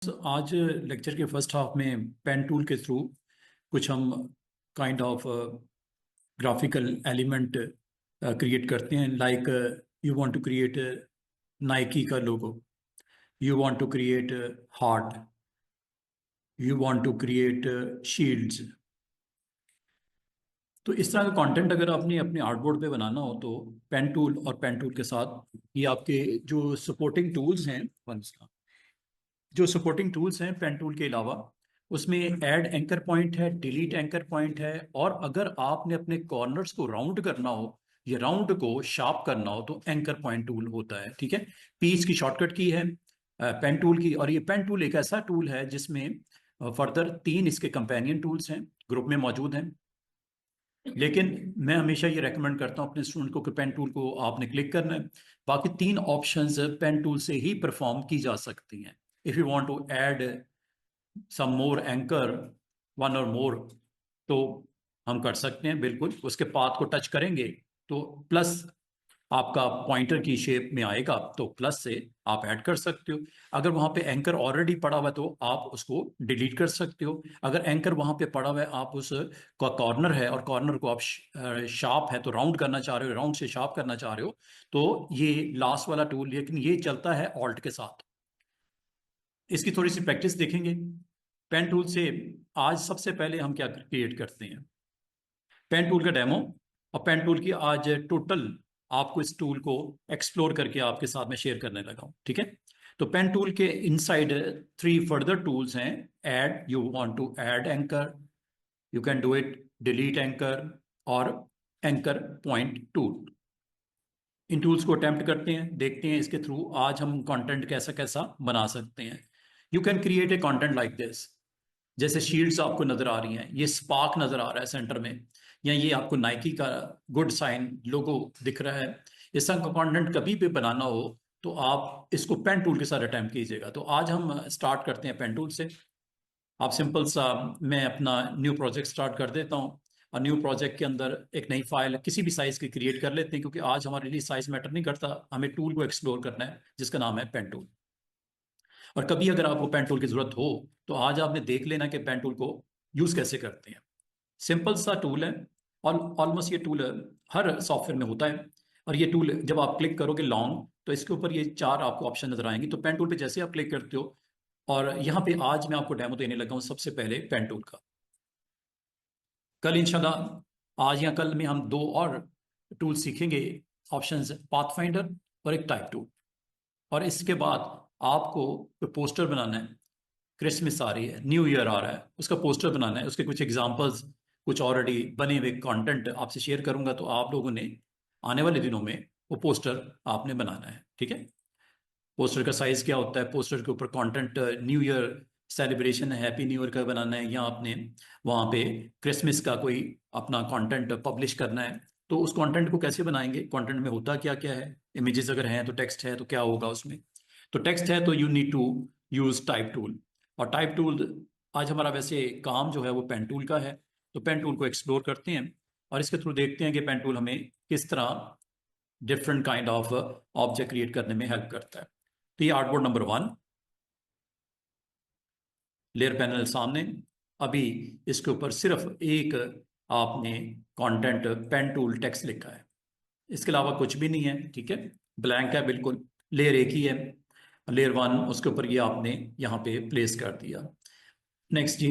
आज लेक्चर के first half में पेन टूल के थ्रू कुछ हम kind of graphical element create करते हैं। Like you want to create Nike का logo, you want to create heart, you want to create shields. तो इस तरह का कंटेंट अगर आपने अपने आर्टबोर्ड पे बनाना हो तो पेन टूल और पेन टूल के साथ ये आपके जो सपोर्टिंग टूल्स हैं, जो सपोर्टिंग टूल्स हैं पेन टूल के अलावा, उसमें ऐड एंकर पॉइंट है, डिलीट एंकर पॉइंट है। और अगर आपने अपने कॉर्नर्स को राउंड करना हो या राउंड को शार्प करना हो तो एंकर पॉइंट टूल होता है। ठीक है, पी इसकी शॉर्टकट की है पेन टूल की। और ये पेन टूल एक ऐसा टूल है जिसमें फर्दर 3 इसके कंपेनियन टूल्स हैं, ग्रुप में मौजूद हैं। लेकिन मैं हमेशा ये रेकमेंड करता हूँ अपने स्टूडेंट को कि पेन टूल को आपने क्लिक करना है। बाकी 3 ऑप्शंस पेन टूल से ही परफॉर्म की जा सकती हैं। If you want to add some more anchor, one or more, तो हम कर सकते हैं। बिल्कुल उसके पाथ को टच करेंगे तो प्लस आपका पॉइंटर की शेप में आएगा, तो प्लस से आप ऐड कर सकते हो। अगर वहां पे एंकर ऑलरेडी पड़ा हुआ है तो आप उसको डिलीट कर सकते हो। अगर एंकर वहां पे पड़ा हुआ है, आप उस का कॉर्नर है और कॉर्नर को आप शार्प है तो राउंड करना चाह रहे हो, राउंड से शार्प करना चाह रहे हो, तो ये लास्ट वाला टूल, लेकिन ये चलता है ऑल्ट के साथ। इसकी थोड़ी सी प्रैक्टिस देखेंगे पेन टूल से। आज सबसे पहले हम क्या क्रिएट करते हैं, पेन टूल का डेमो। और पेन टूल की आज टोटल आपको इस टूल को एक्सप्लोर करके आपके साथ में शेयर करने लगा हूं। ठीक है, तो पेन टूल के इनसाइड 3 फर्दर टूल्स हैं। Add, you want to add anchor, you can do it, delete anchor और एंकर पॉइंट टूल। इन टूल्स को अटेम्प्ट करते हैं, देखते हैं इसके थ्रू आज हम कंटेंट कैसा कैसा बना सकते हैं। You can create a content like this. जैसे शील्ड्स आपको नजर आ रही हैं, ये स्पार्क नजर आ रहा है सेंटर में, या ये आपको नाइकी का गुड साइन लोगो दिख रहा है। इस तरह का कंटेंट कभी भी बनाना हो तो आप इसको पेन टूल के साथ अटेम्प्ट कीजिएगा। तो आज हम स्टार्ट करते हैं पेन टूल से। आप सिंपल सा, मैं अपना न्यू प्रोजेक्ट स्टार्ट कर देता हूँ और न्यू प्रोजेक्ट के अंदर एक नई फाइल किसी भी साइज की क्रिएट कर लेते हैं, क्योंकि आज हमारे लिए साइज मैटर नहीं करता, हमें टूल को एक्सप्लोर करना है जिसका नाम है पेन टूल। और कभी अगर आपको पेन टूल की जरूरत हो तो आज आपने देख लेना कि पेन टूल को यूज कैसे करते हैं। सिंपल सा टूल है, ऑलमोस्ट ये टूल हर सॉफ्टवेयर में होता है। और ये टूल जब आप क्लिक करोगे लॉन्ग, तो इसके ऊपर ये 4 आपको ऑप्शन नजर आएंगे। तो पेन टूल पे जैसे आप क्लिक करते हो, और यहाँ पे आज मैं आपको डेमो देने लगा हूँ सबसे पहले पेन टूल का। कल इंशाल्लाह, आज या कल में हम 2 और टूल सीखेंगे, ऑप्शंस पाथ फाइंडर और एक टाइप टूल। और इसके बाद आपको पोस्टर बनाना है। क्रिसमस आ रही है, न्यू ईयर आ रहा है, उसका पोस्टर बनाना है। उसके कुछ एग्जांपल्स, कुछ ऑलरेडी बने हुए कंटेंट आपसे शेयर करूंगा, तो आप लोगों ने आने वाले दिनों में वो पोस्टर आपने बनाना है। ठीक है, पोस्टर का साइज क्या होता है, पोस्टर के ऊपर कंटेंट न्यू ईयर सेलिब्रेशन है, हैप्पी न्यू ईयर का बनाना है, या आपने वहाँ पे क्रिसमस का कोई अपना कंटेंट पब्लिश करना है, तो उस कंटेंट को कैसे बनाएंगे, कंटेंट में होता क्या क्या है, इमेजेस अगर हैं तो टेक्स्ट है तो क्या होगा उसमें। तो टेक्स्ट है तो you need to use type tool. और टाइप टूल, आज हमारा वैसे काम जो है वो पेन टूल का है, तो पेन टूल को एक्सप्लोर करते हैं और इसके थ्रू देखते हैं कि पेन टूल हमें किस तरह different kind of object create करने में हेल्प करता है। तो ये आर्टबोर्ड नंबर 1, लेयर पैनल सामने। अभी इसके ऊपर सिर्फ एक आपने कंटेंट पेन टूल टेक्स्ट लिखा है, इसके अलावा कुछ भी नहीं है। ठीक है, ब्लैंक है बिल्कुल, लेयर एक ही है, लेयर 1, उसके ऊपर ये आपने यहाँ पे प्लेस कर दिया। नेक्स्ट जी,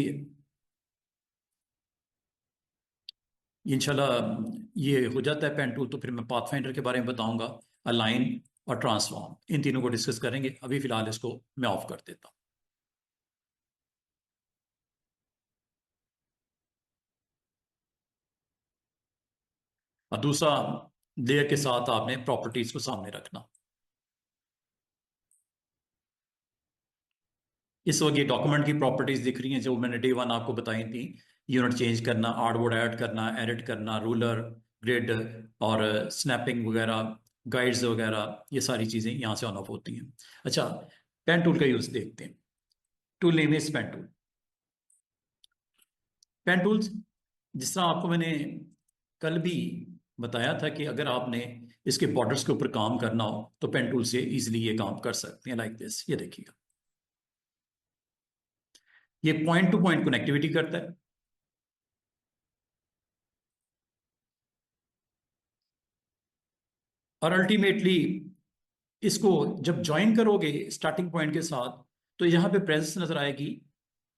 इंशाल्लाह ये हो जाता है पेन टूल, तो फिर मैं पाथ फाइंडर के बारे में बताऊंगा, अलाइन और ट्रांसफॉर्म, इन तीनों को डिस्कस करेंगे। अभी फिलहाल इसको मैं ऑफ कर देता हूँ। और दूसरा, लेयर के साथ आपने प्रॉपर्टीज को सामने रखना। इस वक्त ये डॉक्यूमेंट की प्रॉपर्टीज दिख रही हैं जो मैंने डे 1 आपको बताई थी। यूनिट चेंज करना, आर्टबोर्ड ऐड करना, एडिट करना, रूलर, ग्रिड और स्नैपिंग वगैरह, गाइड्स वगैरह, ये सारी चीज़ें यहाँ से ऑन ऑफ होती हैं। अच्छा, पेन टूल का यूज़ देखते हैं। Tool name is pen tool. Pen tools, जिस तरह आपको मैंने कल भी बताया था कि अगर आपने इसके बॉर्डर्स के ऊपर काम करना हो तो पेन टूल से इजीली ये काम कर सकते हैं। लाइक दिस, ये देखिएगा, ये पॉइंट टू पॉइंट कनेक्टिविटी करता है। और अल्टीमेटली इसको जब ज्वाइन करोगे स्टार्टिंग पॉइंट के साथ, तो यहाँ पे प्रेजेंस नजर आएगी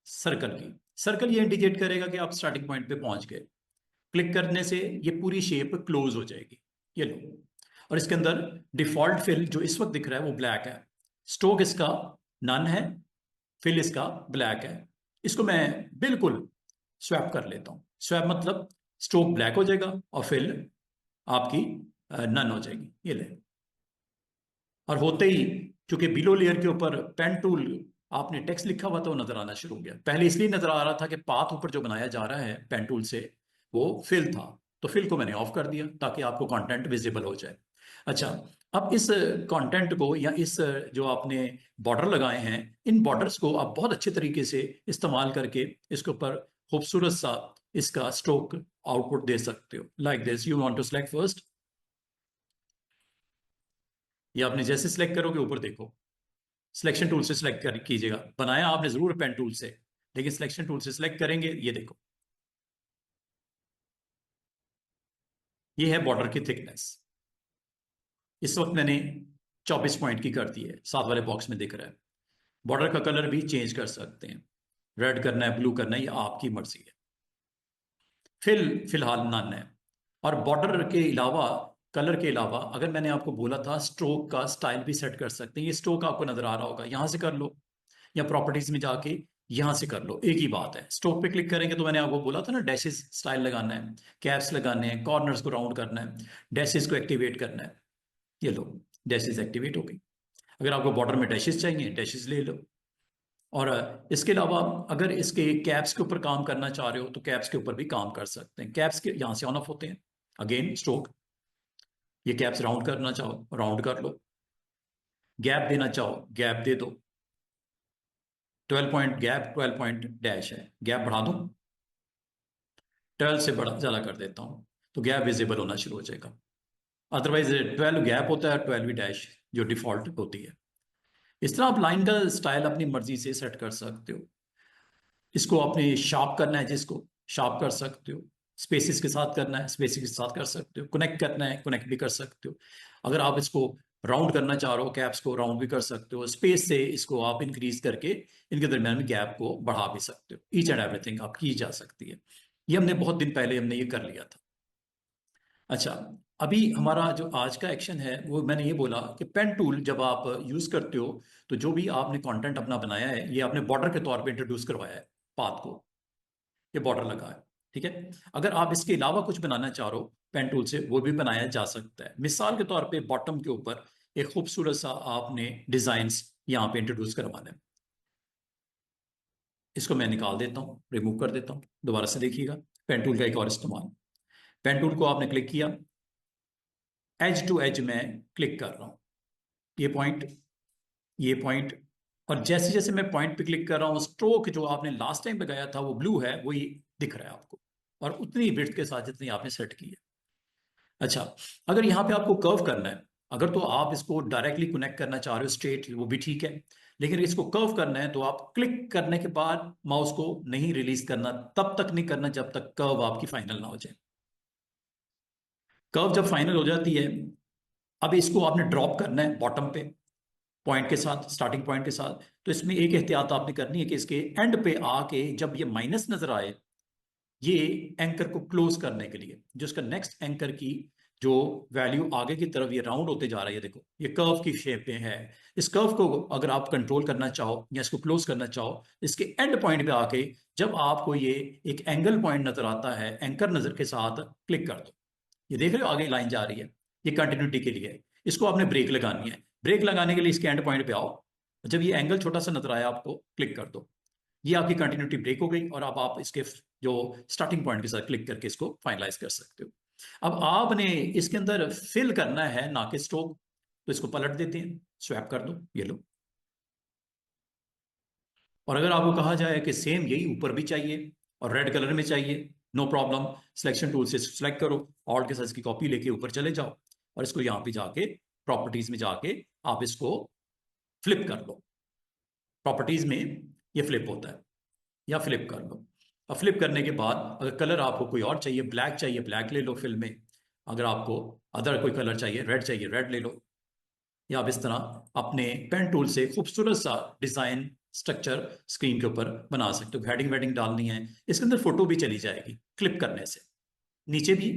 सर्कल की। सर्कल ये इंडिकेट करेगा कि आप स्टार्टिंग पॉइंट पे पहुंच गए। क्लिक करने से ये पूरी शेप क्लोज हो जाएगी, ये लो। और इसके अंदर डिफॉल्ट फिल जो इस वक्त दिख रहा है वो ब्लैक है। स्ट्रोक इसका नन है, फिल इसका ब्लैक है। इसको मैं बिल्कुल स्वैप कर लेता हूं। स्वैप मतलब स्ट्रोक ब्लैक हो जाएगा और फिल आपकी नन हो जाएगी, ये ले। और होते ही चूंकि बिलो लेयर के ऊपर पेन टूल आपने टेक्स्ट लिखा हुआ था वो नजर आना शुरू हो गया। पहले इसलिए नजर आ रहा था कि पाथ ऊपर जो बनाया जा रहा है पेन टूल से वो फिल था, तो फिल को मैंने ऑफ कर दिया ताकि आपको कंटेंट विजिबल हो जाए। अच्छा, अब इस कंटेंट को या इस जो आपने बॉर्डर लगाए हैं, इन बॉर्डर्स को आप बहुत अच्छे तरीके से इस्तेमाल करके इसके ऊपर खूबसूरत सा इसका स्ट्रोक आउटपुट दे सकते हो। Like this, you want to select first. ये आपने जैसे सिलेक्ट करोगे ऊपर देखो, सिलेक्शन टूल से सिलेक्ट कर कीजिएगा। बनाया आपने जरूर पेन टूल से, लेकिन सिलेक्शन टूल से सिलेक्ट करेंगे, ये देखो ये है बॉर्डर की थिकनेस। इस वक्त मैंने 24 पॉइंट की कर दी है, साथ वाले बॉक्स में दिख रहा है। बॉर्डर का कलर भी चेंज कर सकते हैं, रेड करना है, ब्लू करना है, ये आपकी मर्जी है। फिलहाल नन है। और बॉर्डर के अलावा, कलर के अलावा, अगर मैंने आपको बोला था स्ट्रोक का स्टाइल भी सेट कर सकते हैं। ये स्ट्रोक आपको नजर आ रहा होगा, यहां से कर लो या प्रॉपर्टीज में जाके यहां से कर लो, एक ही बात है। स्ट्रोक पे क्लिक करेंगे तो मैंने आपको बोला था ना, डैशेस स्टाइल लगाना है, कैप्स लगाने हैं, कॉर्नर्स को राउंड करना है, डैशेस को एक्टिवेट करना है। ये लो, डैशेस एक्टिवेट हो गई। अगर आपको बॉर्डर में डैशेस चाहिए, डैशेस ले लो। और इसके अलावा अगर इसके कैप्स के ऊपर काम करना चाह रहे हो तो कैप्स के ऊपर भी काम कर सकते हैं। कैप्स के यहां से ऑन ऑफ होते हैं। अगेन स्ट्रोक, ये कैप्स राउंड करना चाहो राउंड कर लो, गैप देना चाहो गैप दे दो। 12 पॉइंट गैप, 12 पॉइंट डैश है, गैप बढ़ा दूं, 12 से बड़ा ज्यादा कर देता हूं तो गैप विजिबल होना शुरू हो जाएगा। अदरवाइज 12 गैप होता है, 12 डैश जो डिफॉल्ट होती है। इस तरह आप लाइन का स्टाइल अपनी मर्जी से सेट कर सकते हो। इसको आपने शार्प करना है, जिसको शार्प कर सकते हो। स्पेसिस के साथ करना है, स्पेसिस के साथ कर सकते हो। कनेक्ट करना है, कनेक्ट भी कर सकते हो। अगर आप इसको राउंड करना चाह रहे हो, कैप्स को राउंड भी कर सकते हो। स्पेस से इसको आप इंक्रीज करके इनके दरमियान में गैप को बढ़ा भी सकते हो। ईच एंड एवरीथिंग आप की जा सकती है। ये हमने बहुत दिन पहले हमने ये कर लिया था। अच्छा, अभी हमारा जो आज का एक्शन है वो मैंने ये बोला कि पेन टूल जब आप यूज करते हो तो जो भी आपने कंटेंट अपना बनाया है, ये आपने बॉर्डर के तौर पे इंट्रोड्यूस करवाया है पाथ को, ये बॉर्डर लगा है। ठीक है, अगर आप इसके अलावा कुछ बनाना चाह रहे हो पेन टूल से, वो भी बनाया जा सकता है। मिसाल के तौर पे बॉटम के ऊपर एक खूबसूरत सा आपने डिजाइन्स यहाँ पे इंट्रोड्यूस करवाना है। इसको मैं निकाल देता हूँ, रिमूव कर देता हूँ। दोबारा से देखिएगा, पेन टूल का एक और इस्तेमाल। पेन टूल को आपने क्लिक किया, एज टू एज में क्लिक कर रहा हूँ, ये पॉइंट, ये पॉइंट। और जैसे जैसे मैं पॉइंट पे क्लिक कर रहा हूँ, स्ट्रोक जो आपने लास्ट टाइम लगाया था वो ब्लू है, वही दिख रहा है आपको, और उतनी विड्थ के साथ जितनी आपने सेट की है। अच्छा, अगर यहाँ पे आपको कर्व करना है, अगर तो आप इसको डायरेक्टली कनेक्ट करना चाह रहे हो स्ट्रेट, वो भी ठीक है। लेकिन इसको कर्व करना है तो आप क्लिक करने के बाद माउस को नहीं रिलीज करना, तब तक नहीं करना जब तक कर्व आपकी फाइनल ना हो जाए। कर्व जब फाइनल हो जाती है, अब इसको आपने ड्रॉप करना है बॉटम पे पॉइंट के साथ, स्टार्टिंग पॉइंट के साथ। तो इसमें एक एहतियात आपने करनी है कि इसके एंड पे आके जब ये माइनस नजर आए, ये एंकर को क्लोज करने के लिए, जो इसका नेक्स्ट एंकर की जो वैल्यू आगे की तरफ ये राउंड होते जा रहा है, देखो ये कर्व की शेप में है। इस कर्व को अगर आप कंट्रोल करना चाहो या इसको क्लोज करना चाहो, इसके एंड पॉइंट पे आके जब आपको ये एक एंगल पॉइंट नजर आता है, एंकर नजर के साथ क्लिक कर दो। ये देख रहे हो आगे लाइन जा रही है, ये कंटिन्यूटी के लिए है। इसको आपने ब्रेक लगानी है। ब्रेक लगाने के लिए इसके एंड पॉइंट पे आओ, जब ये एंगल छोटा सा नजर आया आपको, क्लिक कर दो। ये आपकी कंटिन्यूटी ब्रेक हो गई और अब आप इसके जो स्टार्टिंग पॉइंट के साथ क्लिक करके इसको फाइनलाइज कर सकते हो। अब आपने इसके अंदर फिल करना है ना कि स्ट्रोक, तो इसको पलट देते हैं, स्वैप कर दो, ये लो। और अगर आपको कहा जाए कि सेम यही ऊपर भी चाहिए और रेड कलर में चाहिए, नो प्रॉब्लम, सिलेक्शन टूल से सिलेक्ट करो, ऑल्ट के साथ इसकी कॉपी लेके ऊपर चले जाओ और इसको यहां पे जाके प्रॉपर्टीज में जाके आप इसको फ्लिप कर लो। प्रॉपर्टीज में ये फ्लिप होता है। या फ्लिप कर लो। अब फ्लिप करने के बाद अगर कलर आपको कोई और चाहिए, ब्लैक चाहिए ब्लैक ले लो फिल में, अगर आपको अदर कोई कलर चाहिए, रेड चाहिए रेड ले लो, या आप इस तरह अपने पेन टूल से खूबसूरत सा डिजाइन स्ट्रक्चर स्क्रीन के ऊपर बना सकते हो। हेडिंग वेडिंग डालनी है, इसके अंदर फोटो भी चली जाएगी क्लिप करने से, नीचे भी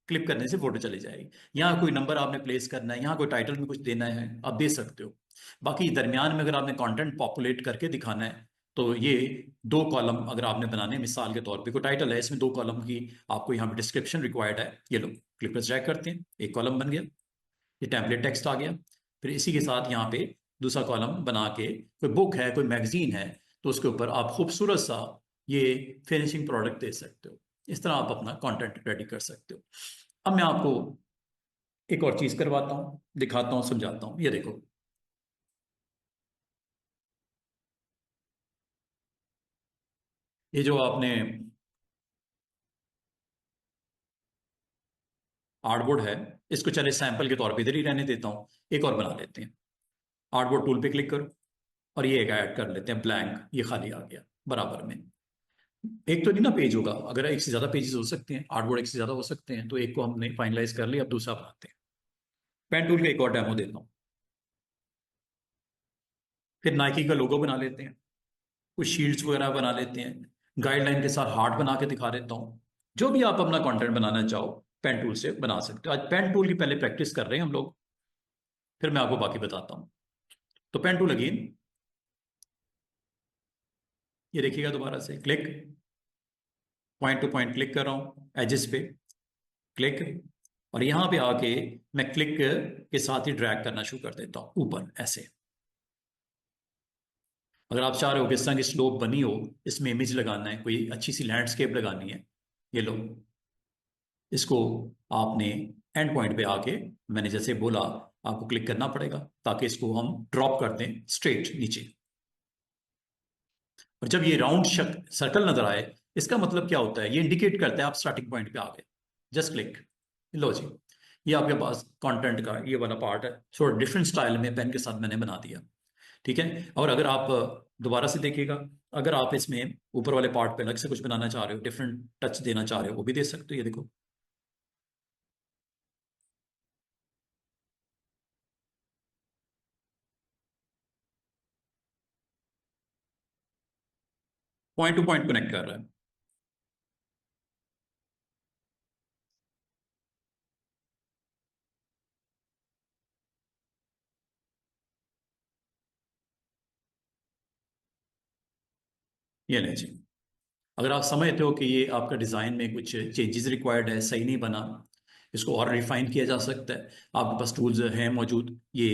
क्लिप करने से फोटो चली जाएगी। यहाँ कोई नंबर आपने प्लेस करना है, यहाँ कोई टाइटल में कुछ देना है, आप दे सकते हो। बाकी दरमियान में अगर आपने कंटेंट पॉपुलेट करके दिखाना है तो ये दो कॉलम अगर आपने बनाने हैं, मिसाल के तौर पे कोई टाइटल है, इसमें दो कॉलम की आपको यहाँ पे डिस्क्रिप्शन रिक्वायर्ड है, ये लो क्लिक पर ड्रैग करते हैं, एक कॉलम बन गया, ये टेम्पलेट टेक्स्ट आ गया। फिर इसी के साथ यहाँ पे दूसरा कॉलम बना के कोई बुक है कोई मैगजीन है तो उसके ऊपर आप खूबसूरत सा ये फिनिशिंग प्रोडक्ट दे सकते हो। इस तरह आप अपना कंटेंट रेडी कर सकते हो। अब मैं आपको एक और चीज करवाता हूँ, दिखाता हूँ, समझाता हूँ। ये देखो, ये जो आपने आर्टबोर्ड है, इसको चले सैंपल के तौर पे इधर ही रहने देता हूँ, एक और बना लेते हैं। आर्टबोर्ड टूल पे क्लिक करो और ये एक ऐड कर लेते हैं ब्लैंक, ये खाली आ गया बराबर में। एक तो नहीं ना पेज होगा, अगर एक से ज्यादा पेजेस हो सकते हैं, आर्टबोर्ड एक से ज्यादा हो सकते हैं, तो एक को हमने फाइनलाइज कर लिया, अब दूसरा बनाते हैं। पेन टूल का एक और डेमो देता हूँ। फिर नाइकी का लोगो बना लेते हैं, कुछ शील्ड्स वगैरह बना लेते हैं, गाइडलाइन के साथ हार्ट बना के दिखा देता हूँ। जो भी आप अपना कंटेंट बनाना चाहो पेन टूल से बना सकते हो। आज पेन टूल की पहले प्रैक्टिस कर रहे हैं हम लोग, फिर मैं आपको बाकी बताता हूँ। तो पेन टूल अगेन, ये देखिएगा दोबारा से click, point two point click कर रहा हूँ एजेस पे, क्लिक, और यहां पे आके मैं क्लिक के साथ ही ड्रैग करना शुरू कर देता हूँ ऊपर ऐसे। अगर आप चाह रहे हो कि इस तरह की स्लोप बनी हो, इसमें इमेज लगाना है, कोई अच्छी सी लैंडस्केप लगानी है, ये लो, इसको आपने एंड पॉइंट पे आके, मैंने जैसे बोला, आपको क्लिक करना पड़ेगा ताकि इसको हम ड्रॉप कर दें स्ट्रेट नीचे। और जब ये राउंड सर्कल नजर आए, इसका मतलब क्या होता है, ये इंडिकेट करता है आप स्टार्टिंग पॉइंट पे आ गए। जस्ट क्लिक, लो जी, ये आपके पास कंटेंट का ये वाला पार्ट है, थोड़ा डिफरेंट स्टाइल में पेन के साथ मैंने बना दिया। ठीक है। और अगर आप दोबारा से देखिएगा, अगर आप इसमें ऊपर वाले पार्ट पे अलग से कुछ बनाना चाह रहे हो, डिफरेंट टच देना चाह रहे हो, वो भी दे सकते हो। ये देखो, पॉइंट टू पॉइंट कनेक्ट कर रहा है। ये नहीं जी, अगर आप समझते हो कि ये आपका डिज़ाइन में कुछ चेंजेस रिक्वायर्ड है, सही नहीं बना, इसको और रिफाइन किया जा सकता है, आपके पास टूल्स हैं मौजूद। ये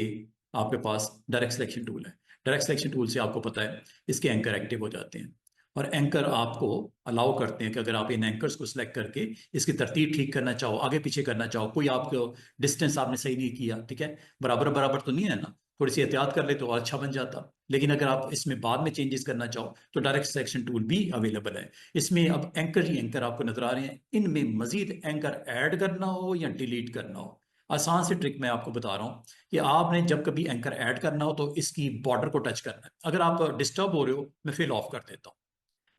आपके पास डायरेक्ट सिलेक्शन टूल है। डायरेक्ट सिलेक्शन टूल से आपको पता है इसके एंकर एक्टिव हो जाते हैं, और एंकर आपको अलाउ करते हैं कि अगर आप इन एंकर्स को सिलेक्ट करके इसकी तरतीब ठीक करना चाहो, आगे पीछे करना चाहो, कोई आपको डिस्टेंस आपने सही नहीं किया, ठीक है, बराबर बराबर तो नहीं है ना, थोड़ी सी एहतियात कर ले तो और अच्छा बन जाता। लेकिन अगर आप इसमें बाद में चेंजेस करना चाहो तो डायरेक्ट सिलेक्शन टूल भी अवेलेबल है। इसमें अब एंकर ही एंकर आपको नजर आ रहे हैं, इनमें मजीद एंकर ऐड करना हो या डिलीट करना हो, आसान सी ट्रिक मैं आपको बता रहा हूँ कि आपने जब कभी एंकर ऐड करना हो तो इसकी बॉर्डर को टच करना है। अगर आप डिस्टर्ब हो रहे हो, मैं फिल ऑफ कर देता हूँ,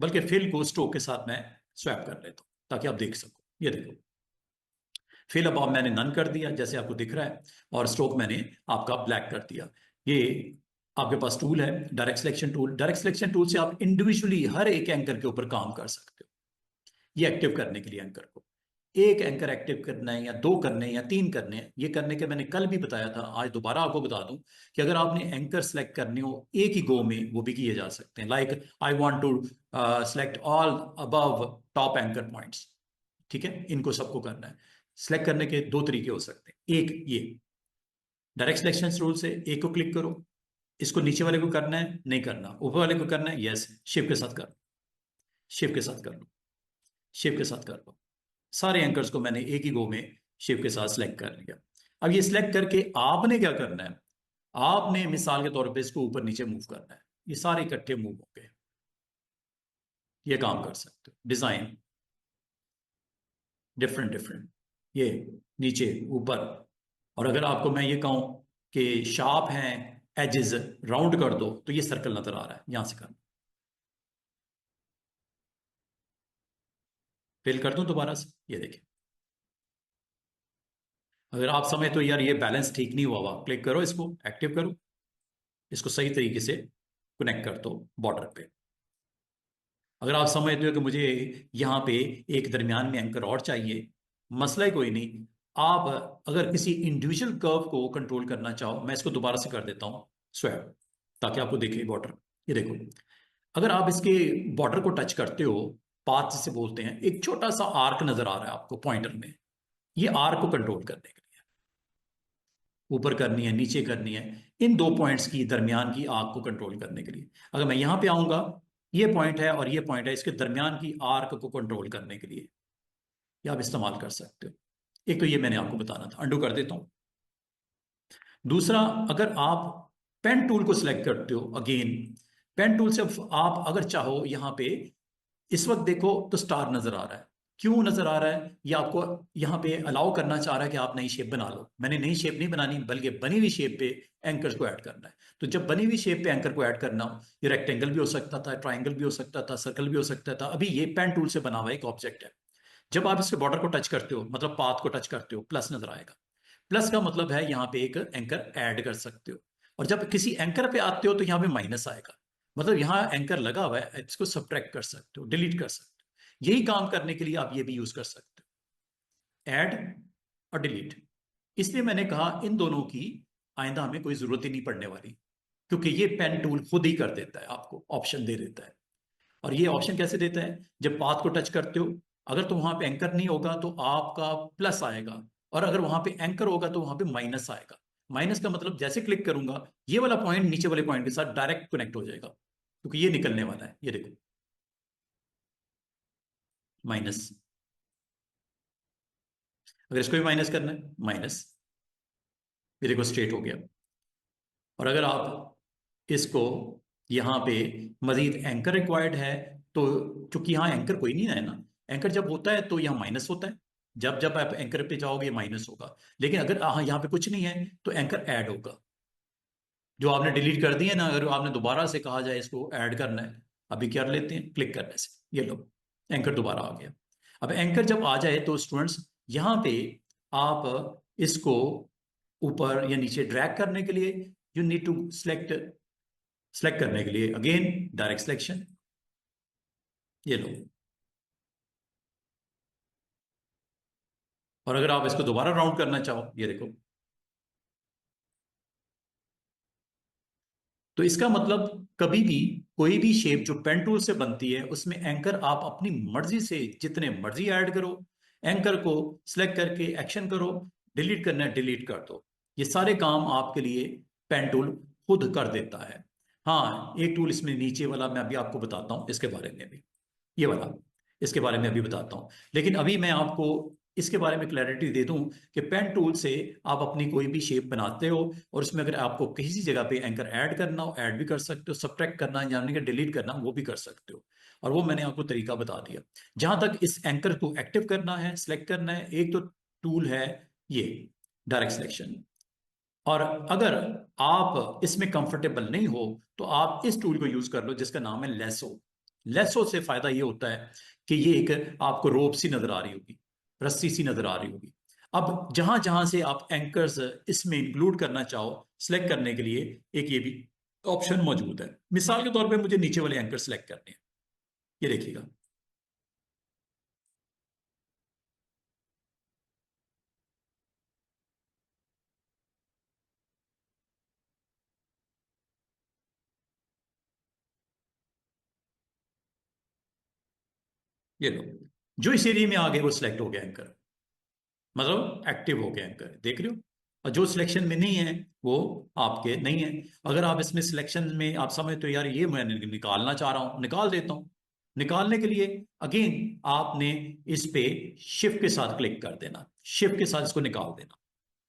बल्कि फिल को स्ट्रोक के साथ मैं स्वैप कर लेता हूँ ताकि आप देख सको। ये देखो, फिल अब मैंने नन कर दिया जैसे आपको दिख रहा है, और स्ट्रोक मैंने आपका ब्लैक कर दिया। ये आपके पास टूल है direct selection tool. Direct selection tool से आप इंडिविजुअली हर एक एंकर के ऊपर काम कर सकते हो। ये एक्टिव करने के लिए एंकर को, एक एंकर एक्टिव करना है या दो करने हैं या तीन करने हैं, ये करने के मैंने कल भी बताया था, आज दोबारा आपको बता दूं कि अगर आपने एंकर सेलेक्ट करने हो एक ही गो में, वो भी किए जा सकते हैं। Like I want to select all above top anchor points, ठीक है, इनको सबको करना है। सिलेक्ट करने के दो तरीके हो सकते हैं, एक ये डायरेक्ट सिलेक्शन रूल से एक को क्लिक करो, इसको नीचे वाले को करना है नहीं करना, ऊपर वाले को करना है यस, शिफ्ट के साथ कर, शिफ्ट के साथ कर लो, शिफ्ट के साथ कर लो। सारे एंकर्स को मैंने एक ही गो में शिफ्ट के साथ सिलेक्ट कर लिया। अब ये सिलेक्ट करके आपने क्या करना है, आपने मिसाल के तौर पे इसको ऊपर नीचे मूव करना है, ये सारे इकट्ठे मूव होंगे। ये काम कर सकते हो, डिजाइन डिफरेंट डिफरेंट, ये नीचे ऊपर। और अगर आपको मैं ये कहूं कि शार्प हैं एजेस, राउंड कर दो, तो ये सर्कल नजर आ रहा है, यहां से करना। फिल कर दूं दोबारा से, ये देखिए। अगर आप समय तो यार ये बैलेंस ठीक नहीं हुआ हुआ, क्लिक करो इसको, एक्टिव करो, इसको सही तरीके से कनेक्ट कर दो बॉर्डर पे। अगर आप समझते हो कि मुझे यहाँ पे एक दरमियान में एंकर और चाहिए, मसला ही कोई नहीं। आप अगर किसी इंडिविजुअल कर्व को कंट्रोल करना चाहो, मैं इसको दोबारा से कर देता हूँ स्वैप, ताकि आपको दिखे बॉर्डर। ये देखो, अगर आप इसके बॉर्डर को टच करते हो, पाथ जिसे बोलते हैं, एक छोटा सा आर्क नजर आ रहा है आपको पॉइंटर में। ये आर्क को कंट्रोल करने के लिए, ऊपर करनी है नीचे करनी है, इन दो पॉइंट्स की दरमियान की आर्क को कंट्रोल करने के लिए। अगर मैं यहां पे आऊंगा, ये पॉइंट है और ये पॉइंट है, इसके दरमियान की आर्क को कंट्रोल करने के लिए ये आप इस्तेमाल कर सकते हो। एक तो ये मैंने आपको बताना था, अंडू कर देता हूं। दूसरा, अगर आप पेन टूल को सिलेक्ट करते हो, अगेन पेन टूल से आप अगर चाहो, यहां पे इस वक्त देखो तो स्टार नजर आ रहा है। क्यों नजर आ रहा है? ये आपको यहां पे अलाउ करना चाह रहा है कि आप नई शेप बना लो। मैंने नई शेप नहीं बनानी, बल्कि बनी हुई शेप पे एंकर्स को ऐड करना है। तो जब बनी हुई शेप पे एंकर को ऐड करना हो, ये रेक्टेंगल भी हो सकता था, ट्राइंगल भी हो सकता था, सर्कल भी हो सकता था। अभी ये पेन टूल से बना हुआ एक ऑब्जेक्ट है। जब आप इसके बॉर्डर को टच करते हो, मतलब पाथ को टच करते हो, प्लस नजर आएगा। प्लस का मतलब है यहाँ पे एक एंकर ऐड कर सकते हो। और जब किसी एंकर पे आते हो तो यहाँ पे माइनस आएगा, मतलब यहाँ एंकर लगा हुआ है, इसको सब्ट्रैक्ट कर सकते हो, डिलीट कर सकते हो। यही काम करने के लिए आप ये भी यूज कर सकते हो, ऐड और डिलीट। इसलिए मैंने कहा इन दोनों की आइंदा हमें कोई जरूरत ही नहीं पड़ने वाली, क्योंकि ये पेन टूल खुद ही कर देता है, आपको ऑप्शन दे देता है। और ये ऑप्शन कैसे देता है? जब पाथ को टच करते हो, अगर तो वहां पे एंकर नहीं होगा तो आपका प्लस आएगा, और अगर वहां पे एंकर होगा तो वहां पे माइनस आएगा। माइनस का मतलब जैसे क्लिक करूंगा, ये वाला पॉइंट नीचे वाले पॉइंट के साथ डायरेक्ट कनेक्ट हो जाएगा, क्योंकि ये निकलने वाला है। ये देखो, माइनस। अगर इसको भी माइनस करना है, माइनस। ये देखो स्ट्रेट हो गया। और अगर आप इसको यहाँ पे मजीद एंकर रिक्वायर्ड है, तो चूंकि यहाँ एंकर कोई नहीं है ना, एंकर जब होता है तो यहाँ माइनस होता है। जब जब आप एंकर पे जाओगे माइनस होगा। लेकिन अगर यहाँ पे कुछ नहीं है तो एंकर ऐड होगा। जो आपने डिलीट कर दिए ना, अगर आपने दोबारा से कहा जाए इसको ऐड करना है, अभी कर लेते हैं क्लिक करने से, ये लो एंकर दोबारा आ गया। अब एंकर जब आ जाए तो स्टूडेंट्स, यहाँ पे आप इसको ऊपर या नीचे ड्रैग करने के लिए, you need to select, select करने के लिए अगेन डायरेक्ट सिलेक्शन, ये लो। और अगर आप इसको दोबारा राउंड करना चाहो, ये देखो। तो इसका मतलब कभी भी कोई भी शेप जो पेन टूल से बनती है, उसमें एंकर आप अपनी मर्जी से जितने मर्जी ऐड करो। एंकर को सिलेक्ट करके एक्शन करो, डिलीट करना है डिलीट कर दो। ये सारे काम आपके लिए पेन टूल खुद कर देता है। हाँ, एक टूल इसमें नीचे वाला मैं अभी आपको बताता हूँ, इसके बारे में भी, ये वाला, इसके बारे में अभी बताता हूँ। लेकिन अभी मैं आपको इसके बारे में क्लैरिटी दे दूं कि पेन टूल से आप अपनी कोई भी शेप बनाते हो, और उसमें अगर आपको किसी जगह पे एंकर ऐड करना हो, ऐड भी कर सकते हो, सब्ट्रैक्ट करना यानी कि डिलीट करना, वो भी कर सकते हो। और वो मैंने आपको तरीका बता दिया। जहां तक इस एंकर को एक्टिव करना है, सिलेक्ट करना है, एक तो टूल है ये डायरेक्ट सिलेक्शन। और अगर आप इसमें कंफर्टेबल नहीं हो, तो आप इस टूल को यूज कर लो जिसका नाम है लेसो। लेसो से फायदा ये होता है कि ये एक आपको रोप सी नजर आ रही होगी, रस्सी सी नजर आ रही होगी। अब जहां जहां से आप एंकर्स इसमें इंक्लूड करना चाहो, सिलेक्ट करने के लिए एक ये भी ऑप्शन मौजूद है। मिसाल के तौर पे मुझे नीचे वाले एंकर सिलेक्ट करने हैं, ये देखिएगा। ये लो, जो इस एरिया में आ गए वो सिलेक्ट हो गया एंकर, मतलब एक्टिव हो गया एंकर, देख रहे हो। और जो सिलेक्शन में नहीं है वो आपके नहीं है। अगर आप इसमें सिलेक्शन में आप समझते हो यार ये मैं निकालना चाह रहा हूं, निकाल देता हूं। निकालने के लिए अगेन आपने इस पे शिफ्ट के साथ क्लिक कर देना, शिफ्ट के साथ इसको निकाल देना।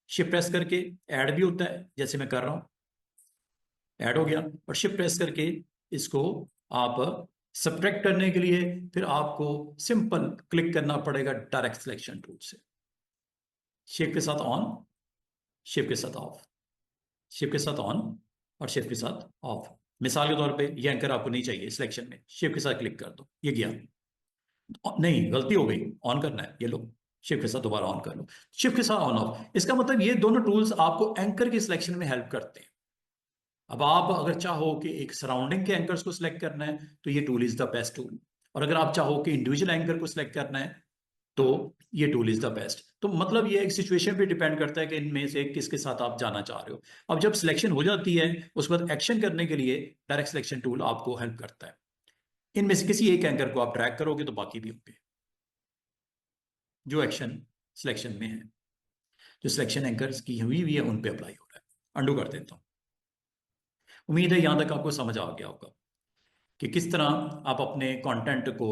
शिफ्ट प्रेस करके ऐड भी होता है, जैसे मैं कर रहा हूं, ऐड हो गया। और शिफ्ट प्रेस करके इसको आप सब्ट्रैक्ट करने के लिए फिर आपको सिंपल क्लिक करना पड़ेगा डायरेक्ट सिलेक्शन टूल से। शिफ्ट के साथ ऑन, शिफ्ट के साथ ऑफ, शिफ्ट के साथ ऑन, और शिफ्ट के साथ ऑफ। मिसाल के तौर पे ये एंकर आपको नहीं चाहिए सिलेक्शन में, शिफ्ट के साथ क्लिक कर दो, ये गया। नहीं, गलती हो गई, ऑन करना है, ये लो, शिफ्ट के साथ दोबारा ऑन कर लो, शिफ्ट के साथ ऑन ऑफ। इसका मतलब ये दोनों टूल्स आपको एंकर की सिलेक्शन में हेल्प करते हैं। अब आप अगर चाहो कि एक सराउंडिंग के एंकर्स को सिलेक्ट करना है तो ये tool is the best tool, और अगर आप चाहो कि इंडिविजुअल एंकर को सिलेक्ट करना है तो ये टूल इज द बेस्ट। तो मतलब ये एक सिचुएशन पे डिपेंड करता है कि इनमें से किसके साथ आप जाना चाह रहे हो। अब जब सिलेक्शन हो जाती है उसके बाद एक्शन करने के लिए डायरेक्ट सिलेक्शन टूल आपको हेल्प करता है। इनमें से किसी एक एंकर को आप ड्रैग करोगे तो बाकी भी होंगे जो एक्शन सिलेक्शन में है, जो सिलेक्शन एंकर्स की हुई है उन पे अप्लाई हो रहा है। अंडू कर देता हूँ। उम्मीद है यहां तक आपको समझ आ गया होगा कि किस तरह आप अपने कंटेंट को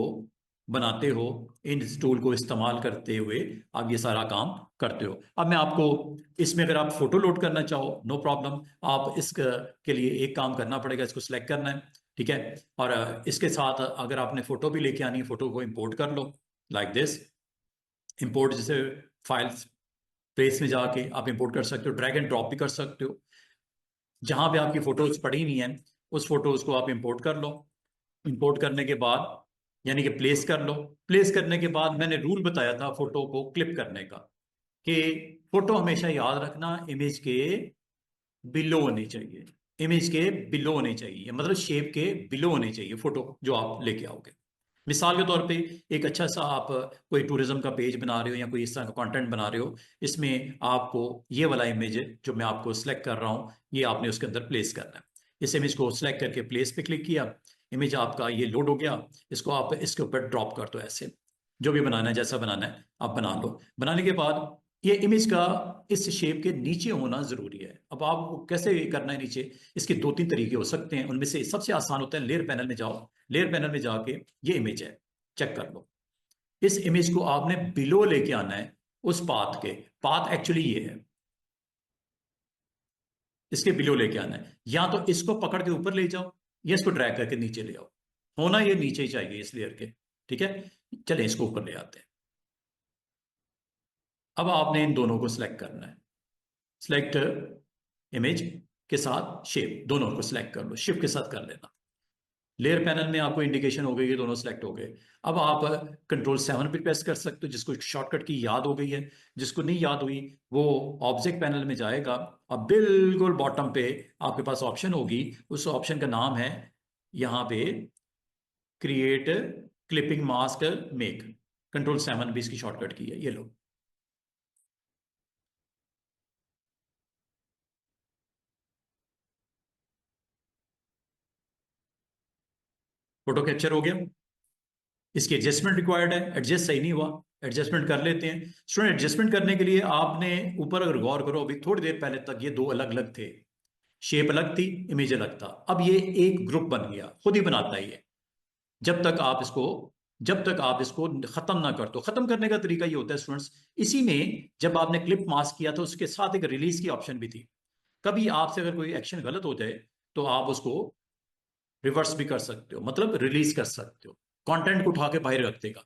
बनाते हो, इन टूल को इस्तेमाल करते हुए आप ये सारा काम करते हो। अब मैं आपको इसमें, अगर आप फोटो लोड करना चाहो नो प्रॉब्लम, आप इस के लिए एक काम करना पड़ेगा, इसको सिलेक्ट करना है, ठीक है। और इसके साथ अगर आपने फोटो भी लेके आनी है, फोटो को इंपोर्ट कर लो लाइक दिस। इंपोर्ट जैसे फाइल्स प्लेस में जाके आप इंपोर्ट कर सकते हो, ड्रैग एंड ड्रॉप भी कर सकते हो। जहां पे आपकी फोटोज पड़ी हुई हैं उस फोटोज को आप इंपोर्ट कर लो। इंपोर्ट करने के बाद यानी कि प्लेस कर लो। प्लेस करने के बाद मैंने रूल बताया था फोटो को क्लिप करने का, कि फोटो हमेशा याद रखना इमेज के बिलो होनी चाहिए। इमेज के बिलो होनी चाहिए, मतलब शेप के बिलो होनी चाहिए फोटो जो आप लेके आओगे। मिसाल के तौर पे एक अच्छा सा आप कोई टूरिज्म का पेज बना रहे हो या कोई इस तरह का कंटेंट बना रहे हो, इसमें आपको ये वाला इमेज जो मैं आपको सिलेक्ट कर रहा हूँ ये आपने उसके अंदर प्लेस करना है। इस इमेज को सिलेक्ट करके प्लेस पे क्लिक किया, इमेज आपका ये लोड हो गया। इसको आप इसके ऊपर ड्रॉप कर दो ऐसे, जो भी बनाना है जैसा बनाना है आप बना लो। बनाने के बाद ये इमेज का इस शेप के नीचे होना जरूरी है। अब आपको कैसे करना है नीचे, इसके दो तीन तरीके हो सकते हैं, उनमें से सबसे आसान होता है लेयर पैनल में जाओ। लेयर पैनल में जाके ये इमेज है, चेक कर लो। इस इमेज को आपने बिलो लेके आना है उस पाथ के। पाथ एक्चुअली ये है, इसके बिलो लेके आना है। या तो इसको पकड़ के ऊपर ले जाओ या इसको ड्रैग करके नीचे ले आओ। होना ये नीचे ही चाहिए इस लेयर के, ठीक है। चले इसको ऊपर ले आते हैं। अब आपने इन दोनों को सिलेक्ट करना है। सिलेक्ट इमेज के साथ शेप, दोनों को सिलेक्ट कर लो, शिफ्ट के साथ कर लेना। लेयर पैनल में आपको इंडिकेशन हो गई कि दोनों सिलेक्ट हो गए। अब आप कंट्रोल 7 पे प्रेस कर सकते हो, जिसको शॉर्टकट की याद हो गई है। जिसको नहीं याद हुई वो ऑब्जेक्ट पैनल में जाएगा। अब बिल्कुल बॉटम पे आपके पास ऑप्शन होगी, उस ऑप्शन का नाम है यहाँ पे create clipping mask make. Control 7 भी इसकी शॉर्टकट की है, ये लो। फोटो कैप्चर हो गया। इसकी एडजस्टमेंट रिक्वायर्ड है, एडजस्ट सही नहीं हुआ, एडजस्टमेंट कर लेते हैं। स्टूडेंट एडजस्टमेंट करने के लिए आपने ऊपर अगर गौर करो, अभी थोड़ी देर पहले तक ये दो अलग अलग थे, शेप अलग थी, इमेज अलग था। अब ये एक ग्रुप बन गया, खुद ही बनाता है ये। जब तक आप इसको जब तक आप इसको खत्म ना कर दो। खत्म करने का तरीका ये होता है स्टूडेंट्स, इसी में जब आपने क्लिप मास्क किया तो उसके साथ एक रिलीज की ऑप्शन भी थी। कभी आपसे अगर कोई एक्शन गलत हो जाए तो आप उसको रिवर्स भी कर सकते हो, मतलब रिलीज कर सकते हो। कंटेंट को उठा के बाहर रख देगा,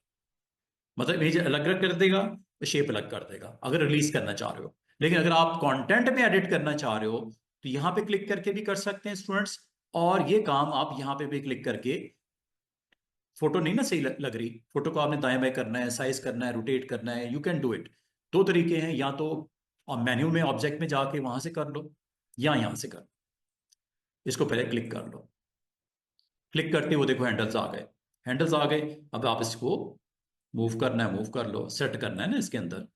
मतलब इमेज अलग अलग कर देगा, शेप अलग कर देगा अगर रिलीज करना चाह रहे हो। लेकिन अगर आप कंटेंट में एडिट करना चाह रहे हो तो यहां पे क्लिक करके भी कर सकते हैं स्टूडेंट्स। और ये काम आप यहां पे भी क्लिक करके, फोटो नहीं ना सही लग रही, फोटो को आपने दाएं बाएं करना है, साइज करना है, रोटेट करना है, यू कैन डू इट। दो तरीके हैं, या तो मेन्यू में ऑब्जेक्ट में जाके वहां से कर लो या यहां से कर लो। इसको पहले क्लिक कर लो। क्लिक करते वो देखो हैंडल्स आ गए। हैंडल्स आ गए, अब आप इसको मूव करना है, मूव कर लो। सेट करना है ना इसके अंदर,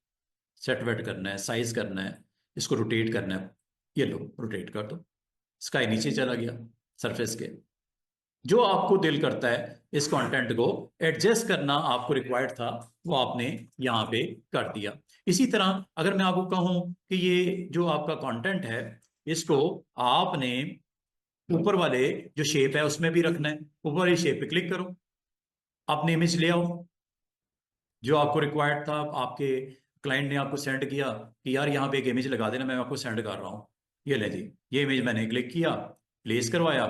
सेट वेट करना है, साइज करना है, इसको रोटेट करना है। ये लो रोटेट कर दो, स्काई नीचे चला गया सरफेस के। जो आपको दिल करता है इस कंटेंट को एडजस्ट करना आपको रिक्वायर्ड था, वो आपने यहाँ पे कर दिया। इसी तरह अगर मैं आपको कहूँ कि ये जो आपका कंटेंट है इसको आपने ऊपर वाले जो शेप है उसमें भी रखना है, ऊपर वाली शेप पे क्लिक करो, अपनी इमेज ले आओ जो आपको रिक्वायर्ड था। आपके क्लाइंट ने आपको सेंड किया कि यार यहाँ पे एक इमेज लगा देना, मैं आपको सेंड कर रहा हूँ। ये ले जी, ये इमेज मैंने क्लिक किया, प्लेस करवाया,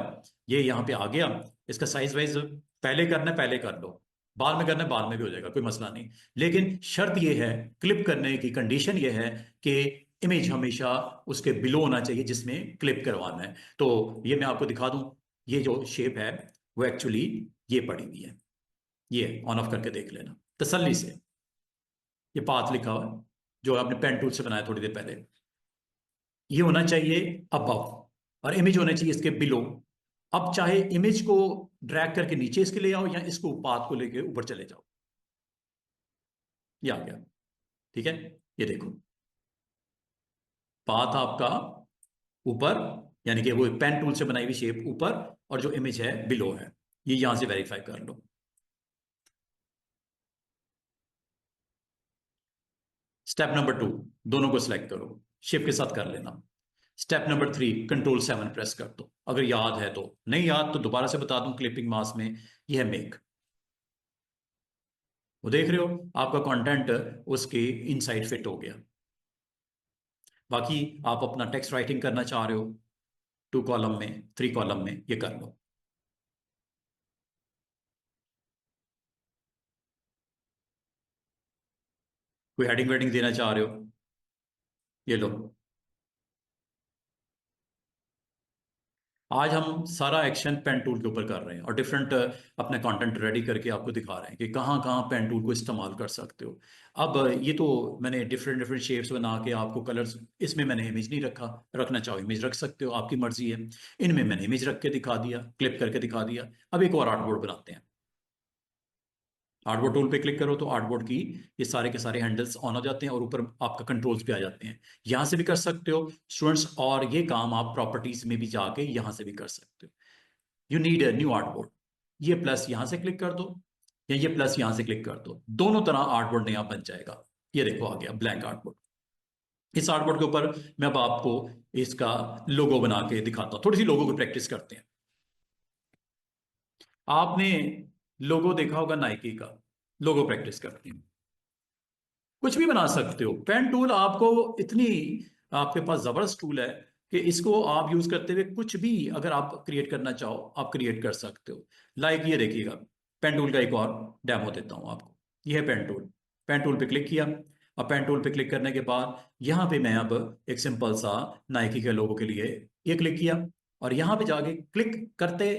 ये यहाँ पे आ गया। इसका साइज वाइज पहले करना है पहले कर लो, बाद में करना है बाद में भी हो जाएगा, कोई मसला नहीं। लेकिन शर्त ये है, क्लिप करने की कंडीशन ये है कि इमेज हमेशा उसके बिलो होना चाहिए जिसमें क्लिप करवाना है। तो ये मैं आपको दिखा दूं, ये जो शेप है वो एक्चुअली ये पड़ी हुई है, ये ऑन ऑफ करके देख लेना तसल्ली से। ये पाथ लिखा हुआ है जो आपने पेन टूल से बनाया थोड़ी देर पहले, ये होना चाहिए अबव, और इमेज होना चाहिए इसके बिलो। अब चाहे इमेज को ड्रैग करके नीचे इसके ले आओ या इसको पाथ को लेके ऊपर चले जाओ, ये आ गया। ठीक है, ये देखो पाथ आपका ऊपर, यानी कि वो पेन टूल से बनाई हुई शेप ऊपर, और जो इमेज है बिलो है, ये यहां से वेरीफाई कर लो। स्टेप नंबर 2, दोनों को सिलेक्ट करो, शिफ्ट के साथ कर लेना। स्टेप नंबर 3, कंट्रोल 7 प्रेस कर दो, अगर याद है तो। नहीं याद तो दोबारा से बता दूं, क्लिपिंग मास्क में यह है मेक, वो देख रहे हो आपका कंटेंट उसके इनसाइड फिट हो गया। बाकी आप अपना टेक्स्ट राइटिंग करना चाह रहे हो 2 कॉलम में, 3 कॉलम में, ये कर लो। कोई हेडिंग वेडिंग देना चाह रहे हो, ये लो। आज हम सारा एक्शन पेन टूल के ऊपर कर रहे हैं और डिफरेंट अपने कंटेंट रेडी करके आपको दिखा रहे हैं कि कहाँ कहाँ पेन टूल को इस्तेमाल कर सकते हो। अब ये तो मैंने डिफरेंट डिफरेंट शेप्स बना के आपको कलर्स, इसमें मैंने इमेज नहीं रखा, रखना चाहो इमेज रख सकते हो, आपकी मर्जी है। इनमें मैंने इमेज रख के दिखा दिया, क्लिप करके दिखा दिया। अब एक और आर्टबोर्ड बनाते हैं। आर्टबोर्ड टूल पे क्लिक करो तो आर्टबोर्ड की ये सारे के सारे हैंडल्स ऑन हो जाते हैं और ऊपर आपका कंट्रोल्स भी आ जाते हैं। यहां से भी कर सकते हो स्टूडेंट्स, और ये काम आप प्रॉपर्टीज में भी जाके यहां से भी कर सकते हो। You need a new artboard, ये प्लस यहां से क्लिक कर दो या ये प्लस यहां से क्लिक कर दो, दोनों तरह आर्टबोर्ड नया बन जाएगा। ये देखो आ गया ब्लैंक आर्टबोर्ड। इस आर्टबोर्ड के ऊपर मैं अब आपको इसका लोगो बना के दिखाता हूं, थोड़ी सी लोगो की प्रैक्टिस करते हैं। आपने लोगो देखा होगा नाइकी का, लोगो प्रैक्टिस करते हैं। कुछ भी बना सकते हो, पेन टूल आपको इतनी, आपके पास जबरदस्त टूल है कि इसको आप यूज करते हुए कुछ भी अगर आप क्रिएट करना चाहो आप क्रिएट कर सकते हो। लाइक ये देखिएगा, पेन टूल का एक और डेमो देता हूं आपको। ये है पेन टूल, पेन टूल पे क्लिक किया। अब पेन टूल पे क्लिक करने के बाद यहां पे मैं अब एक सिंपल सा नाइकी के लोगो के लिए ये क्लिक किया, और यहां पे जाके क्लिक करते,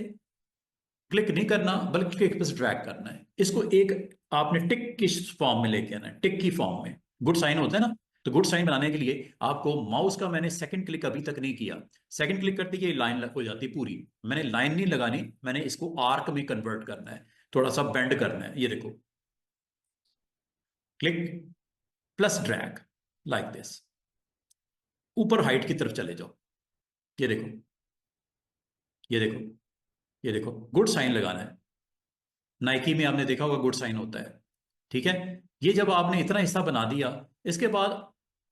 क्लिक नहीं करना बल्कि क्लिक बस ड्रैग करना है इसको। एक आपने टिक की फॉर्म में लेके आना है, टिक की फॉर्म में गुड साइन होता है ना, तो गुड साइन बनाने के लिए आपको माउस का, मैंने सेकंड क्लिक अभी तक नहीं किया, सेकंड क्लिक करते ही ये लाइन हो जाती है पूरी। मैंने लाइन नहीं लगानी, मैंने इसको आर्क में कन्वर्ट करना है, थोड़ा सा बेंड करना है। ये देखो click plus drag like this, ऊपर हाइट की तरफ चले जाओ। ये देखो, ये देखो, ये देखो गुड साइन लगाना है। नाइकी में आपने देखा होगा गुड साइन होता है। ठीक है, ये जब आपने इतना हिस्सा बना दिया, इसके बाद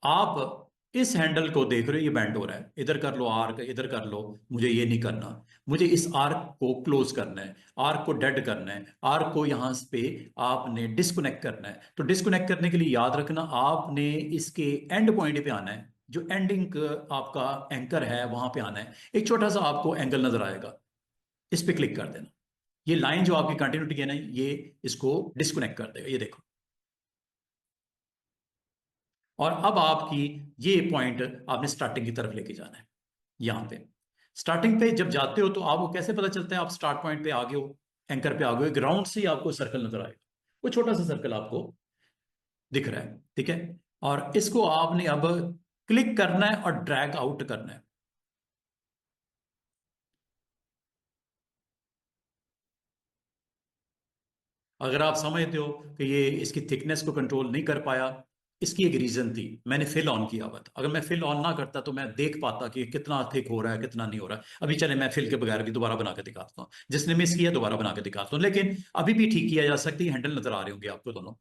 आप इस हैंडल को देख रहे हो ये बेंड हो रहा है, इधर कर लो आर्क, इधर कर लो, मुझे ये नहीं करना। मुझे इस आर्क को क्लोज करना है, आर्क को डेड करना है, आर्क को यहां पे आपने डिस्कनेक्ट करना है। तो डिस्कनेक्ट करने के लिए याद रखना आपने इसके एंड पॉइंट पे आना है, जो एंडिंग आपका एंकर है वहां पे आना है। एक छोटा सा आपको एंगल नजर आएगा, इस पे क्लिक कर देना। ये लाइन जो आपकी कंटिन्यूटी है ना, ये इसको डिस्कनेक्ट कर देगा, ये देखो। और अब आपकी ये पॉइंट आपने स्टार्टिंग की तरफ लेके जाना है। यहां पे स्टार्टिंग पे जब जाते हो तो आपको कैसे पता चलता है आप स्टार्ट पॉइंट पे आ गए हो, एंकर पे आ गए हो? ग्राउंड से ही आपको सर्कल नजर आएगा, वो छोटा सा सर्कल आपको दिख रहा है। ठीक है, और इसको आपने अब क्लिक करना है और ड्रैग आउट करना है। अगर आप समझते हो कि ये इसकी थिकनेस को कंट्रोल नहीं कर पाया, इसकी एक रीजन थी, मैंने फिल ऑन किया हुआ था। अगर मैं फिल ऑन ना करता तो मैं देख पाता कि कितना थिक हो रहा है कितना नहीं हो रहा है। अभी चले मैं फिल के बगैर भी दोबारा बना के दिखाता हूँ, जिसने मिस किया दोबारा बना के दिखाता हूँ, लेकिन अभी भी ठीक किया जा सकती है। हैंडल नजर आ रहे होंगे आपको दोनों,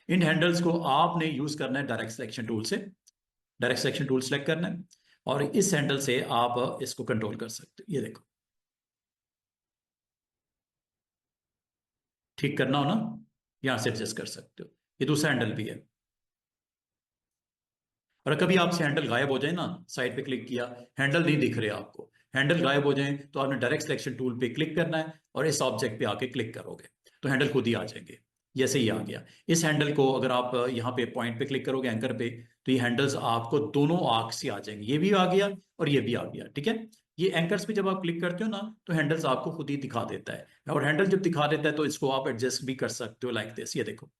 इन हैंडल्स को आपने यूज करना है डायरेक्ट सिलेक्शन टूल से। डायरेक्ट सिलेक्शन टूल सेलेक्ट करना है और इस हैंडल से आप इसको कंट्रोल कर सकते हो। ये देखो, ठीक करना हो ना, यहां से एडजस्ट कर सकते हो। ये दूसरा हैंडल भी है। और कभी आपसे हैंडल गायब हो जाए ना, साइड पे क्लिक किया, हैंडल नहीं दिख रहे आपको, हैंडल गायब हो जाए तो आपने डायरेक्ट सिलेक्शन टूल पे क्लिक करना है और इस ऑब्जेक्ट पे आके क्लिक करोगे तो हैंडल खुद ही आ जाएंगे। जैसे ही आ गया, इस हैंडल को अगर आप यहाँ पे पॉइंट पे क्लिक करोगे एंकर पे, तो ये हैंडल्स आपको दोनों आर्क से आ जाएंगे, ये भी आ गया और ये भी आ गया। ठीक है, ये एंकर्स पे जब आप क्लिक करते हो ना तो हैंडल्स आपको खुद ही दिखा देता है, और हैंडल जब दिखा देता है तो इसको आप एडजस्ट भी कर सकते हो लाइक दिस। ये देखो,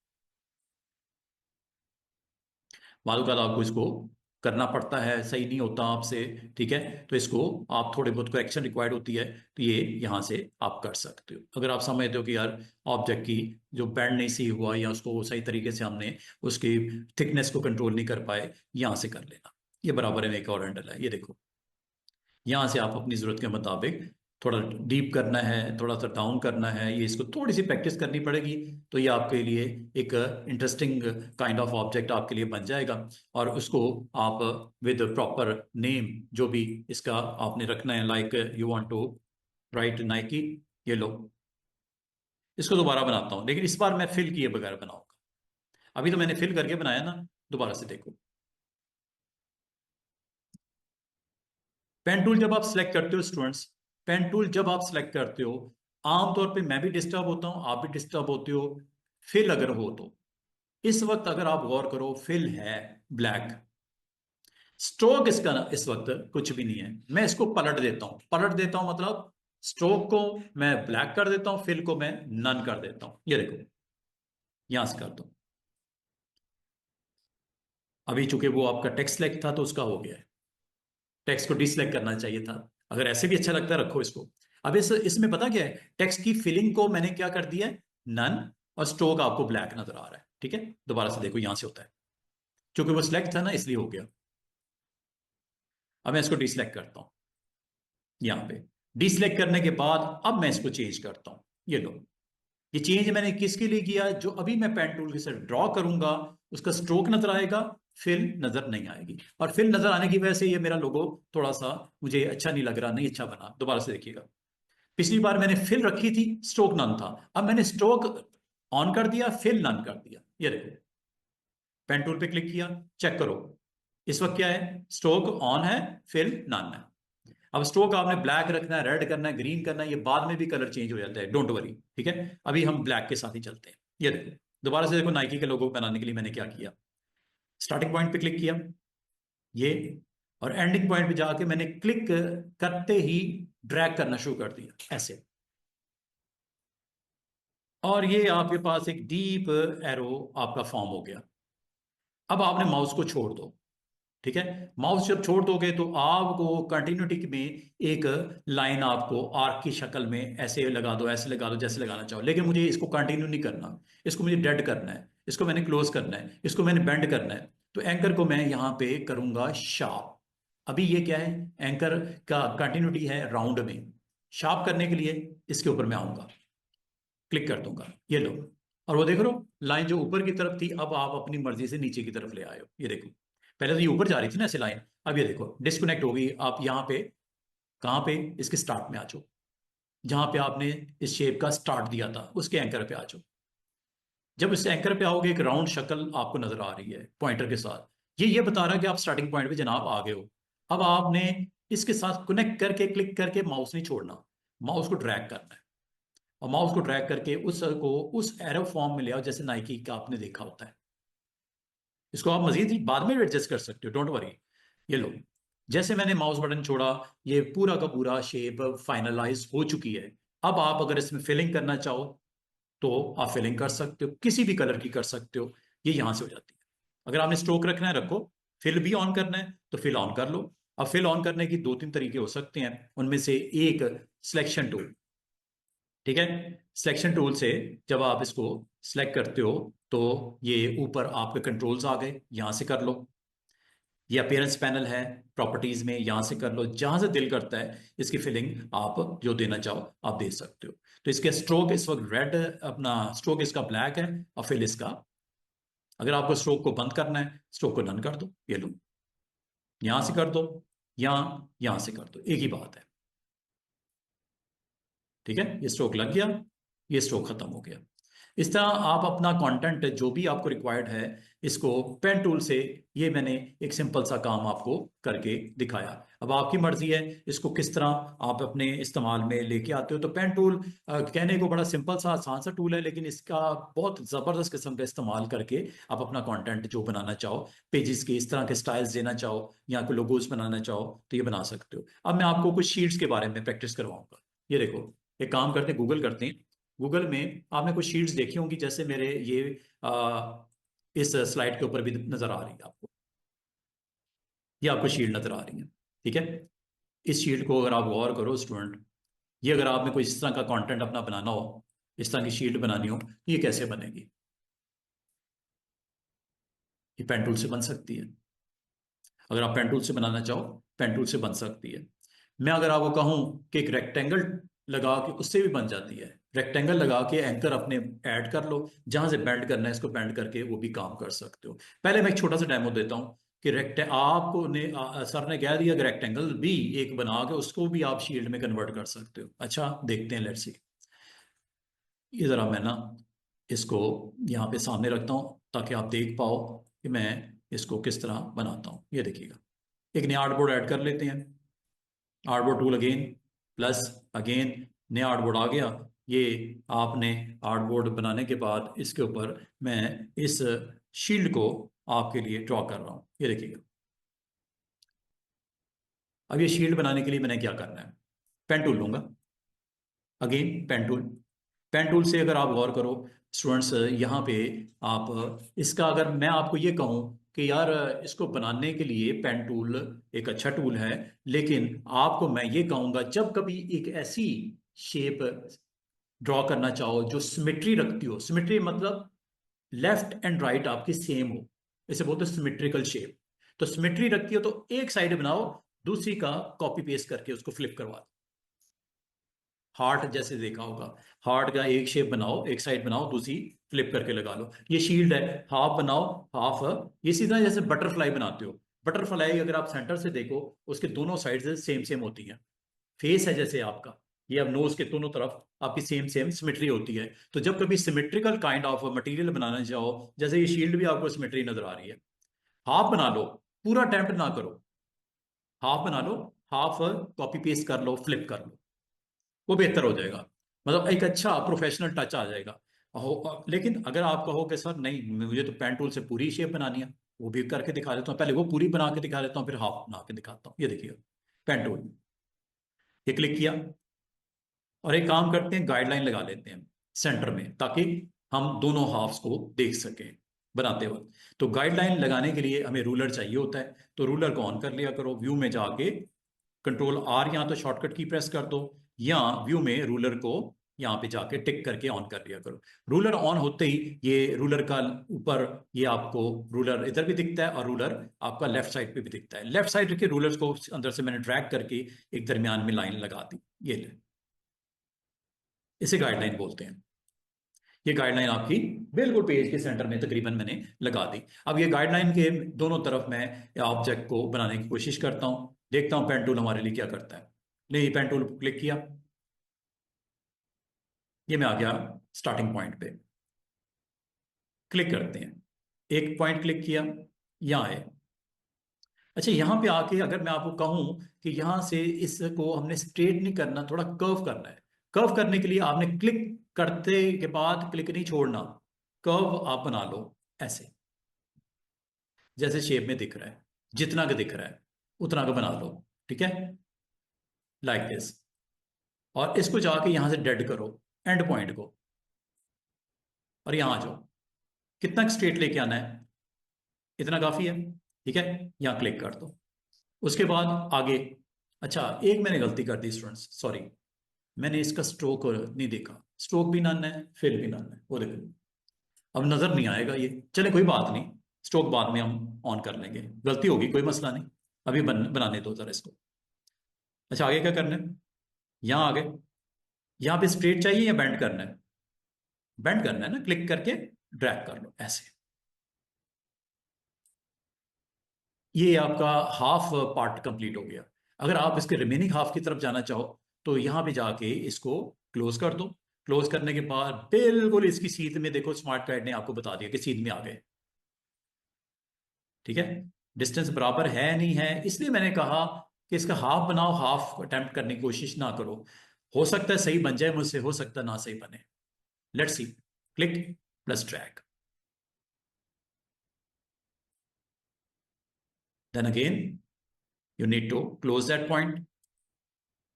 मालूम आपको इसको करना पड़ता है, सही नहीं होता आपसे, ठीक है, तो इसको आप थोड़े बहुत करेक्शन रिक्वायर्ड होती है तो ये यहाँ से आप कर सकते हो। अगर आप समझते हो कि यार ऑब्जेक्ट की जो बैंड नहीं सही हुआ या उसको सही तरीके से हमने उसकी थिकनेस को कंट्रोल नहीं कर पाए, यहाँ से कर लेना। ये बराबर में एक और हैंडल है, ये देखो, यहाँ से आप अपनी ज़रूरत के मुताबिक थोड़ा डीप करना है, थोड़ा सा डाउन करना है, ये इसको थोड़ी सी प्रैक्टिस करनी पड़ेगी तो ये आपके लिए एक इंटरेस्टिंग काइंड ऑफ ऑब्जेक्ट आपके लिए बन जाएगा। और उसको आप विद प्रॉपर नेम जो भी इसका आपने रखना है, like you want to write Nike, ये लो, इसको दोबारा बनाता हूँ, लेकिन इस बार मैं फिल किए बगैर बनाऊंगा। अभी तो मैंने फिल करके बनाया ना, दोबारा से देखो। पेन टूल जब आप सिलेक्ट करते हो स्टूडेंट्स, पेन टूल जब आप सिलेक्ट करते हो, आमतौर पे मैं भी डिस्टर्ब होता हूं, आप भी डिस्टर्ब होते हो, फिल अगर हो तो। इस वक्त अगर आप गौर करो, फिल है ब्लैक, स्ट्रोक इसका ना इस वक्त कुछ भी नहीं है। मैं इसको पलट देता हूं, पलट देता हूं मतलब स्ट्रोक को मैं ब्लैक कर देता हूं, फिल को मैं नन कर देता हूं। ये देखो, यहां से कर दो। अभी चूंकि वो आपका टेक्स्ट सेलेक्ट था तो उसका हो गया है, टेक्स्ट को डिसलेक्ट करना चाहिए था। अगर ऐसे भी अच्छा लगता है रखो इसको। अब इसमें पता क्या है, टेक्स्ट की फिलिंग को मैंने क्या कर दिया है, नन, और स्ट्रोक आपको ब्लैक नजर आ रहा है, ठीक है। दोबारा से देखो, यहां से होता है, क्योंकि वो सिलेक्ट था ना इसलिए हो गया। अब मैं इसको डिसलेक्ट करता हूं, यहां पे डिसलेक्ट करने के बाद अब मैं इसको चेंज करता हूं। ये लो, ये चेंज मैंने किसके लिए किया, जो अभी मैं पेन टूल के साथ ड्रॉ करूंगा उसका स्ट्रोक नजर आएगा, फिल नजर नहीं आएगी। और फिल नजर आने की वजह से ये मेरा लोगो थोड़ा सा मुझे अच्छा नहीं लग रहा, नहीं अच्छा बना। दोबारा से देखिएगा, पिछली बार मैंने फिल रखी थी, स्ट्रोक नन था, अब मैंने स्ट्रोक ऑन कर दिया, फिल नन कर दिया। ये देखो, पेन टूल पे क्लिक किया, चेक करो, इस वक्त क्या है, स्ट्रोक ऑन है, फिल नन है। अब स्ट्रोक आपने ब्लैक रखना है, रेड करना है, ग्रीन करना है, ये बाद में भी कलर चेंज हो जाता है, डोंट वरी, ठीक है। अभी हम ब्लैक के साथ ही चलते हैं। ये देखो, दोबारा से देखो, नाइकी के लोगो बनाने के लिए मैंने क्या किया, स्टार्टिंग पॉइंट पे क्लिक किया, ये, और एंडिंग पॉइंट पे जाके मैंने क्लिक करते ही ड्रैग करना शुरू कर दिया ऐसे, और ये आपके पास एक डीप एरो आपका फॉर्म हो गया। अब आपने माउस को छोड़ दो, ठीक है। माउस जब छोड़ दोगे तो आपको कंटिन्यूटी में एक लाइन आपको आर्क की शक्ल में ऐसे लगा दो, ऐसे लगा दो जैसे लगाना चाहो, लेकिन मुझे इसको कंटिन्यू नहीं करना, इसको मुझे डेड करना है, इसको मैंने क्लोज करना है, इसको मैंने बेंड करना है। तो एंकर को मैं यहां पे करूंगा शार्प। अभी ये क्या है, एंकर का कंटिन्यूटी है राउंड में, शार्प करने के लिए इसके ऊपर मैं आऊंगा, क्लिक कर दूंगा, ये लो, और वो देख लो, लाइन जो ऊपर की तरफ थी अब आप अपनी मर्जी से नीचे की तरफ ले आए हो। ये देखो, पहले तो ये ऊपर जा रही थी ना ऐसे लाइन, अब ये देखो डिस्कनेक्ट हो गई। आप यहाँ पे, कहाँ पे, इसके स्टार्ट में आ जाओ, जहां पे आपने इस शेप का स्टार्ट दिया था उसके एंकर पे आ जाओ। जब इस एंकर पे आओगे एक राउंड शक्ल आपको नजर आ रही है पॉइंटर के साथ, ये बता रहा है कि आप स्टार्टिंग पॉइंट पे जनाब आ गए हो। अब आपने इसके साथ कनेक्ट करके क्लिक करके माउस नहीं छोड़ना, माउस को ड्रैग करना है, और माउस को ड्रैग करके उसको उस एरो फॉर्म में ले आओ जैसे नाइकी का आपने देखा होता है। इसको आप मजीद ही बाद में एडजस्ट कर सकते हो, डोंट वरी। ये लो, जैसे मैंने माउस बटन छोड़ा, ये पूरा का पूरा शेप फाइनलाइज हो चुकी है। अब आप अगर इसमें फिलिंग करना चाहो तो आप फिलिंग कर सकते हो, किसी भी कलर की कर सकते हो, ये यहां से हो जाती है। अगर आपने स्ट्रोक रखना है रखो, फिल भी ऑन करना है तो फिल ऑन कर लो। अब फिल ऑन करने की दो तीन तरीके हो सकते हैं, उनमें से एक सिलेक्शन टूल, ठीक है। सिलेक्शन टूल से जब आप इसको सिलेक्ट करते हो तो ये ऊपर आपके कंट्रोल्स आ गए, यहां से कर लो। ये अपीयरेंस पैनल है, प्रॉपर्टीज में यहां से कर लो, जहां से दिल करता है इसकी फिलिंग आप जो देना चाहो आप दे सकते हो। तो इसके स्ट्रोक इस वक्त रेड, अपना स्ट्रोक इसका ब्लैक है, और फिल इसका, अगर आपको स्ट्रोक को बंद करना है स्ट्रोक को नन कर दो, ये लो, यहां से कर दो, यहां से कर दो, एक ही बात है, ठीक है। ये स्ट्रोक लग गया, ये स्ट्रोक खत्म हो गया। इस तरह आप अपना कंटेंट जो भी आपको रिक्वायर्ड है, इसको पेन टूल से, ये मैंने एक सिंपल सा काम आपको करके दिखाया। अब आपकी मर्जी है इसको किस तरह आप अपने इस्तेमाल में लेके आते हो। तो पेन टूल कहने को बड़ा सिंपल सा आसान सा टूल है, लेकिन इसका बहुत ज़बरदस्त किस्म का इस्तेमाल करके आप अपना कंटेंट जो बनाना चाहो, पेजेस के इस तरह के स्टाइल्स देना चाहो या कोई लोगोज बनाना चाहो तो ये बना सकते हो। अब मैं आपको कुछ शीट्स के बारे में प्रैक्टिस करवाऊंगा। ये देखो, एक काम करते हैं, गूगल करते हैं। गूगल में आपने कुछ शीट्स देखी होंगी, जैसे मेरे ये इस स्लाइड के ऊपर भी नजर आ रही है आपको, ये आपको शीट नजर आ रही है। ठीक है, इस शीट को अगर आप गौर करो स्टूडेंट, ये अगर आपने कोई इस तरह का कंटेंट अपना बनाना हो, इस तरह की शीट बनानी हो, तो ये कैसे बनेगी? ये पेन टूल से बन सकती है। अगर आप पेन टूल से बनाना चाहो, पेन टूल से बन सकती है। मैं अगर आपको कहूं कि एक रेक्टेंगल लगा के, उससे भी बन जाती है। रेक्टेंगल लगा के एंकर अपने ऐड कर लो, जहां से बेंड करना है इसको बेंड करके वो भी काम कर सकते हो। पहले मैं एक छोटा सा डेमो देता हूं कि आपको ने सर ने कह दिया कि रेक्टेंगल भी एक बना के उसको भी आप शील्ड में कन्वर्ट कर सकते हो। अच्छा देखते हैं, लेट्स सी। ये जरा मैं ना इसको यहाँ पे सामने रखता हूँ ताकि आप देख पाओ कि मैं इसको किस तरह बनाता हूँ। ये देखिएगा, एक नया आर्टबोर्ड ऐड कर लेते हैं। Artboard tool again, plus again, नया आर्टबोर्ड आ गया। ये आपने आर्टबोर्ड बनाने के बाद इसके ऊपर मैं इस शील्ड को आपके लिए ड्रॉ कर रहा हूँ। ये देखिएगा, अब ये शील्ड बनाने के लिए मैंने क्या करना है, पेन टूल लूंगा। Again pen tool, pen tool से अगर आप गौर करो स्टूडेंट्स, यहाँ पे आप इसका, अगर मैं आपको ये कहूँ कि यार इसको बनाने के लिए पेन टूल एक अच्छा टूल है, लेकिन आपको मैं ये कहूँगा जब कभी एक ऐसी शेप ड्रॉ करना चाहो जो सिमेट्री रखती हो, सिमेट्री मतलब लेफ्ट एंड राइट आपकी सेम हो, इसे बोलते हैं सिमेट्रिकल शेप। तो सिमेट्री रखती हो तो एक साइड बनाओ, दूसरी का कॉपी पेस्ट करके उसको फ्लिप करवा दो। हार्ट जैसे देखा होगा, हार्ट का एक शेप बनाओ, एक साइड बनाओ, दूसरी फ्लिप करके लगा लो। ये शील्ड है, हाफ बनाओ, हाफ। ये सीधा जैसे बटरफ्लाई बनाते हो, बटरफ्लाई अगर आप सेंटर से देखो, उसके दोनों साइड से सेम सेम होती है। फेस है जैसे आपका, ये अब नोज के दोनों तरफ आपकी सेम सेम सिमेट्री होती है। तो जब कभी सिमेट्रिकल काइंड ऑफ मटेरियल बनाना चाहो, जैसे ये शील्ड भी आपको सिमेट्री नजर आ रही है, हाफ बना लो, पूरा अटेम्प्ट ना करो, हाफ बना लो, हाफ कॉपी पेस्ट कर लो, फ्लिप कर लो, वो बेहतर हो जाएगा। मतलब एक अच्छा प्रोफेशनल टच आ जाएगा। लेकिन अगर आप कहो कि सर नहीं, मुझे तो पेन टूल से पूरी शेप बनानी है, वो भी करके दिखा देता हूँ। पहले वो पूरी बना के दिखा देता हूँ, फिर हाफ बना के दिखाता हूँ। ये देखिए, पेन टूल, ये क्लिक किया, और एक काम करते हैं, गाइडलाइन लगा लेते हैं सेंटर में, ताकि हम दोनों हाफ्स को देख सकें बनाते वक्त। तो गाइडलाइन लगाने के लिए हमें रूलर चाहिए होता है, तो रूलर को ऑन कर लिया करो। व्यू में जाके कंट्रोल आर, यहाँ तो शॉर्टकट की प्रेस कर दो, या व्यू में रूलर को यहाँ पे जाके टिक करके ऑन कर लिया करो। रूलर ऑन होते ही ये रूलर का ऊपर, ये आपको रूलर इधर भी दिखता है और रूलर आपका लेफ्ट साइड पे भी दिखता है। लेफ्ट साइड के रूलर्स को अंदर से मैंने ड्रैग करके एक दरमियान में लाइन लगा दी, ये ले, इसे गाइडलाइन बोलते हैं। ये गाइडलाइन आपकी बिल्कुल पेज के सेंटर में तकरीबन मैंने लगा दी। अब ये गाइडलाइन के दोनों तरफ मैं ऑब्जेक्ट को बनाने की कोशिश करता हूं, देखता हूं पेन टूल हमारे लिए क्या करता है। नहीं, पेन टूल क्लिक किया, ये मैं आ गया स्टार्टिंग पॉइंट पे। क्लिक करते हैं, एक पॉइंट क्लिक किया, यहाँ आए। अच्छा, यहाँ पे आके अगर मैं आपको कहूं कि यहाँ से इसको हमने स्ट्रेट नहीं करना, थोड़ा कर्व करना है। कर्व करने के लिए आपने क्लिक करते के बाद क्लिक नहीं छोड़ना, कर्व आप बना लो ऐसे, जैसे शेप में दिख रहा है, जितना का दिख रहा है उतना का बना लो। ठीक है, लाइक दिस। और इसको जाके यहां से डेड करो, एंड पॉइंट को, और यहां आ जाओ। कितना स्ट्रेट लेके आना है, इतना काफी है। ठीक है, यहां क्लिक कर दो। उसके बाद आगे, अच्छा एक मैंने गलती कर दी स्टूडेंट्स, सॉरी, मैंने इसका स्ट्रोक नहीं देखा। स्ट्रोक भी नन है, फिर भी नन है, वो देखो, अब नजर नहीं आएगा ये। चले कोई बात नहीं, स्ट्रोक बाद में हम ऑन कर लेंगे, गलती होगी कोई मसला नहीं। अभी बनाने दो जरा इसको। अच्छा आगे क्या करना है, यहाँ आगे, यहाँ पे स्ट्रेट चाहिए या बेंड करना है? बेंड करना है ना, क्लिक करके ड्रैग कर लो ऐसे। ये आपका हाफ पार्ट कंप्लीट हो गया। अगर आप इसके रिमेनिंग हाफ की तरफ जाना चाहो, तो यहां पे जाके इसको क्लोज कर दो। क्लोज करने के बाद बिल्कुल इसकी सीध में देखो, स्मार्ट गाइड ने आपको बता दिया कि सीध में आ गए। ठीक है, डिस्टेंस बराबर है नहीं है, इसलिए मैंने कहा कि इसका हाफ बनाओ, हाफ अटेम्प्ट करने की कोशिश ना करो। हो सकता है सही बन जाए मुझसे, हो सकता है ना सही बने। Let's see. Click plus drag, then again you need to close that point,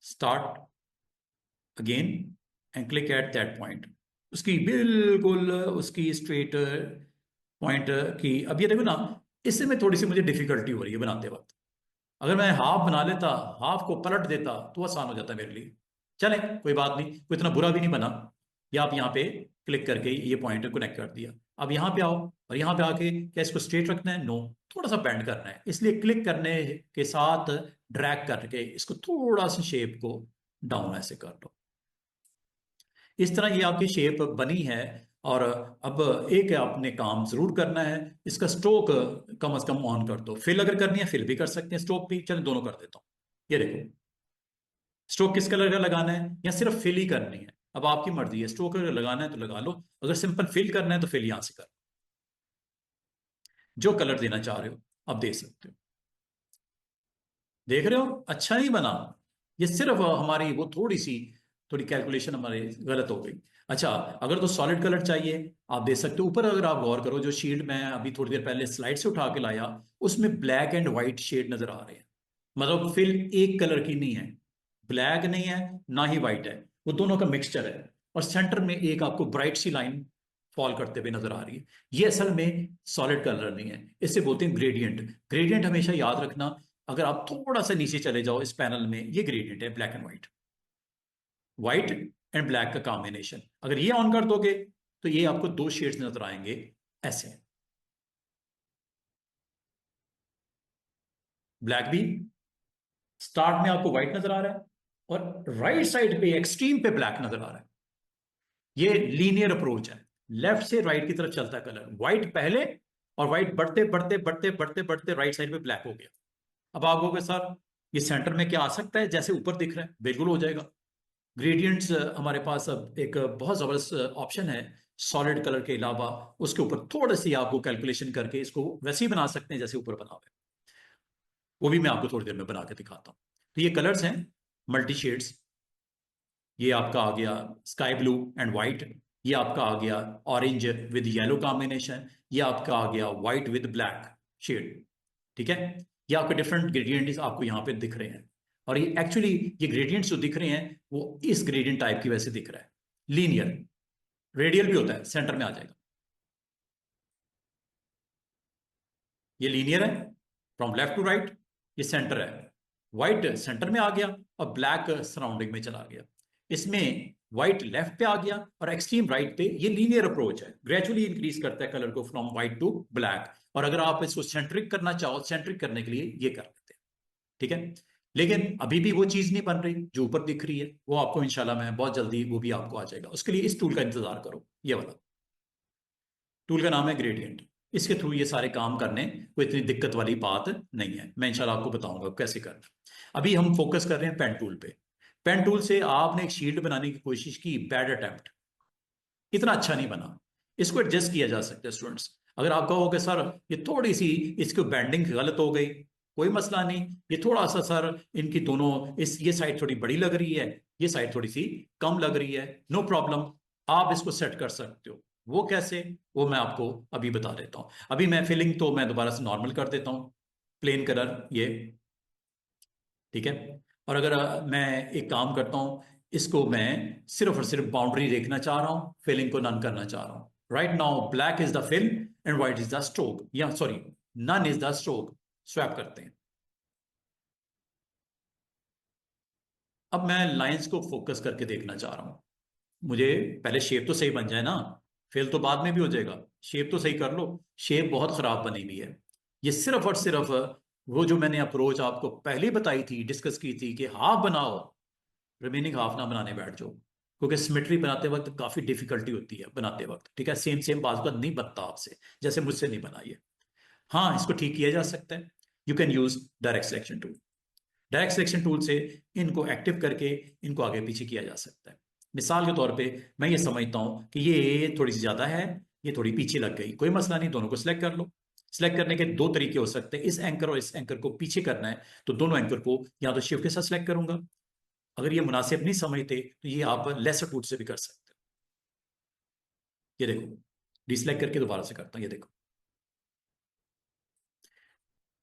start again and click at that point। उसकी बिल्कुल उसकी स्ट्रेट पॉइंट की, अब ये देखो ना, इससे में थोड़ी सी मुझे डिफिकल्टी हो रही है बनाते वक्त। अगर मैं हाफ बना लेता, हाफ को पलट देता तो आसान हो जाता मेरे लिए। चले, कोई बात नहीं, कोई इतना बुरा भी नहीं बना। या आप यहाँ पे क्लिक करके ये पॉइंट कनेक्ट कर दिया। अब यहाँ पे आओ और यहाँ पे आके क्या इसको स्ट्रेट रखना है? नो, थोड़ा सा बेंड करना है, इसलिए क्लिक करने के साथ ड्रैग करके इसको थोड़ा सा शेप को डाउन ऐसे कर दो। इस तरह ये आपकी शेप बनी है। और अब एक आपने काम जरूर करना है, इसका स्ट्रोक कम से कम ऑन कर दो। फिल अगर करनी है फिल भी कर सकते हैं, स्ट्रोक भी, चलो दोनों कर देता हूँ। ये देखो, स्ट्रोक किस कलर का लगाना है या सिर्फ फिल ही करनी है, अब आपकी मर्जी है। स्ट्रोक अगर लगाना है तो लगा लो, अगर सिंपल फिल करना है तो फिल यहां से कर, जो कलर देना चाह रहे हो आप दे सकते हो। देख रहे हो अच्छा नहीं बना? ये सिर्फ हमारी वो थोड़ी कैलकुलेशन हमारी गलत हो गई। अच्छा, अगर तो सॉलिड कलर चाहिए आप दे सकते हो। ऊपर अगर आप गौर करो, जो शीट मैं अभी थोड़ी देर पहले स्लाइड से उठा के लाया, उसमें ब्लैक एंड व्हाइट शेड नजर आ रहे हैं। मतलब फिल एक कलर की नहीं है, ब्लैक नहीं है ना ही व्हाइट है, वो दोनों का मिक्सचर है। और सेंटर में एक आपको ब्राइट सी लाइन फॉल करते हुए नजर आ रही है। ये असल में सॉलिड कलर नहीं है, इसे बोलते हैं ग्रेडियंट। ग्रेडियंट हमेशा याद रखना, अगर आप थोड़ा सा नीचे चले जाओ इस पैनल में, ये ग्रेडियंट है, black and white, white and black का कॉम्बिनेशन। अगर ये ऑन कर दोगे तो ये आपको दो शेड्स नजर आएंगे ऐसे। ब्लैक भी स्टार्ट में आपको व्हाइट नजर आ रहा है, और राइट साइड पे एक्सट्रीम पे ब्लैक नजर आ रहा है। ये लीनियर अप्रोच है, लेफ्ट से राइट की तरफ चलता है कलर, व्हाइट पहले, और व्हाइट बढ़ते बढ़ते बढ़ते बढ़ते बढ़ते राइट साइड पे ब्लैक हो गया। अब आप कहोगे सर ये सेंटर में क्या आ सकता है जैसे ऊपर दिख रहा है? बिल्कुल हो जाएगा। ग्रेडियंट्स हमारे पास अब एक बहुत जबरदस्त ऑप्शन है सॉलिड कलर के अलावा। उसके ऊपर थोड़ी सी आपको कैलकुलेशन करके इसको वैसे ही बना सकते हैं जैसे ऊपर बना हुआ है। वो भी मैं आपको थोड़ी देर में बना के दिखाता हूँ। तो ये कलर्स हैं मल्टी शेड्स। ये आपका आ गया स्काई ब्लू एंड व्हाइट, ये आपका आ गया ऑरेंज विद येलो कॉम्बिनेशन, ये आपका आ गया व्हाइट विद ब्लैक शेड। ठीक है, ये आपके डिफरेंट ग्रेडियंट्स आपको यहाँ पे दिख रहे हैं। और ये एक्चुअली ये ग्रेडियंट्स जो दिख रहे हैं वो इस ग्रेडियंट टाइप की वैसे दिख रहा है, लीनियर। रेडियल भी होता है, सेंटर में आ जाएगा। ये लीनियर है फ्रॉम लेफ्ट टू राइट, ये सेंटर है, व्हाइट सेंटर में आ गया और ब्लैक सराउंडिंग में चला गया। इसमें व्हाइट लेफ्ट पे आ गया और एक्सट्रीम राइट पे। ये लीनियर अप्रोच है, ग्रेजुअली इंक्रीज करता है कलर को फ्रॉम व्हाइट टू ब्लैक। और अगर आप इसको सेंट्रिक करना चाहो, सेंट्रिक करने के लिए ये कर लेते हैं। ठीक है, लेकिन अभी भी वो चीज नहीं बन रही जो ऊपर दिख रही है, वो आपको इंशाल्लाह मैं बहुत जल्दी वो भी आपको आ जाएगा। उसके लिए इस टूल का इंतजार करो, ये वाला टूल का नाम है ग्रेडियंट। इसके थ्रू ये सारे काम करने कोई इतनी दिक्कत वाली बात नहीं है, मैं इंशाल्लाह आपको बताऊंगा कैसे करना। अभी हम फोकस कर रहे हैं पेन टूल पे। पेन टूल से आपने एक शील्ड बनाने की कोशिश की, बैड अटेम्प्ट, इतना अच्छा नहीं बना। इसको एडजस्ट किया जा सकता है स्टूडेंट्स। अगर आप कहोगे सर ये थोड़ी सी इसकी बैंडिंग गलत हो गई, कोई मसला नहीं। ये थोड़ा सा सर इनकी दोनों ये साइड थोड़ी बड़ी लग रही है, ये साइड थोड़ी सी कम लग रही है, नो प्रॉब्लम, आप इसको सेट कर सकते हो। वो कैसे, वो मैं आपको अभी बता देता हूँ। अभी मैं फिलिंग तो मैं दोबारा से नॉर्मल कर देता हूँ, प्लेन कलर ये। ठीक है, और अगर मैं एक काम करता हूं, इसको मैं सिर्फ और सिर्फ बाउंड्री देखना चाह रहा हूं, फिलिंग को नन करना चाह रहा हूं। Right now black is the fill and white is the stroke, या sorry none is the stroke. Swap करते हैं। अब मैं लाइंस को फोकस करके देखना चाह रहा हूं। मुझे पहले शेप तो सही बन जाए ना, फिल तो बाद में भी हो जाएगा, शेप तो सही कर लो। शेप बहुत खराब बनी हुई है। ये सिर्फ और सिर्फ वो जो मैंने अप्रोच आपको पहले बताई थी, डिस्कस की थी कि हाफ बनाओ, रिमेनिंग हाफ ना बनाने बैठ जाओ, क्योंकि सिमेट्री बनाते वक्त काफी डिफिकल्टी होती है बनाते वक्त। ठीक है, सेम सेम बात का नहीं बनता आपसे, जैसे मुझसे नहीं बनाई है। हाँ, इसको ठीक किया जा सकता है। You can use direct selection tool. Direct selection tool से इनको एक्टिव करके इनको आगे पीछे किया जा सकता है। मिसाल के तौर पे मैं ये समझता हूँ कि ये थोड़ी सी ज़्यादा है, ये थोड़ी पीछे लग गई, कोई मसला नहीं, दोनों को सिलेक्ट कर लो। सिलेक्ट करने के दो तरीके हो सकते हैं, इस एंकर और इस एंकर को पीछे करना है तो दोनों एंकर को या तो शिफ्ट के साथ सिलेक्ट करूंगा, अगर ये मुनासिब नहीं समझते तो ये आप लेसर टूल से भी कर सकते हो। ये देखो, डिसलाइक करके दोबारा से करता हूं, ये देखो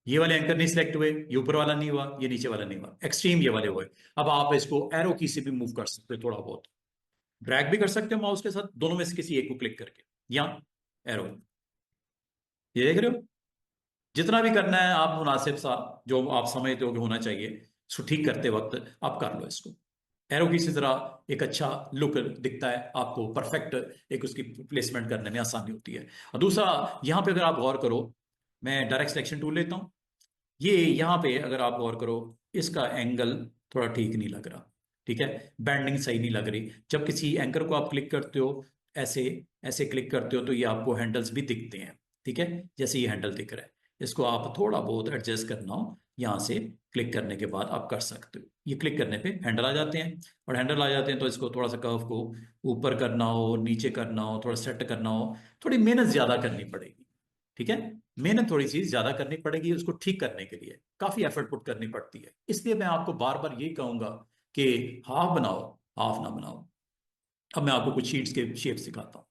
ये वाले एंकर नहीं सिलेक्ट हुए, ये ऊपर वाला नहीं हुआ, ये नीचे वाला नहीं हुआ, एक्सट्रीम ये वाले हुए। अब आप इसको एरो की से भी मूव कर सकते हो, थोड़ा बहुत ड्रैग भी कर सकते हो माउस के साथ, दोनों में से किसी एक को क्लिक करके, या एरो, ये देख रहे हो। जितना भी करना है आप मुनासिब सा, जो आप समझते हो कि होना चाहिए, उसको ठीक करते वक्त आप कर लो इसको। एरो की तरह एक अच्छा लुक दिखता है आपको, परफेक्ट एक उसकी प्लेसमेंट करने में आसानी होती है। और दूसरा, यहाँ पे अगर आप गौर करो, मैं डायरेक्ट सिलेक्शन टूल लेता हूँ, ये यहाँ पे अगर आप गौर करो, इसका एंगल थोड़ा ठीक नहीं लग रहा, ठीक है, बैंडिंग सही नहीं लग रही। जब किसी एंकर को आप क्लिक करते हो, ऐसे ऐसे क्लिक करते हो तो ये आपको हैंडल्स भी दिखते हैं, ठीक है, जैसे ये हैंडल दिख रहा है, इसको आप थोड़ा बहुत एडजस्ट करना हो, यहाँ से क्लिक करने के बाद आप कर सकते हो। ये क्लिक करने पे हैंडल आ जाते हैं, और हैंडल आ जाते हैं तो इसको थोड़ा सा कर्व को ऊपर करना हो, नीचे करना हो, थोड़ा सेट करना हो, थोड़ी मेहनत ज्यादा करनी पड़ेगी, ठीक है, मेहनत थोड़ी सी ज्यादा करनी पड़ेगी उसको ठीक करने के लिए, काफी एफर्ट पुट करनी पड़ती है। इसलिए मैं आपको बार बार यही कहूंगा कि हाफ बनाओ, हाफ ना बनाओ। अब मैं आपको कुछ शीट्स के शेप सिखाता हूँ।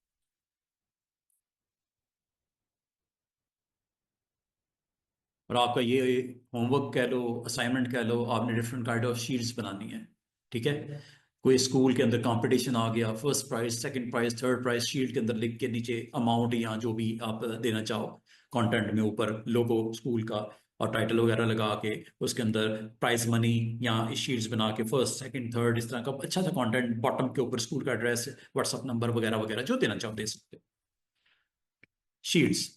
और आपका ये होमवर्क कह लो, असाइनमेंट कह लो, आपने डिफरेंट काइंड ऑफ शीट्स बनानी है, ठीक है। कोई स्कूल के अंदर कंपटीशन आ गया, first prize, second prize, third prize, sheet के अंदर लिख के नीचे अमाउंट या जो भी आप देना चाहो, कंटेंट में ऊपर लोगो स्कूल का और टाइटल वगैरह लगा के, उसके अंदर प्राइज मनी या शीट्स बना के फर्स्ट सेकंड थर्ड इस तरह का अच्छा सा कंटेंट, बॉटम के ऊपर स्कूल का एड्रेस, व्हाट्सअप नंबर वगैरह वगैरह जो देना चाहो दे सकते हो। शीट्स,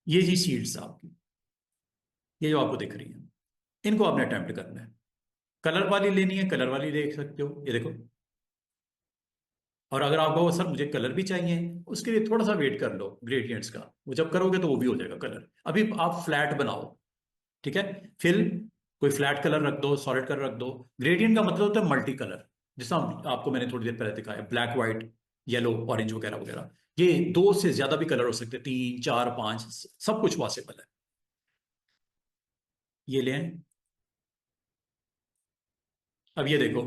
ये जी शीट्स आपकी, ये जो आपको दिख रही है, इनको आपने अटेम्प्ट करना है। कलर वाली लेनी है, कलर वाली देख सकते हो, ये देखो। और अगर आप कहो सर मुझे कलर भी चाहिए, उसके लिए थोड़ा सा वेट कर लो ग्रेडियंट्स का, वो जब करोगे तो वो भी हो जाएगा कलर। अभी आप फ्लैट बनाओ, ठीक है, फिल, कोई फ्लैट कलर रख दो, सॉलिड कलर रख दो। ग्रेडियंट का मतलब होता है मल्टी कलर, जैसा आपको मैंने थोड़ी देर पहले दिखाया, ब्लैक व्हाइट येलो ऑरेंज वगैरह वगैरह। ये दो से ज्यादा भी कलर हो सकते हैं, तीन चार पांच, सब कुछ पॉसिबल है। ये लें, अब ये देखो,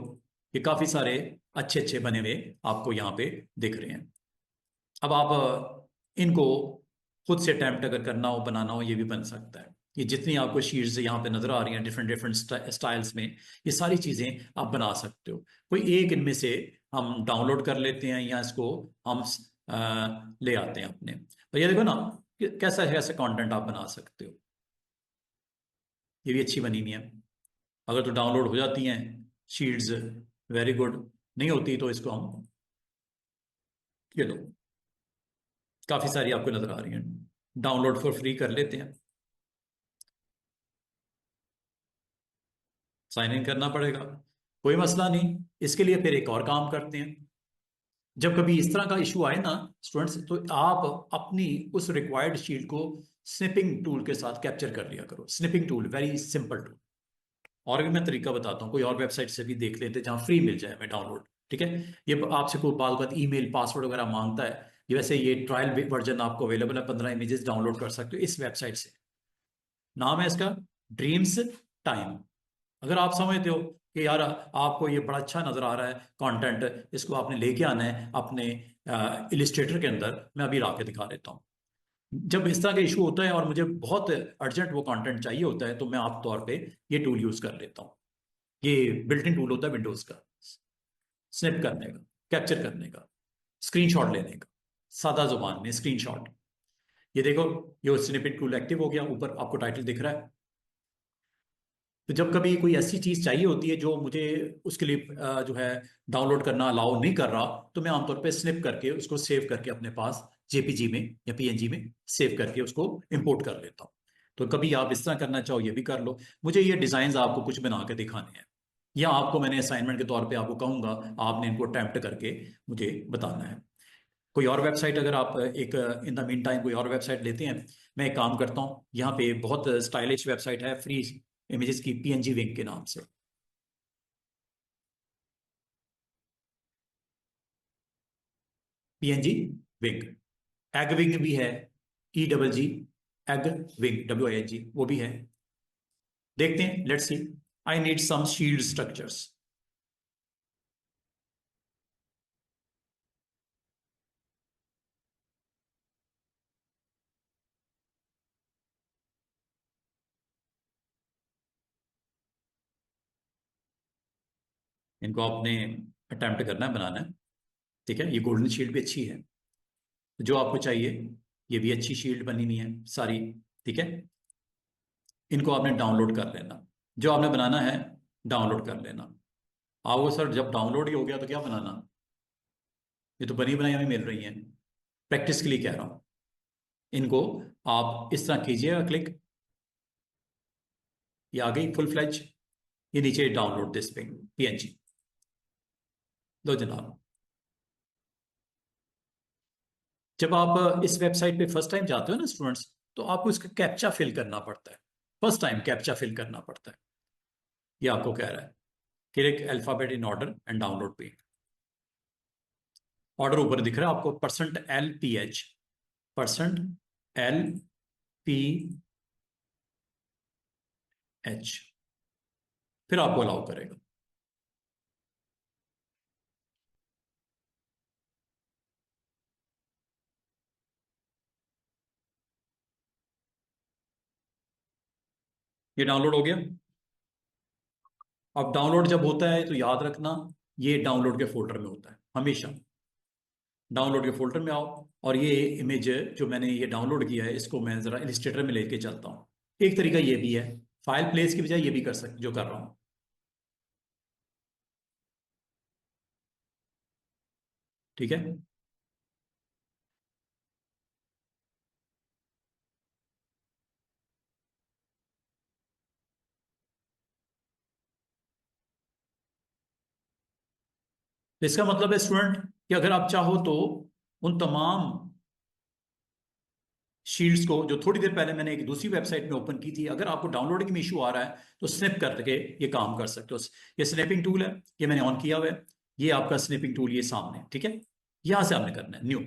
ये काफी सारे अच्छे अच्छे बने हुए आपको यहाँ पे दिख रहे हैं। अब आप इनको खुद से अटैम्प्ट अगर करना हो, बनाना हो, ये भी बन सकता है। ये जितनी आपको शीट्स यहाँ पे नजर आ रही हैं डिफरेंट डिफरेंट स्टाइल्स में, ये सारी चीजें आप बना सकते हो। कोई एक इनमें से हम डाउनलोड कर लेते हैं या इसको हम ले आते हैं अपने। और ये देखो ना कि कैसा कैसा कंटेंट आप बना सकते हो, ये भी अच्छी बनी हुई है। अगर तो डाउनलोड हो जाती हैं शीट्स, वेरी गुड, नहीं होती तो इसको हम, ये लो, काफी सारी आपको नजर आ रही हैं, डाउनलोड फॉर फ्री कर लेते हैं। साइन इन करना पड़ेगा, कोई मसला नहीं। इसके लिए फिर एक और काम करते हैं, जब कभी इस तरह का इशू आए ना स्टूडेंट्स, तो आप अपनी उस रिक्वायर्ड शीट को स्निपिंग टूल के साथ कैप्चर कर लिया करो। Snipping tool very simple tool, और भी मैं तरीका बताता हूँ, कोई और वेबसाइट से भी देख लेते हैं जहाँ फ्री मिल जाए हमें डाउनलोड, ठीक है। ये आपसे कोई बात ईमेल पासवर्ड वगैरह मांगता है, ये वैसे ये ट्रायल वर्जन आपको अवेलेबल है, 15 इमेजेस डाउनलोड कर सकते हो इस वेबसाइट से। नाम है इसका ड्रीम्स टाइम। अगर आप समझते हो कि यार आपको ये बड़ा अच्छा नजर आ रहा है कंटेंट, इसको आपने लेके आना है अपने इलिस्ट्रेटर के अंदर, मैं अभी ला के दिखा देता हूँ। जब इस तरह का इशू होता है और मुझे बहुत अर्जेंट वो कंटेंट चाहिए होता है, तो मैं आम तौर पे ये टूल यूज कर लेता हूँ। ये बिल्ट इन टूल होता है विंडोज का, स्निप करने का, कैप्चर करने का, स्क्रीनशॉट लेने का, सादा जुबान में स्क्रीनशॉट। ये देखो, ये स्निपेट टूल एक्टिव हो गया, ऊपर आपको टाइटल दिख रहा है। तो जब कभी कोई ऐसी चीज चाहिए होती है जो मुझे उसके लिए जो है डाउनलोड करना अलाउ नहीं कर रहा, तो मैं आमतौर पे स्निप करके उसको सेव करके अपने पास जेपीजी में या पीएनजी में सेव करके उसको इंपोर्ट कर लेता हूँ। तो कभी आप इस तरह करना चाहो ये भी कर लो। मुझे ये डिजाइन आपको कुछ बना के दिखाने हैं, या आपको मैंने असाइनमेंट के तौर पे आपको कहूंगा, आपने इनको अटेम्प्ट करके मुझे बताना है। कोई और वेबसाइट अगर आप एक इन द मीन टाइम कोई और वेबसाइट लेते हैं, मैं एक काम करता हूँ, यहाँ पे बहुत स्टाइलिश वेबसाइट है फ्री इमेजेस की, पीएनजी विंग के नाम से। PNG wing. एग विंग भी है, EGG, एग विंग, WING, वो भी है। देखते हैं, let's see. I need some shield structures. इनको आपने अटेम्प्ट करना है, बनाना है। ठीक है, ये गोल्डन शील्ड भी अच्छी है। जो आपको चाहिए, ये भी अच्छी शील्ड बनी हुई है सारी। ठीक है, इनको आपने डाउनलोड कर लेना। जो आपने बनाना है डाउनलोड कर लेना। आपको सर जब डाउनलोड ही हो गया तो क्या बनाना, ये तो बनी बनाई हमें मिल रही है। प्रैक्टिस के लिए कह रहा हूँ। इनको आप इस तरह कीजिएगा क्लिक, ये आ गई फुल फ्लैज। ये नीचे डाउनलोड दिस पिंग PNG। लो जनाब। जब आप इस वेबसाइट पे फर्स्ट टाइम जाते हो ना स्टूडेंट्स, तो आपको इसका कैप्चा फिल करना पड़ता है। फर्स्ट टाइम कैप्चा फिल करना पड़ता है। ये आपको कह रहा है click alphabet in order and download पे। ऑर्डर ऊपर दिख रहा है आपको, %LPH, %LPH। फिर आपको अलाउ करेगा। ये डाउनलोड हो गया। अब डाउनलोड जब होता है तो याद रखना, ये डाउनलोड के फोल्डर में होता है हमेशा। डाउनलोड के फोल्डर में आओ, और ये इमेज जो मैंने ये डाउनलोड किया है, इसको मैं जरा इलिस्ट्रेटर में लेके चलता हूँ। एक तरीका ये भी है, फाइल प्लेस की बजाय ये भी कर सकते जो कर रहा हूँ। ठीक है, तो इसका मतलब है स्टूडेंट कि अगर आप चाहो तो उन तमाम शील्ड्स को जो थोड़ी देर पहले मैंने एक दूसरी वेबसाइट में ओपन की थी, अगर आपको डाउनलोडिंग में इशू आ रहा है तो स्नैप करके ये काम कर सकते हो। ये स्नैपिंग टूल है, ये मैंने ऑन किया हुआ है। ये आपका स्नैपिंग टूल ये सामने, ठीक है। यहां से आपने करना है न्यू।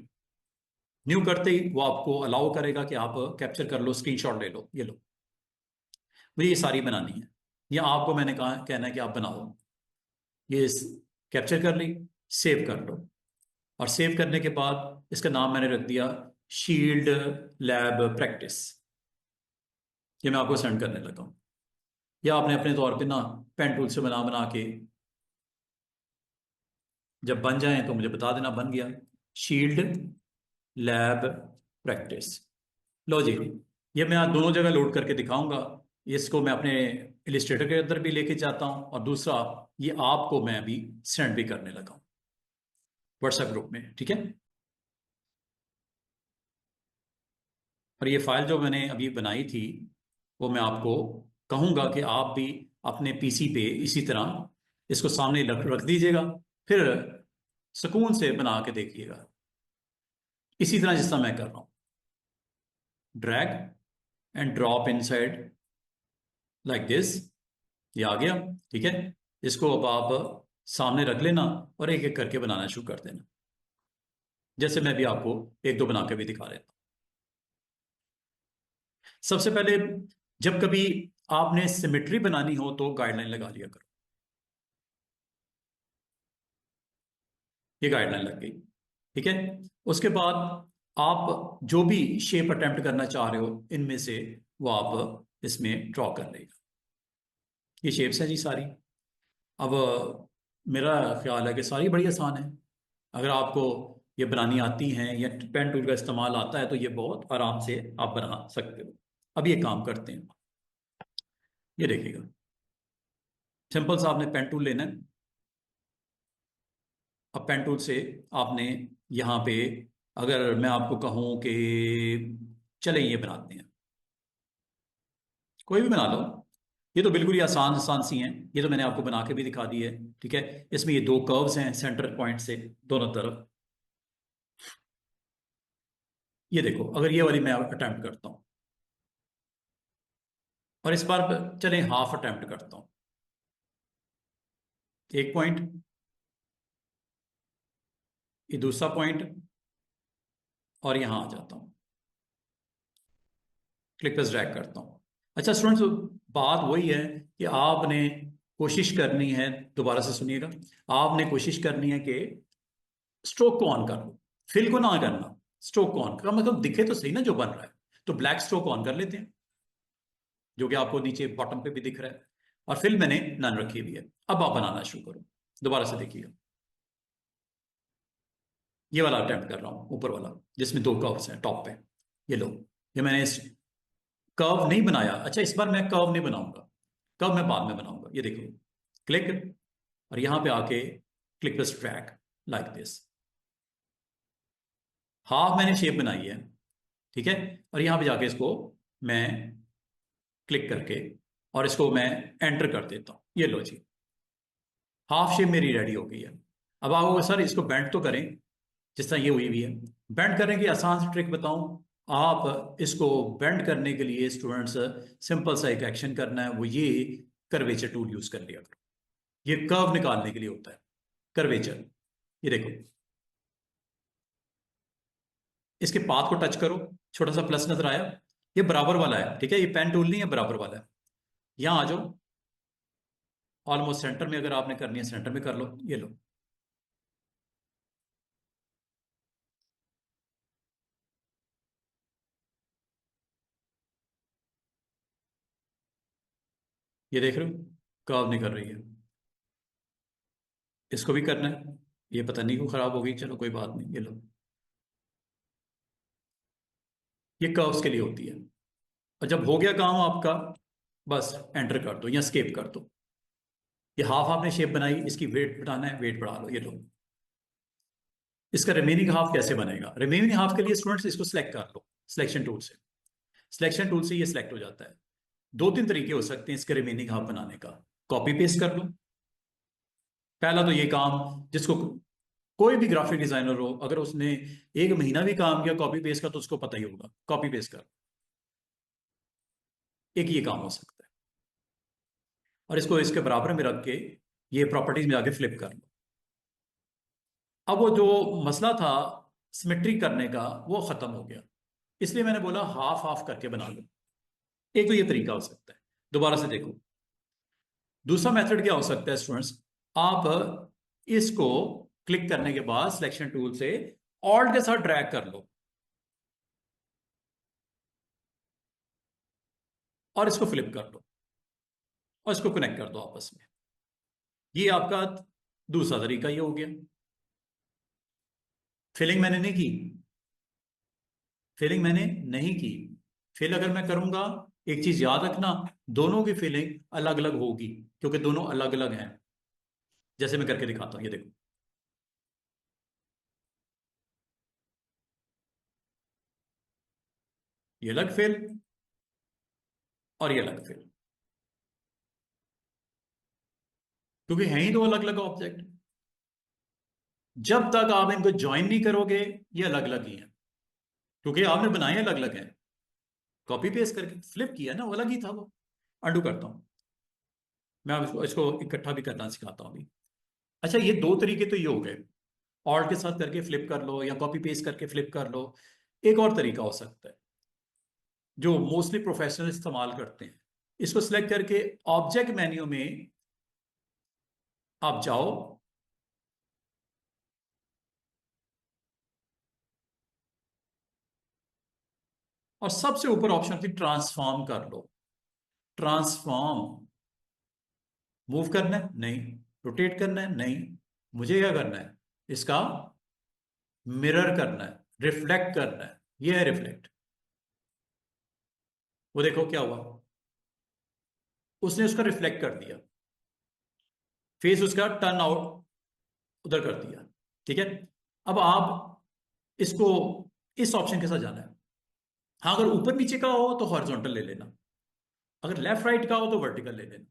न्यू करते ही वो आपको अलाउ करेगा कि आप कैप्चर कर लो, स्क्रीनशॉट ले लो। ये लो, मुझे ये सारी बनानी है, या आपको मैंने कहा कहना है कि आप बनाओ। ये कैप्चर कर ली, सेव कर लो। और सेव करने के बाद इसका नाम मैंने रख दिया शील्ड लैब प्रैक्टिस। ये मैं आपको सेंड करने लगा हूं। या आपने अपने तौर पे ना पेन टूल से बना बना के, जब बन जाए तो मुझे बता देना बन गया। Shield lab practice. लो जी, ये मैं आज दोनों जगह लोड करके दिखाऊंगा। इसको मैं अपने इलिस्ट्रेटर के अंदर भी लेके जाता हूं, और दूसरा ये आपको मैं अभी सेंड भी करने लगा हूं व्हाट्सएप ग्रुप में। ठीक है, और ये फाइल जो मैंने अभी बनाई थी, वो मैं आपको कहूंगा कि आप भी अपने PC पे इसी तरह इसको सामने रख रख दीजिएगा। फिर सुकून से बना के देखिएगा, इसी तरह जिस तरह मैं कर रहा हूं। Drag and drop inside like this. ये आ गया। ठीक है, इसको अब आप सामने रख लेना और एक एक करके बनाना शुरू कर देना, जैसे मैं भी आपको एक दो बना के भी दिखा देता हूं। सबसे पहले, जब कभी आपने सिमेट्री बनानी हो तो गाइडलाइन लगा लिया करो। ये गाइडलाइन लग गई। ठीक है, उसके बाद आप जो भी शेप अटेम्प्ट करना चाह रहे हो इनमें से, वो आप इसमें ड्रॉ कर लेगा। ये शेप्स हैं जी सारी। अब मेरा ख्याल है कि सारी बड़ी आसान है। अगर आपको ये बनानी आती हैं या पेन टूल का इस्तेमाल आता है तो ये बहुत आराम से आप बना सकते हो। अब ये काम करते हैं। ये देखिएगा, सिंपल सा आपने पेन टूल लेना है। अब पेन टूल से आपने यहाँ पे, अगर मैं आपको कहूँ कि चले ये बनाते हैं, कोई भी बना लो। ये तो बिल्कुल ही आसान आसान सी हैं। ये तो मैंने आपको बना के भी दिखा दी है। ठीक है, इसमें ये दो कर्व्स हैं सेंटर पॉइंट से दोनों तरफ। ये देखो, अगर ये वाली मैं अटेम्प्ट करता हूँ, और इस बार चले हाफ अटेम्प्ट करता हूँ। एक पॉइंट, ये दूसरा पॉइंट, और यहां आ जाता हूं, क्लिक पे ड्रैग करता हूं। अच्छा स्टूडेंट्स, बात वही है कि आपने कोशिश करनी है, दोबारा से सुनिएगा, आपने कोशिश करनी है कि स्ट्रोक को ऑन कर लो, फिल को ना करना, स्ट्रोक को ऑन कर, मतलब दिखे तो सही ना जो बन रहा है। तो ब्लैक स्ट्रोक ऑन कर लेते हैं, जो कि आपको नीचे बॉटम पे भी दिख रहा है, और फिल मैंने नन रखी हुई है। अब आप बनाना शुरू करो, दोबारा से देखिएगा, ये वाला अटेम्प्ट कर रहा हूं, ऊपर वाला जिसमें दो कर्व्स हैं टॉप पे। ये लो, ये मैंने कर्व नहीं बनाया। अच्छा इस बार मैं कर्व नहीं बनाऊंगा, कर्व मैं बाद में बनाऊंगा। ये देखो, क्लिक, और यहां पे आके click plus drag like this, half मैंने शेप बनाई है, ठीक है। और यहां पे जाके इसको मैं क्लिक करके और इसको मैं एंटर कर देता हूं। ये लो जी, हाफ शेप मेरी रेडी हो गई है। अब आओ सर इसको बेंड तो करें, जिस तरह ये हुई हुई है। बेंड करने की आसान सी ट्रिक बताऊं, आप इसको बेंड करने के लिए स्टूडेंट्स सिंपल सा एक एक्शन करना है, वो ये कर्वेचर टूल यूज कर लिया करो। ये कर्व निकालने के लिए होता है कर्वेचर। ये देखो, इसके पाथ को टच करो, छोटा सा प्लस नजर आया, ये बराबर वाला है, ठीक है, ये पेन टूल नहीं है, बराबर वाला है। यहां आ जाओ, ऑलमोस्ट सेंटर में अगर आपने करनी है सेंटर में कर लो। ये लो, ये देख रहे हो, कर्व नहीं कर रही है। इसको भी करना है, ये पता नहीं क्यों खराब हो गई, चलो कोई बात नहीं। ये लो, ये कर्व्स के लिए होती है। और जब हो गया काम आपका, बस एंटर कर दो या स्केप कर दो। ये हाफ आपने शेप बनाई, इसकी वेट बढ़ाना है, वेट बढ़ा लो। ये लो, इसका रिमेनिंग हाफ कैसे बनेगा? रिमेनिंग हाफ के लिए स्टूडेंट्स इसको सिलेक्ट कर लो सिलेक्शन टूल से। सिलेक्शन टूल से ये सिलेक्ट हो जाता है। दो तीन तरीके हो सकते हैं इसके रिमेनिंग हाफ बनाने का। कॉपी पेस्ट कर लो, पहला तो ये काम, जिसको कोई भी ग्राफिक डिजाइनर हो, अगर उसने एक महीना भी काम किया कॉपी पेस्ट का तो उसको पता ही होगा, कॉपी पेस्ट कर। एक ये काम हो सकता है। और इसको इसके बराबर में रख के ये प्रॉपर्टीज में आके फ्लिप कर लो। अब वो जो मसला था सिमेट्री करने का, वो खत्म हो गया। इसलिए मैंने बोला हाफ हाफ करके बना लो। एक तो ये तरीका हो सकता है, दोबारा से देखो। दूसरा मेथड क्या हो सकता है स्टूडेंट्स, आप इसको क्लिक करने के बाद सिलेक्शन टूल से ऑल्ट के साथ ड्रैग कर लो और इसको फ्लिप कर लो और इसको कनेक्ट कर दो आपस में। ये आपका दूसरा तरीका ये हो गया। फिलिंग मैंने नहीं की, फिलिंग मैंने नहीं की। फिल अगर मैं करूंगा, एक चीज याद रखना, दोनों की फिलिंग अलग अलग होगी, क्योंकि दोनों अलग अलग हैं। जैसे मैं करके दिखाता हूं, ये देखो, ये अलग फिल और ये अलग फिल, क्योंकि हैं ही दो अलग अलग ऑब्जेक्ट। जब तक आप इनको ज्वाइन नहीं करोगे, ये अलग अलग ही हैं, क्योंकि आपने बनाए अलग अलग हैं। कॉपी पेस्ट करके फ्लिप किया ना, वो अलग ही था वो। अंडू करता हूं मैं, अब इसको इसको इकट्ठा भी करना सिखाता हूं अभी। अच्छा ये दो तरीके तो ये हो गए, ऑल्ट के साथ करके फ्लिप कर लो या कॉपी पेस्ट करके फ्लिप कर लो। एक और तरीका हो सकता है जो मोस्टली प्रोफेशनल इस्तेमाल करते हैं, इसको सिलेक्ट करके ऑब्जेक्ट मेन्यू में आप जाओ और सबसे ऊपर ऑप्शन थी ट्रांसफॉर्म कर लो। ट्रांसफॉर्म, मूव करना है नहीं, रोटेट करना है नहीं, मुझे क्या करना है, इसका मिरर करना है, रिफ्लेक्ट करना है। ये है रिफ्लेक्ट। वो देखो क्या हुआ, उसने उसका रिफ्लेक्ट कर दिया, फेस उसका टर्न आउट उधर कर दिया, ठीक है। अब आप इसको इस ऑप्शन के साथ जाना है। हाँ अगर ऊपर नीचे का हो तो हॉरिजॉन्टल ले लेना, अगर लेफ्ट राइट का हो तो वर्टिकल ले लेना,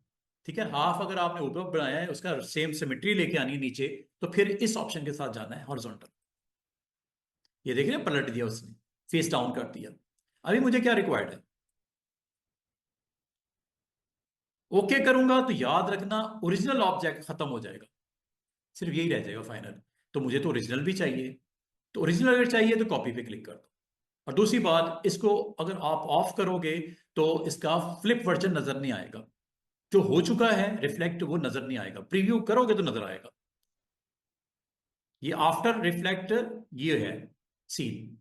ठीक है। हाफ अगर आपने ऊपर बनाया है, उसका सेम सिमेट्री लेके आनी है नीचे, तो फिर इस ऑप्शन के साथ जाना है हॉरिजॉन्टल। ये देख रहे हैं, पलट दिया उसने, फेस डाउन कर दिया। अभी मुझे क्या रिक्वायर्ड है, ओके करूंगा तो याद रखना ओरिजिनल ऑब्जेक्ट खत्म हो जाएगा, सिर्फ यही रह जाएगा फाइनल। तो मुझे तो ओरिजिनल भी चाहिए, तो ओरिजिनल अगर चाहिए तो कॉपी पे क्लिक कर दो। और दूसरी बात, इसको अगर आप ऑफ करोगे तो इसका फ्लिप वर्जन नजर नहीं आएगा। जो हो चुका है रिफ्लेक्ट वो नजर नहीं आएगा, प्रीव्यू करोगे तो नजर आएगा। ये आफ्टर रिफ्लेक्ट ये है सीन।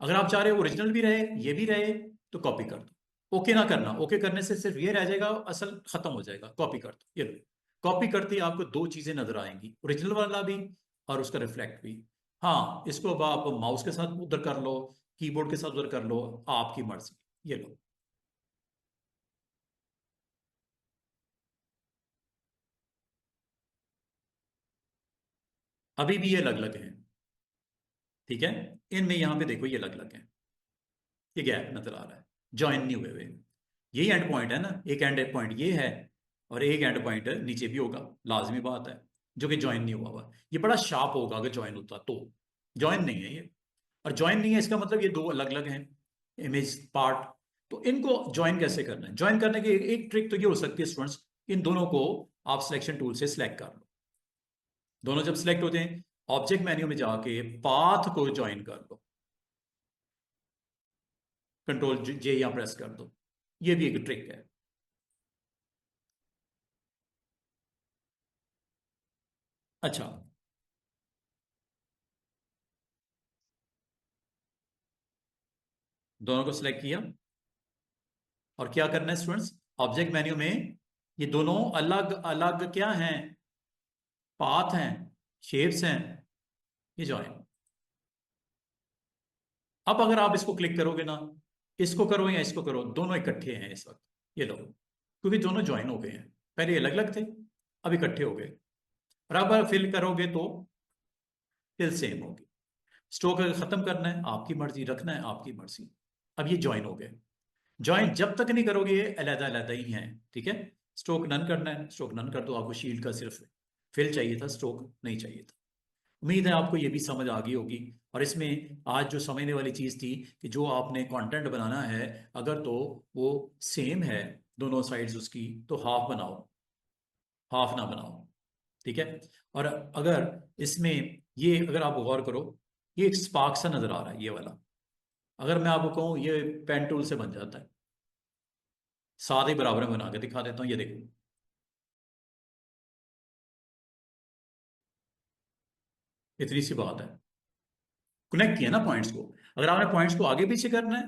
अगर आप चाह रहे हो ओरिजिनल भी रहे ये भी रहे तो कॉपी कर दो। ओके ना करना, ओके करने से सिर्फ ये रह जाएगा, असल खत्म हो जाएगा। कॉपी कर दो, ये लो। कॉपी करते ही आपको दो चीजें नजर आएंगी, ओरिजिनल वाला भी और उसका रिफ्लेक्ट भी। हाँ, इसको अब आप माउस के साथ उधर कर लो, कीबोर्ड के साथ उधर कर लो, आपकी मर्जी। ये लो। अभी भी ये अलग अलग है, ठीक है। इनमें यहां पे देखो ये अलग अलग है, ये गैप नजर आ रहा है, ज्वाइन नहीं हुए हुए। यही एंड पॉइंट है ना, एक एंड पॉइंट ये है और एक एंड पॉइंट नीचे भी होगा, लाजमी बात है, जो कि ज्वाइन नहीं हुआ हुआ। ये बड़ा शार्प होगा अगर ज्वाइन होता तो। ज्वाइन नहीं है ये, और ज्वाइन नहीं है इसका मतलब ये दो अलग अलग हैं इमेज पार्ट। तो इनको ज्वाइन कैसे करना है? ज्वाइन करने की एक ट्रिक तो ये हो सकती है स्टूडेंट्स, इन दोनों को आप सिलेक्शन टूल से सिलेक्ट कर लो। दोनों जब सिलेक्ट होते हैं, ऑब्जेक्ट मेन्यू में जाके पाथ को ज्वाइन कर लो, कंट्रोल जे या प्रेस कर दो। ये भी एक ट्रिक है। अच्छा, दोनों को सिलेक्ट किया और क्या करना है स्टूडेंट्स, ऑब्जेक्ट मेन्यू में ये दोनों अलग अलग क्या हैं, पाथ हैं, शेप्स हैं, ये ज्वाइन। अब अगर आप इसको क्लिक करोगे ना, इसको करो या इसको करो, दोनों इकट्ठे हैं इस वक्त। ये लो, क्योंकि दोनों ज्वाइन हो गए हैं। पहले अलग अलग थे, अब इकट्ठे हो गए। और अब फिल करोगे तो फिल सेम होगी। स्ट्रोक अगर खत्म करना है आपकी मर्जी, रखना है आपकी मर्जी। अब ये ज्वाइन हो गए। ज्वाइन जब तक नहीं करोगे ये अलग अलग ही हैं, ठीक है। स्ट्रोक नन करना है, स्ट्रोक नन कर दो। आपको शील्ड का सिर्फ फिल चाहिए था, स्ट्रोक नहीं चाहिए था। उम्मीद है आपको ये भी समझ आ गई होगी। और इसमें आज जो समझने वाली चीज थी कि जो आपने कंटेंट बनाना है, अगर तो वो सेम है दोनों साइड्स उसकी, तो हाफ बनाओ, हाफ ना बनाओ, ठीक है। और अगर इसमें ये अगर आप गौर करो, ये एक स्पार्क सा नजर आ रहा है ये वाला। अगर मैं आपको कहूँ ये पेन टूल से बन जाता है। साथ ही बराबर में बना के दिखा देता हूँ, ये देखो। इतनी सी बात है, कनेक्ट किया ना पॉइंट्स को। अगर आपने पॉइंट्स को आगे पीछे करना है,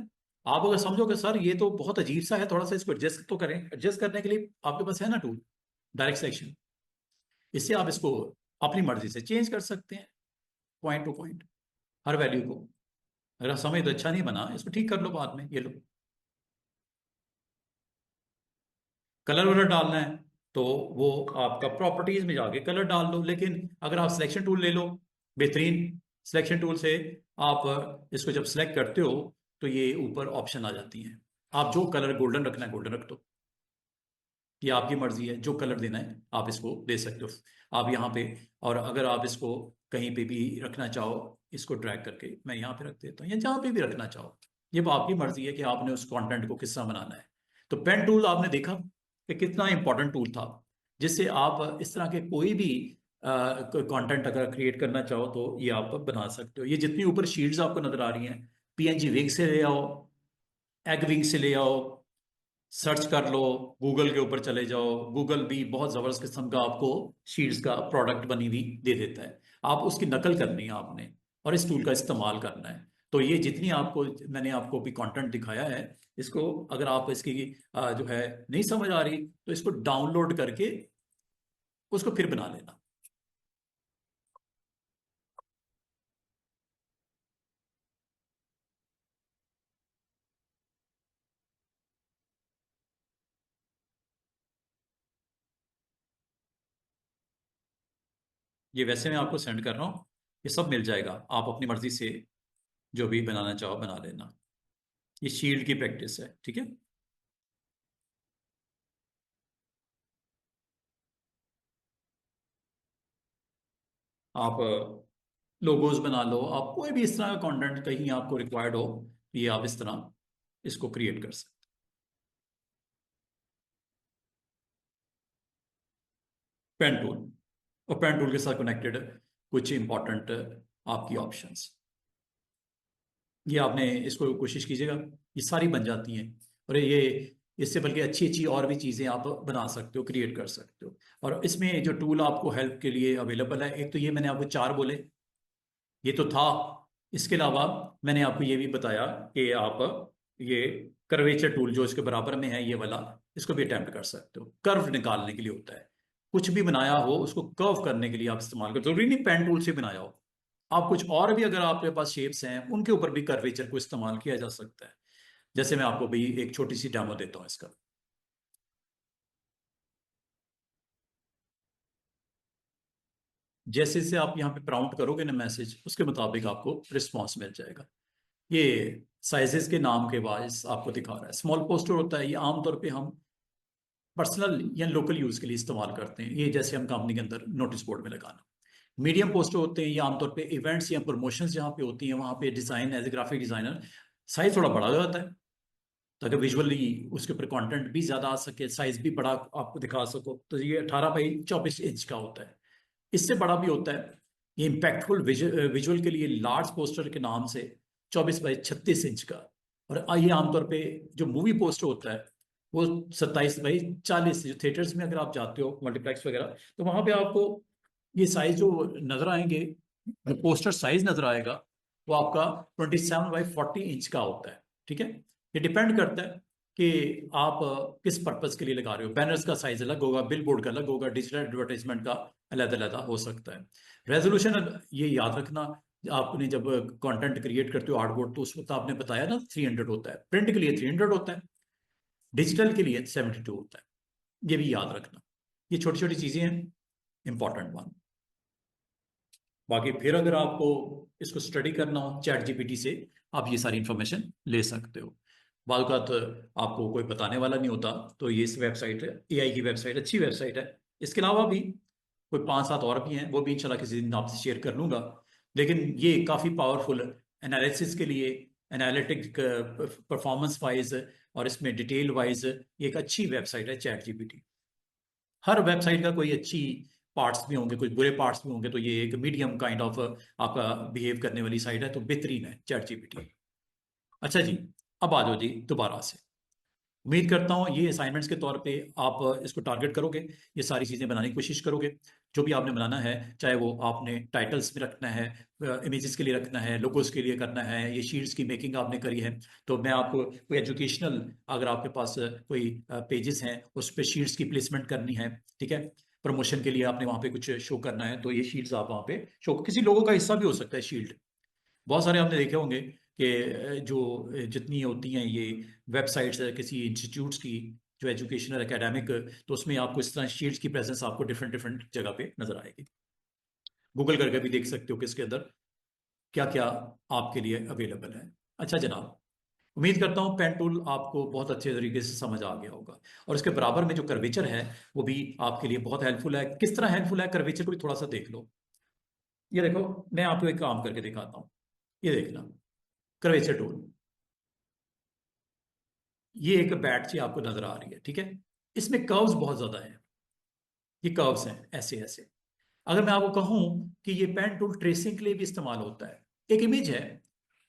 आप अगर समझोगे सर ये तो बहुत अजीब सा है, थोड़ा सा इसको एडजस्ट तो करें, एडजस्ट करने के लिए आपके पास है ना टूल, डायरेक्ट सिलेक्शन। इससे आप इसको अपनी मर्जी से चेंज कर सकते हैं, पॉइंट टू पॉइंट, हर वैल्यू को। अगर समय तो अच्छा नहीं बना, इसको ठीक कर लो बाद में, ये लो। कलर वलर डालना है तो वो आपका प्रॉपर्टीज में जाके कलर डाल दो। लेकिन अगर आप सिलेक्शन टूल ले लो, बेहतरीन सिलेक्शन टूल से आप इसको जब सिलेक्ट करते हो तो ये ऊपर ऑप्शन आ जाती हैं। आप जो कलर गोल्डन रखना है गोल्डन रख दो, ये आपकी मर्जी है, जो कलर देना है आप इसको दे सकते हो। आप यहाँ पे, और अगर आप इसको कहीं पे भी रखना चाहो, इसको ड्रैग करके मैं यहाँ पे रख देता हूँ, या जहाँ पे भी रखना चाहो, ये आपकी मर्जी है कि आपने उस कंटेंट को किस तरह बनाना है। तो पेन टूल आपने देखा कि कितना इंपॉर्टेंट टूल था, जिससे आप इस तरह के कोई भी कंटेंट अगर क्रिएट करना चाहो तो ये आप बना सकते हो। ये जितनी ऊपर शीट्स आपको नजर आ रही हैं, पीएनजी विग से ले आओ, एग विंग से ले आओ, सर्च कर लो, गूगल के ऊपर चले जाओ, गूगल भी बहुत जबरदस्त किस्म का आपको शीट्स का प्रोडक्ट बनी हुई दे देता है। आप उसकी नकल करनी है आपने, और इस टूल का इस्तेमाल करना है। तो ये जितनी आपको मैंने आपको भी कंटेंट दिखाया है, इसको अगर आप इसकी जो है नहीं समझ आ रही तो इसको डाउनलोड करके उसको फिर बना लेना। ये वैसे मैं आपको सेंड कर रहा हूँ, ये सब मिल जाएगा, आप अपनी मर्जी से जो भी बनाना चाहो बना लेना। ये शील्ड की प्रैक्टिस है, ठीक है। आप लोगोज बना लो, आप कोई भी इस तरह का कंटेंट कहीं आपको रिक्वायर्ड हो, ये आप इस तरह इसको क्रिएट कर सकते। पेन टूल, और पेन टूल के साथ कनेक्टेड कुछ इंपॉर्टेंट आपकी ऑप्शंस। ये आपने इसको कोशिश कीजिएगा, ये सारी बन जाती हैं। और ये इससे बल्कि अच्छी अच्छी और भी चीज़ें आप बना सकते हो, क्रिएट कर सकते हो। और इसमें जो टूल आपको हेल्प के लिए अवेलेबल है, एक तो ये मैंने आपको 4 बोले, ये तो था। इसके अलावा मैंने आपको ये भी बताया कि आप ये कर्वेचर टूल जो इसके बराबर में है, ये वाला, इसको भी अटेम्प्ट कर सकते हो। कर्व निकालने के लिए होता है, कुछ भी बनाया हो उसको कर्व करने के लिए आप इस्तेमाल कर, जरूरी नहीं पेन टूल से बनाया हो। आप कुछ और भी, अगर आपके पास शेप्स हैं उनके ऊपर भी कर्वेचर को इस्तेमाल किया जा सकता है। जैसे मैं आपको भी एक छोटी सी डेमो देता हूँ इसका। जैसे जैसे आप यहाँ पे प्राउंट करोगे ना मैसेज, उसके मुताबिक आपको रिस्पॉन्स मिल जाएगा। ये साइजेस के नाम के वाइज आपको दिखा रहा है। स्मॉल पोस्टर होता है, ये आमतौर पे हम पर्सनल या लोकल यूज के लिए इस्तेमाल करते हैं, ये जैसे हम कंपनी के अंदर नोटिस बोर्ड में लगाना। मीडियम पोस्टर होते हैं, ये आमतौर पे इवेंट्स या प्रमोशंस जहाँ पे होती हैं, वहाँ पे design as a graphic designer size थोड़ा बड़ा हो जाता है, ताकि विजुअली उसके ऊपर कंटेंट भी ज्यादा आ सके, साइज भी बड़ा आपको दिखा सको। तो ये 18 बाई 24 इंच का होता है। इससे बड़ा भी होता है, ये इम्पैक्टफुल विजुअल के लिए लार्ज पोस्टर के नाम से 24 बाई 36 इंच का। और ये आमतौर पे जो मूवी पोस्टर होता है वो 27 बाई 40, जो थिएटर्स में अगर आप जाते हो मल्टीप्लेक्स वगैरह, तो वहां पे आपको ये साइज जो नजर आएंगे, जो पोस्टर साइज नजर आएगा, वो आपका 27 बाई 40 इंच का होता है। ठीक है, ये डिपेंड करता है कि आप किस पर्पज के लिए लगा रहे हो। बैनर्स का साइज अलग होगा, बिल बोर्ड का अलग होगा, डिजिटल एडवर्टाइजमेंट का अलग अलग हो सकता है। रेजोल्यूशन ये याद रखना, आपने जब कंटेंट क्रिएट करते हो आर्टबोर्ड, तो उस वक्त आपने बताया ना 300 होता है, प्रिंट के लिए 300 होता है, डिजिटल के लिए 72 होता है। ये भी याद रखना, ये छोटी छोटी चीजें हैं, इंपॉर्टेंट वन। बाकी फिर अगर आपको इसको स्टडी करना हो चैट जीपीटी से, आप ये सारी इंफॉर्मेशन ले सकते हो। बाद का तो आपको कोई बताने वाला नहीं होता, तो ये इस वेबसाइट है, एआई की वेबसाइट, अच्छी वेबसाइट है। इसके अलावा भी कोई 5-7 और भी हैं, वो भी इंशाल्लाह किसी दिन आपसे शेयर कर लूंगा। लेकिन ये काफ़ी पावरफुल एनालिसिस के लिए, एनालिटिक परफॉर्मेंस वाइज और इसमें डिटेल वाइज, ये एक अच्छी वेबसाइट है चैट जीपीटी। हर वेबसाइट का कोई अच्छी पार्ट्स भी होंगे, कुछ बुरे पार्ट्स भी होंगे, तो ये एक मीडियम काइंड ऑफ आपका बिहेव करने वाली साइट है, तो बेहतरीन है चैट जीपीटी। अच्छा जी, अब आ जाओ जी दोबारा से। उम्मीद करता हूँ ये असाइनमेंट्स के तौर पे आप इसको टारगेट करोगे, ये सारी चीज़ें बनाने की कोशिश करोगे। जो भी आपने बनाना है, चाहे वो आपने टाइटल्स में रखना है, इमेजेस के लिए रखना है, लोगोस के लिए करना है, ये शीट्स की मेकिंग आपने करी है, तो मैं आपको कोई एजुकेशनल, अगर आपके पास कोई पेजेस हैं उस पर शीट्स की प्लेसमेंट करनी है, ठीक है, प्रमोशन के लिए आपने वहाँ पे कुछ शो करना है, तो ये शीट्स आप वहाँ पे शो, किसी लोगों का हिस्सा भी हो सकता है शील्ड। बहुत सारे आपने देखे होंगे कि जो जितनी होती हैं ये वेबसाइट्स है किसी इंस्टीट्यूट्स की, जो एजुकेशनल एकेडमिक, तो उसमें आपको इस तरह शीट्स की प्रेजेंस आपको डिफरेंट डिफरेंट जगह पे नजर आएगी। गूगल करके भी देख सकते हो कि इसके अंदर क्या क्या आपके लिए अवेलेबल है। अच्छा जनाब, उम्मीद करता हूँ पेन टूल आपको बहुत अच्छे तरीके से समझ आ गया होगा। और इसके बराबर में जो कर्वेचर है वो भी आपके लिए बहुत हेल्पफुल है। किस तरह हेल्पफुल है, कर्वेचर को भी थोड़ा सा देख लो। ये देखो, मैं आपको एक काम करके दिखाता हूँ। ये देखना, कर्वेचर टूल, ये एक बैट सी आपको नजर आ रही है, ठीक है। इसमें कर्व्स बहुत ज्यादा हैं, ये कर्व्स हैं ऐसे ऐसे। अगर मैं आपको कहूं कि ये पेन टूल ट्रेसिंग के लिए भी इस्तेमाल होता है, एक इमेज है,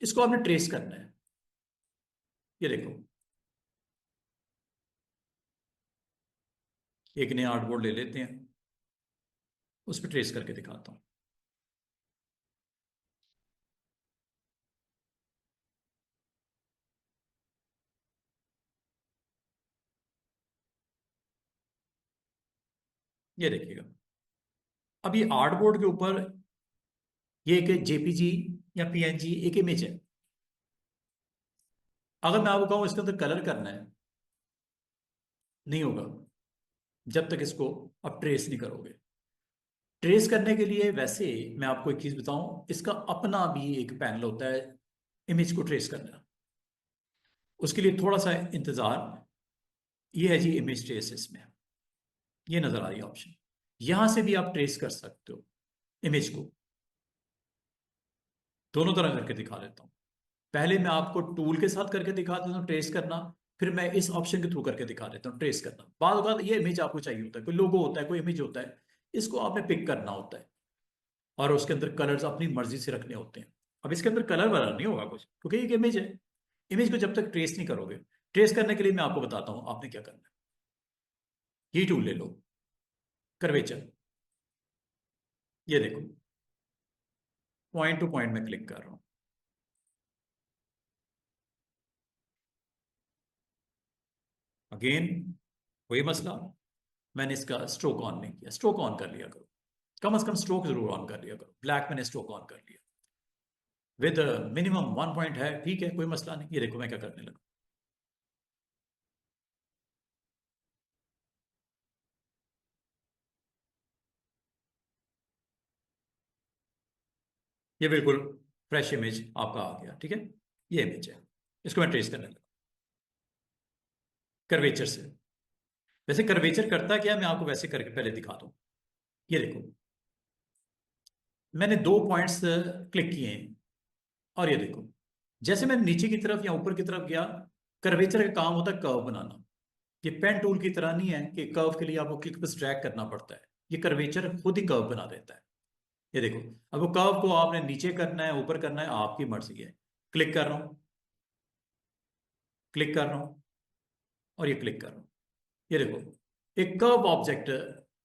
इसको आपने ट्रेस करना है। ये देखो, एक नया आर्टबोर्ड ले लेते हैं, उस पर ट्रेस करके दिखाता हूं। ये देखिएगा, अब ये आर्टबोर्ड के ऊपर ये एक जेपीजी या पीएनजी एक इमेज है। अगर मैं आपको कहूं इसके अंदर कलर करना है, नहीं होगा जब तक इसको आप ट्रेस नहीं करोगे। ट्रेस करने के लिए वैसे मैं आपको एक चीज बताऊं, इसका अपना भी एक पैनल होता है इमेज को ट्रेस करना। उसके लिए थोड़ा सा इंतजार। ये है जी इमेज ट्रेस, इसमें ये नजर आ रही है ऑप्शन, यहां से भी आप ट्रेस कर सकते हो इमेज को। दोनों तरह करके दिखा देता हूं। पहले मैं आपको टूल के साथ करके दिखा देता हूँ ट्रेस करना, फिर मैं इस ऑप्शन के थ्रू करके दिखा देता हूँ ट्रेस करना। बाद बात ये इमेज आपको चाहिए होता है, कोई लोगो होता है, कोई इमेज होता है, इसको आपने पिक करना होता है और उसके अंदर कलर्स अपनी मर्जी से रखने होते हैं। अब इसके अंदर कलर वलर नहीं होगा कुछ, क्योंकि एक इमेज है। इमेज को जब तक ट्रेस नहीं करोगे, ट्रेस करने के लिए मैं आपको बताता हूं आपने क्या करना है। ये टूल ले लो, कर्वेचर। ये देखो, पॉइंट टू पॉइंट में क्लिक कर रहा हूं। अगेन वही मसला, मैंने इसका स्ट्रोक ऑन नहीं किया। स्ट्रोक ऑन कर लिया करो, कम से कम स्ट्रोक जरूर ऑन कर लिया करो। ब्लैक मैंने स्ट्रोक ऑन कर लिया, विद मिनिमम 1 पॉइंट है, ठीक है, कोई मसला नहीं। ये देखो मैं क्या करने लगा। ये बिल्कुल फ्रेश इमेज आपका आ गया, ठीक है। ये इमेज है, इसको मैं ट्रेस करने लगा कर्वेचर से। वैसे कर्वेचर करता क्या है, मैं आपको वैसे करके पहले दिखा दूं। ये देखो, मैंने 2 पॉइंट्स क्लिक किए हैं, और ये देखो, जैसे मैं नीचे की तरफ या ऊपर की तरफ गया, कर्वेचर का काम होता है कर्व बनाना। ये पेन टूल की तरह नहीं है कि कर्व के लिए आपको क्लिक बस ड्रैग करना पड़ता है। ये कर्वेचर खुद ही कर्व बना देता है। ये देखो, अब वो कर्व को आपने नीचे करना है, ऊपर करना है, आपकी मर्जी है। क्लिक कर रहा हूं, क्लिक कर रहा हूं, और ये क्लिक कर रहा हूं। ये देखो, एक कर्व ऑब्जेक्ट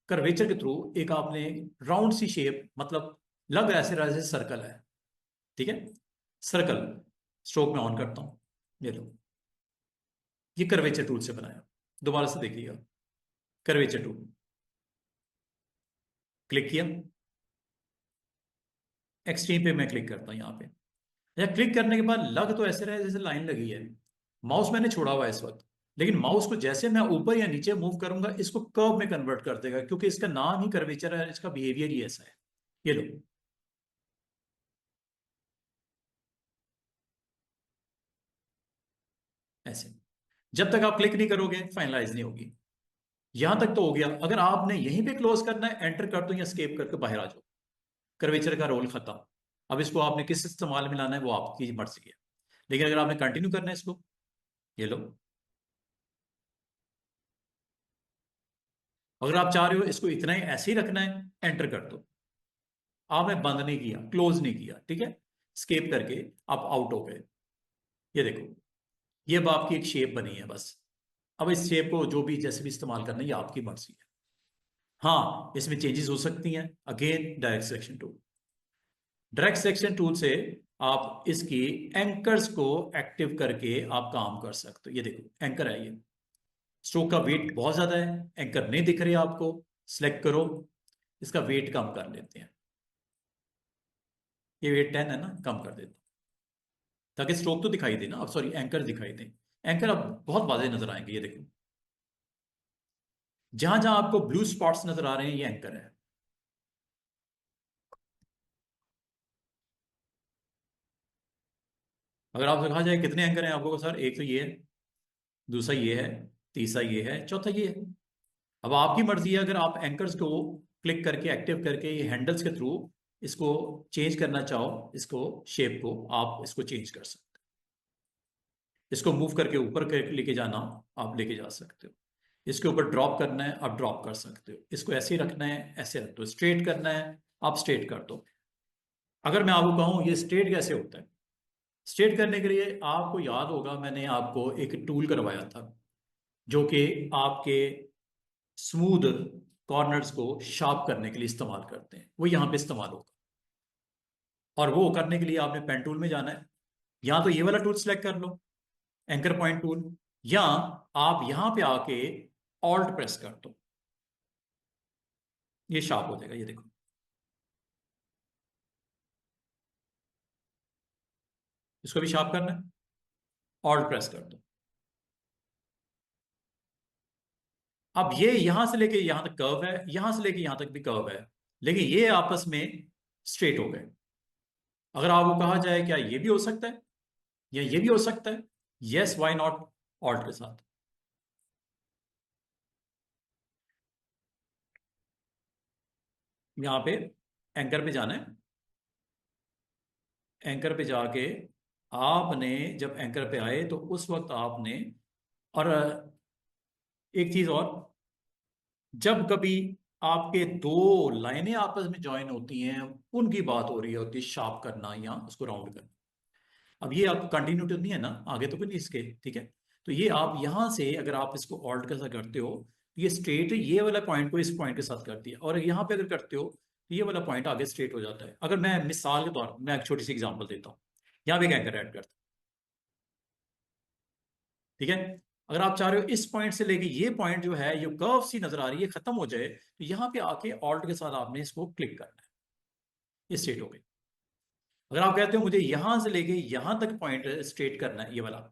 कर्वेचर के थ्रू एक आपने राउंड सी शेप, मतलब लग ऐसे रहा जैसे सर्कल है, ठीक है, सर्कल। स्ट्रोक में ऑन करता हूं, ये लो, ये कर्वेचर टूल से बनाया। दोबारा से देखिएगा, कर्वेचर टूल, क्लिक किया, एक्सट्रीम पे मैं क्लिक करता हूं यहां पे। या क्लिक करने के बाद लग तो ऐसे रहे जैसे लाइन लगी है। माउस मैंने छोड़ा हुआ है इस वक्त, लेकिन माउस को जैसे मैं ऊपर या नीचे मूव करूंगा, इसको कर्व में कन्वर्ट कर देगा, क्योंकि इसका नाम ही कर्वेचर है, इसका बिहेवियर ही ऐसा है। ये लो, ऐसे। जब तक आप क्लिक नहीं करोगे फाइनलाइज नहीं होगी। यहां तक तो हो गया। अगर आपने यहीं पे क्लोज करना है, एंटर कर दो या स्केप करके बाहर आ जाओ, कर्वेचर का रोल खत्म। अब इसको आपने किस इस्तेमाल में लाना है वो आपकी मर्जी है, लेकिन अगर आपने कंटिन्यू करना है इसको, ये लो। अगर आप चाह रहे हो इसको इतना ही ऐसे ही रखना है, एंटर कर दो। आपने बंद नहीं किया, क्लोज नहीं किया, ठीक है। स्केप करके आप आउट हो गए। ये देखो, ये अब आपकी एक शेप बनी है बस। अब इस शेप को जो भी जैसे भी इस्तेमाल करना है, ये आपकी मर्जी है। हाँ, इसमें चेंजेस हो सकती हैं। Again direct selection tool, direct selection tool से आप इसकी एंकर्स को एक्टिव करके आप काम कर सकते हो। ये देखो एंकर है, ये स्ट्रोक का वेट बहुत ज्यादा है, एंकर नहीं दिख रहे आपको। सिलेक्ट करो, इसका वेट कम कर लेते हैं। ये वेट 10 है ना, कम कर देते हैं, ताकि स्ट्रोक तो दिखाई दे ना, अब सॉरी एंकर दिखाई दे। एंकर अब बहुत वाजे नजर आएंगे। ये देखो, जहां जहां आपको ब्लू स्पॉट्स नजर आ रहे हैं, ये एंकर है। अगर आपसे कहा जाए कितने एंकर हैं आपको, सर एक तो ये है, दूसरा ये है, तीसरा ये है, चौथा ये है। अब आपकी मर्जी है, अगर आप एंकर्स को क्लिक करके एक्टिव करके ये हैंडल्स के थ्रू इसको चेंज करना चाहो, इसको शेप को आप इसको चेंज कर सकते हो। इसको मूव करके ऊपर लेके जाना, आप लेके जा सकते हो। इसके ऊपर ड्रॉप करना है, आप ड्रॉप कर सकते हो। इसको ऐसे ही रखना है, ऐसे रख दो। स्ट्रेट करना है, आप स्ट्रेट कर दो। अगर मैं आपको कहूं ये स्ट्रेट कैसे होता है, स्ट्रेट करने के लिए आपको याद होगा मैंने आपको एक टूल करवाया था, जो कि आपके स्मूथ कॉर्नर्स को शार्प करने के लिए इस्तेमाल करते हैं। वो यहाँ पे इस्तेमाल होगा, और वो करने के लिए आपने पेन टूल में जाना है। या तो ये वाला टूल सेलेक्ट कर लो, एंकर पॉइंट टूल, या आप यहां पे आके ऑल्ट प्रेस कर दो, ये शार्प हो जाएगा। ये देखो, इसको भी शार्प करना है, ऑल्ट प्रेस कर दो। अब ये यहां से लेके यहां तक कर्व है, यहां से लेके यहां तक भी कर्व है, लेकिन ये आपस में स्ट्रेट हो गए। अगर आपको कहा जाए क्या ये भी हो सकता है या ये भी हो सकता है, यस, व्हाई नॉट, ऑल्ट के साथ। यहां पे एंकर पे जाना है। एंकर पे जाके आपने जब एंकर पे आए तो उस वक्त आपने, और एक चीज और, जब कभी आपके दो लाइनें आपस में ज्वाइन होती हैं, उनकी बात हो रही होती है, शार्प करना या उसको राउंड करना। अब ये आपको कंटिन्यूटी नहीं है ना, आगे तो कुछ नहीं इसके, ठीक है। तो ये आप यहां से अगर आप इसको ऑल्ट के साथ करते हो तो ये स्ट्रेट ये वाला पॉइंट को इस पॉइंट के साथ करती है, और यहाँ पे अगर करते हो तो ये वाला पॉइंट आगे स्ट्रेट हो जाता है। अगर मैं मिसाल के तौर पर मैं एक छोटी सी एग्जांपल देता हूँ, यहाँ पे क्या कर ऐड करता हूँ, ठीक है। अगर आप चाह रहे हो इस पॉइंट से लेके ये पॉइंट जो है ये कर्व सी नजर आ रही है खत्म हो जाए, तो यहाँ पे आके ऑल्ट के साथ आपने इसको क्लिक करना है, ये स्ट्रेट हो गई। अगर आप कहते हो मुझे यहां से लेके यहां तक पॉइंट स्ट्रेट करना है, ये वाला,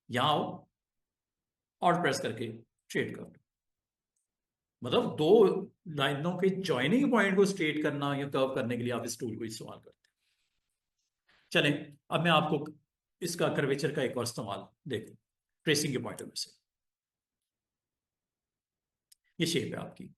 यहां आओ, ऑल्ट प्रेस करके स्ट्रेट कर दो। मतलब दो लाइनों के जॉइनिंग पॉइंट को स्ट्रेट करना या कर्व करने के लिए आप इस टूल को इस्तेमाल करते हैं। चलें, अब मैं आपको इसका कर्वेचर का एक और इस्तेमाल देखो, ट्रेसिंग के पॉइंट ऑफ व्यू से। ये शेप है आपकी,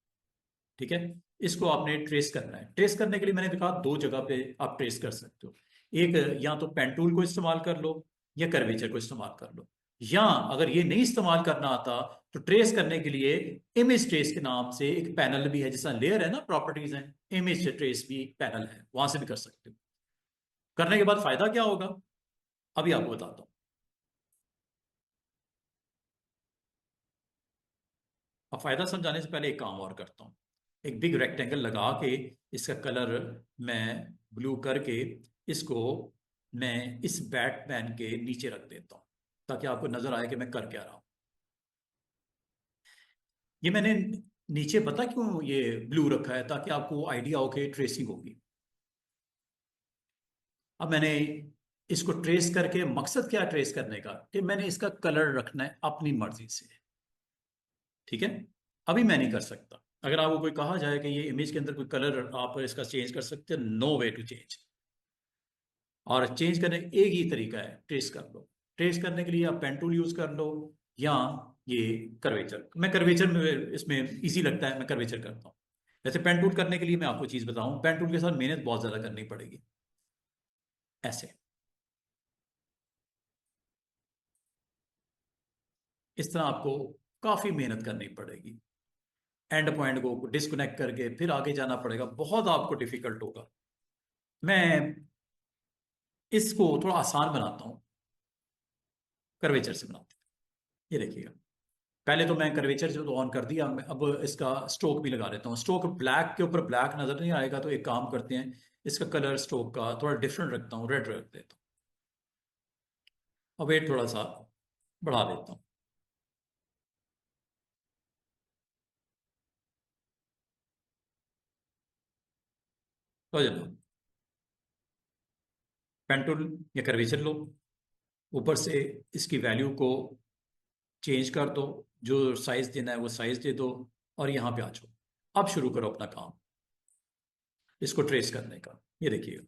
ठीक है। इसको आपने ट्रेस करना है। ट्रेस करने के लिए मैंने कहा दो जगह पे आप ट्रेस कर सकते हो। एक, या तो पेन टूल को इस्तेमाल कर लो या कर्वेचर को इस्तेमाल कर लो, या अगर ये नहीं इस्तेमाल करना आता तो ट्रेस करने के लिए इमेज ट्रेस के नाम से एक पैनल भी है, जिसका लेयर है ना, प्रॉपर्टीज है, इमेज ट्रेस भी एक पैनल है, वहां से भी कर सकते हो। करने के बाद फायदा क्या होगा अभी आपको बताता हूँ। अब फायदा समझाने से पहले एक काम और करता हूँ। एक बिग रेक्टेंगल लगा के इसका कलर मैं ब्लू करके इसको मैं इस बैटमैन के नीचे रख देता हूँ, ताकि आपको नजर आए कि मैं कर क्या रहा हूँ। ये मैंने नीचे पता क्यों ये ब्लू रखा है, ताकि आपको आइडिया हो कि ट्रेसिंग होगी। अब मैंने इसको ट्रेस करके, मकसद क्या है ट्रेस करने का, कि मैंने इसका कलर रखना है अपनी मर्जी से, ठीक है। अभी मैं नहीं कर सकता। अगर आपको कोई कहा जाए कि ये इमेज के अंदर कोई कलर आप इसका चेंज कर सकते हैं, नो वे टू चेंज। और चेंज करने का एक ही तरीका है, ट्रेस कर लो। ट्रेस करने के लिए आप पेन टूल यूज कर लो, या ये कर्वेचर। मैं कर्वेचर में, इसमें इजी लगता है, मैं कर्वेचर करता हूँ। वैसे पेन टूल करने के लिए मैं आपको चीज बताऊं, पेन टूल के साथ मेहनत बहुत ज्यादा करनी पड़ेगी। ऐसे, इस तरह आपको काफी मेहनत करनी पड़ेगी। एंड पॉइंट को डिस्कनेक्ट करके फिर आगे जाना पड़ेगा, बहुत आपको डिफिकल्ट होगा। मैं इसको थोड़ा आसान बनाता हूँ, कर्वेचर से बनाते हैं। ये देखिएगा, पहले तो मैं कर्वेचर जो ऑन कर दिया, मैं अब इसका स्ट्रोक भी लगा लेता हूँ। स्ट्रोक ब्लैक के ऊपर ब्लैक नजर नहीं आएगा, तो एक काम करते हैं, इसका कलर स्ट्रोक का थोड़ा डिफरेंट रखता हूँ, रेड रख देता हूँ। और वेट थोड़ा सा बढ़ा देता हूँ। तो जनाब, पेन टूल या कर्वेचर लो, ऊपर से इसकी वैल्यू को चेंज कर दो, जो साइज देना है वो साइज दे दो, और यहाँ पे आ जाओ। अब शुरू करो अपना काम, इसको ट्रेस करने का। ये देखिएगा,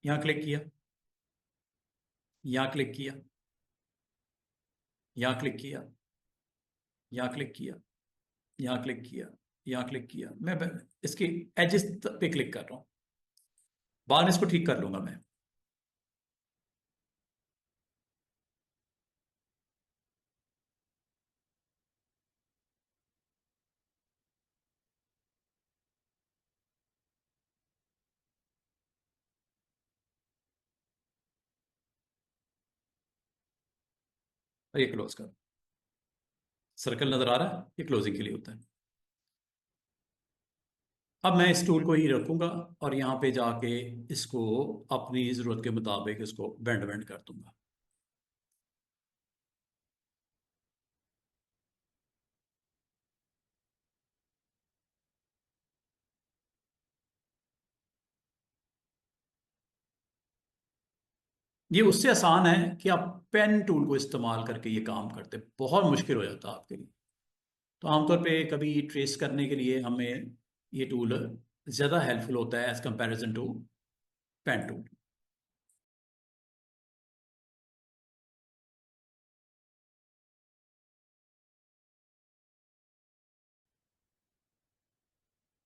यहाँ क्लिक किया, यहाँ क्लिक किया, यहाँ क्लिक किया, यहाँ क्लिक किया, यहाँ क्लिक किया, यहाँ क्लिक किया। मैं इसकी एजेस पे क्लिक कर रहा हूँ, बाद में इसको ठीक कर लूंगा मैं। और ये क्लोज कर, सर्कल नजर आ रहा है, ये क्लोजिंग के लिए होता है। अब मैं इस टूल को ही रखूंगा, और यहाँ पे जाके इसको अपनी जरूरत के मुताबिक इसको बेंड बेंड कर दूंगा। ये उससे आसान है कि आप पेन टूल को इस्तेमाल करके ये काम करते, बहुत मुश्किल हो जाता है आपके लिए। तो आमतौर पे कभी ट्रेस करने के लिए हमें ये टूल ज़्यादा हेल्पफुल होता है as comparison to pen tool.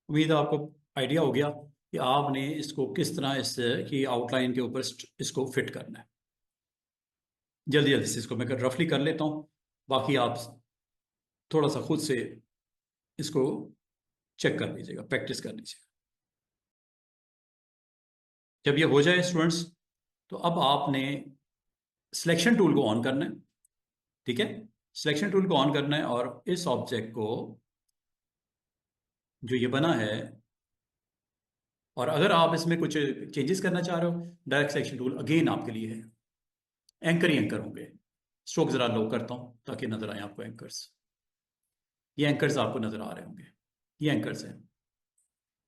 उम्मीद है आपको आइडिया हो गया कि आपने इसको किस तरह इस की आउटलाइन के ऊपर इसको फिट करना है। जल्दी जल्दी से इसको मैं रफली कर लेता हूँ, बाकी आप थोड़ा सा खुद से इसको चेक कर लीजिएगा, प्रैक्टिस कर लीजिएगा। जब ये हो जाए स्टूडेंट्स, तो अब आपने सिलेक्शन टूल को ऑन करना है। ठीक है, सिलेक्शन टूल को ऑन करना है और इस ऑब्जेक्ट को जो ये बना है, और अगर आप इसमें कुछ चेंजेस करना चाह रहे हो, डायरेक्ट सिलेक्शन टूल अगेन आपके लिए है। एंकर ही एंकर होंगे। स्ट्रोक जरा लो करता हूं ताकि नजर आए आपको एंकर्स। ये एंकर्स आपको नजर आ रहे होंगे, ये एंकर्स हैं।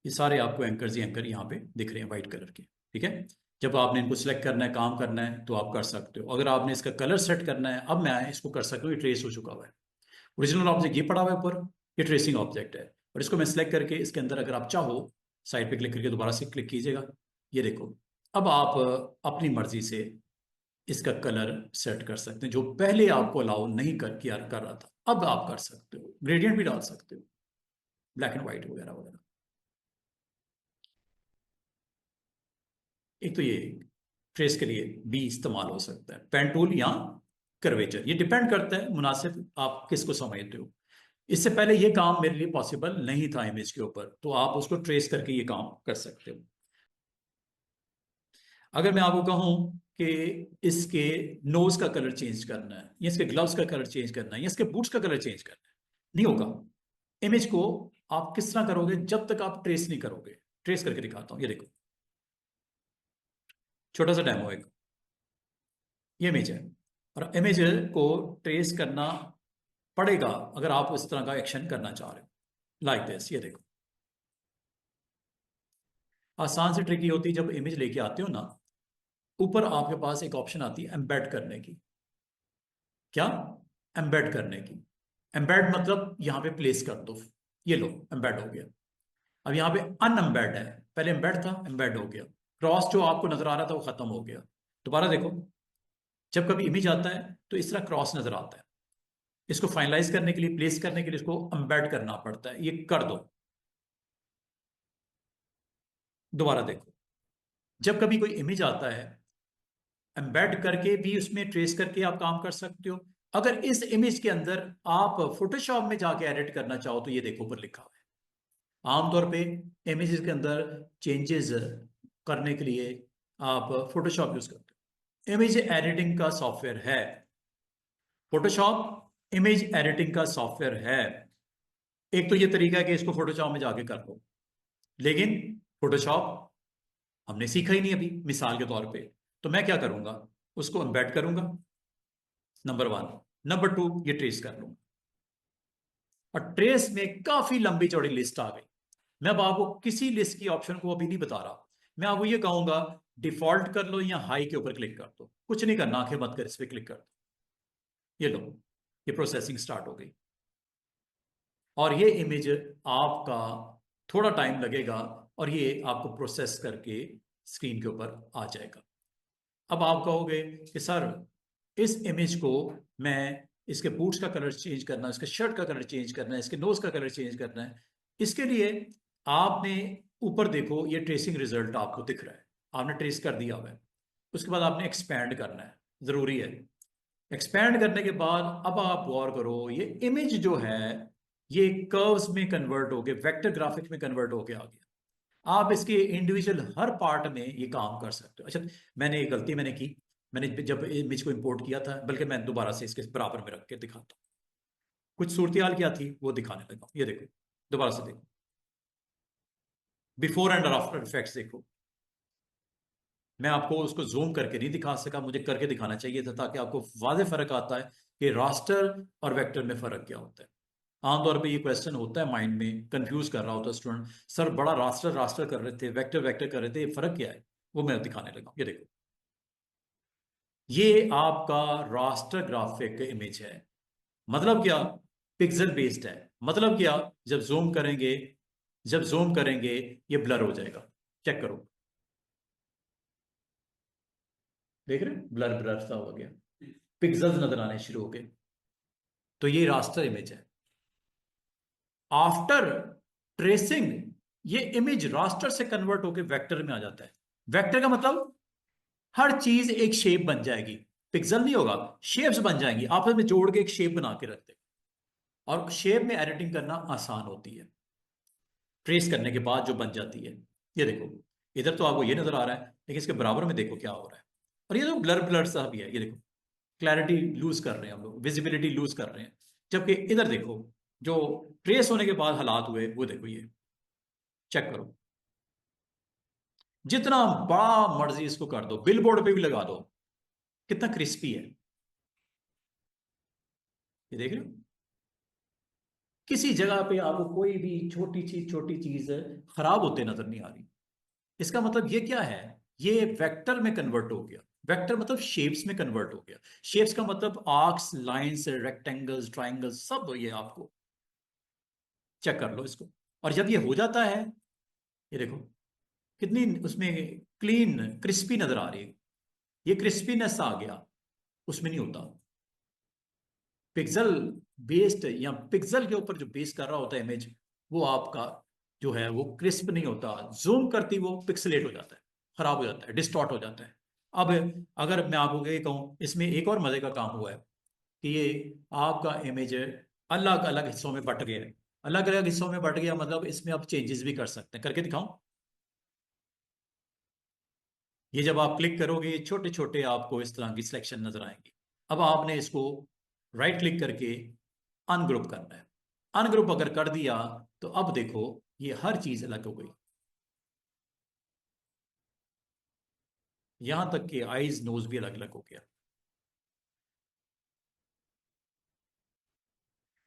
ये सारे आपको एंकर्स ही एंकर यहाँ पे दिख रहे हैं वाइट कलर के। ठीक है, जब आपने इनको सिलेक्ट करना है, काम करना है, तो आप कर सकते हो। अगर आपने इसका कलर सेट करना है, अब मैं इसको कर सकता हूँ, ये ट्रेस हो चुका हुआ है। ओरिजिनल ऑब्जेक्ट ये पड़ा हुआ है ऊपर, ये ट्रेसिंग ऑब्जेक्ट है। और इसको मैं सिलेक्ट करके इसके अंदर अगर आप चाहो साइड पे क्लिक करके दोबारा से क्लिक कीजिएगा। ये देखो, अब आप अपनी मर्जी से इसका कलर सेट कर सकते हैं, जो पहले आपको अलाउ नहीं किया कर रहा था, अब आप कर सकते हो। ग्रेडियंट भी डाल सकते हो, ब्लैक एंड व्हाइट वगैरह वगैरह। एक तो ये ट्रेस के लिए भी इस्तेमाल हो सकता है, पेन टूल या कर्वेचर, ये डिपेंड करता है मुनासिब आप किसको समझते हो। इससे पहले ये काम मेरे लिए पॉसिबल नहीं था इमेज के ऊपर, तो आप उसको ट्रेस करके ये काम कर सकते हो। अगर मैं आपको कहूं कि इसके नोज का कलर चेंज करना है, या इसके ग्लव्स का कलर चेंज करना है, या इसके बूट्स का कलर चेंज करना है, नहीं होगा। इमेज को आप किस तरह करोगे, जब तक आप ट्रेस नहीं करोगे। ट्रेस करके दिखाता हूं, ये देखो, छोटा सा डेमो एक, ये इमेज है। और इमेज को ट्रेस करना पड़ेगा अगर आप इस तरह का एक्शन करना चाह रहे हो, लाइक दिस। ये देखो, आसान से ट्रिक ये होती है, जब इमेज लेके आते हो ना, ऊपर आपके पास एक ऑप्शन आती है एम्बेड करने की। क्या? एम्बेड करने की। एम्बेड मतलब यहां पे प्लेस कर दो। ये लो, एम्बेड हो गया। अब यहां पे अनएम्बेड है, पहले एम्बेड था, एम्बेड हो गया। क्रॉस जो आपको नजर आ रहा था वो खत्म हो गया। दोबारा देखो, जब कभी इमेज आता है तो इस तरह क्रॉस नजर आता है। इसको फाइनलाइज करने के लिए, प्लेस करने के लिए इसको एम्बेड करना पड़ता है, ये कर दो। दोबारा देखो, जब कभी कोई इमेज आता है, एम्बेड करके भी उसमें ट्रेस करके आप काम कर सकते हो। अगर इस इमेज के अंदर आप फोटोशॉप में जाके एडिट करना चाहो, तो ये देखो ऊपर लिखा हुआ है। आमतौर पे इमेजेस के अंदर चेंजेस करने के लिए आप फोटोशॉप यूज करते हो। इमेज एडिटिंग का सॉफ्टवेयर है फोटोशॉप, इमेज एडिटिंग का सॉफ्टवेयर है। एक तो ये तरीका है कि इसको फोटोशॉप में जाके कर लो, लेकिन फोटोशॉप हमने सीखा ही नहीं अभी मिसाल के तौर पे। तो मैं क्या करूंगा, उसको एम्बेड करूंगा, नंबर वन। नंबर टू, ये ट्रेस कर लूंगा। और ट्रेस में काफी लंबी चौड़ी लिस्ट आ गई। मैं अब आपको किसी लिस्ट की ऑप्शन को अभी नहीं बता रहा, मैं आपको ये कहूंगा डिफॉल्ट कर लो या हाई के ऊपर क्लिक कर दो। कुछ नहीं करना, आंखें बंद कर इस पर क्लिक कर दो। ये लो, ये प्रोसेसिंग स्टार्ट हो गई। और ये इमेज आपका थोड़ा टाइम लगेगा, और ये आपको प्रोसेस करके स्क्रीन के ऊपर आ जाएगा। अब आप कहोगे कि सर, इस इमेज को मैं, इसके बूट्स का कलर चेंज करना है, इसके शर्ट का कलर चेंज करना है, इसके नोज का कलर चेंज करना है, इसके लिए आपने ऊपर देखो, ये ट्रेसिंग रिजल्ट आपको दिख रहा है, आपने ट्रेस कर दिया हुआ है। उसके बाद आपने एक्सपैंड करना है, जरूरी है। एक्सपैंड करने के बाद अब आप गौर करो, ये इमेज जो है ये कर्व्स में कन्वर्ट हो गए, वेक्टर ग्राफिक्स में कन्वर्ट होके आ गया। आप इसके इंडिविजुअल हर पार्ट में ये काम कर सकते हो। अच्छा, मैंने एक गलती मैंने की, मैंने जब इमेज को इंपोर्ट किया था, बल्कि मैं दोबारा से इसके बराबर में रख के दिखाता हूँ। कुछ सूरत हाल क्या थी वो दिखाने लगा हूं। ये देखो, दोबारा से देखो, बिफोर एंड आफ्टर इफेक्ट्स देखो। मैं आपको उसको जूम करके नहीं दिखा सका, मुझे करके दिखाना चाहिए था, ताकि आपको वाज़ेह फर्क आता है कि रास्टर और वेक्टर में फर्क क्या होता है। आमतौर पे ये क्वेश्चन होता है माइंड में, कंफ्यूज कर रहा होता है स्टूडेंट, सर बड़ा रास्टर रास्टर कर रहे थे, वेक्टर वेक्टर कर रहे थे, ये फर्क क्या है? वो मैं दिखाने लगा। ये देखो, ये आपका रास्टर ग्राफिक इमेज है। मतलब क्या? पिक्सल बेस्ड है। मतलब क्या? जब जूम करेंगे, जब जूम करेंगे ये ब्लर हो जाएगा। चेक करो, देख रहे हैं, ब्लर ब्लर सा हो गया, पिक्सल्स नजर आने शुरू हो गए। तो ये रास्टर इमेज है। आफ्टर ट्रेसिंग ये इमेज रास्टर से कन्वर्ट होकर वेक्टर में आ जाता है। वेक्टर का मतलब हर चीज एक शेप बन जाएगी, पिक्सल नहीं होगा, शेप्स बन जाएंगी, आपस में जोड़ के एक शेप बना के रखते हैं। और शेप में एडिटिंग करना आसान होती है, ट्रेस करने के बाद जो बन जाती है। ये देखो, इधर तो आपको ये नजर आ रहा है, लेकिन इसके बराबर में देखो क्या हो रहा है। और ये तो ब्लर ब्लर सा भी है, ये देखो, क्लैरिटी लूज कर रहे हैं हम लोग, विजिबिलिटी लूज कर रहे हैं। जबकि इधर देखो, जो ट्रेस होने के बाद हालात हुए वो देखो, ये चेक करो, जितना बड़ा मर्जी इसको कर दो, बिलबोर्ड पे भी लगा दो, कितना क्रिस्पी है। ये देख रहे हो, किसी जगह पे आपको कोई भी छोटी चीज खराब होते नजर नहीं आ रही। इसका मतलब ये क्या है, ये वेक्टर में कन्वर्ट हो गया। वेक्टर मतलब शेप्स में कन्वर्ट हो गया। शेप्स का मतलब आर्क्स, लाइंस, रेक्टेंगल्स, ट्राइंगल्स, सब ये आपको चेक कर लो इसको। और जब ये हो जाता है, ये देखो कितनी उसमें क्लीन क्रिस्पी नजर आ रही है। ये क्रिस्पीनेस आ गया, उसमें नहीं होता। पिक्सल बेस्ड या पिक्सल के ऊपर जो बेस कर रहा होता है इमेज, वो आपका जो है वो क्रिस्प नहीं होता, जूम करती वो पिक्सलेट हो जाता है, खराब हो जाता है, डिस्टॉर्ट हो जाता है। अब अगर मैं आपको ये कहूँ, इसमें एक और मजे का काम हुआ है कि ये आपका इमेज अलग अलग हिस्सों में बट गया है। अलग अलग हिस्सों में बट गया मतलब इसमें आप चेंजेस भी कर सकते हैं, करके दिखाऊं। ये जब आप क्लिक करोगे, छोटे छोटे आपको इस तरह की सिलेक्शन नजर आएंगी। अब आपने इसको राइट क्लिक करके अनग्रुप करना है। अनग्रुप अगर कर दिया तो अब देखो, ये हर चीज अलग हो गई, यहां तक कि आईज नोज भी अलग अलग हो गया।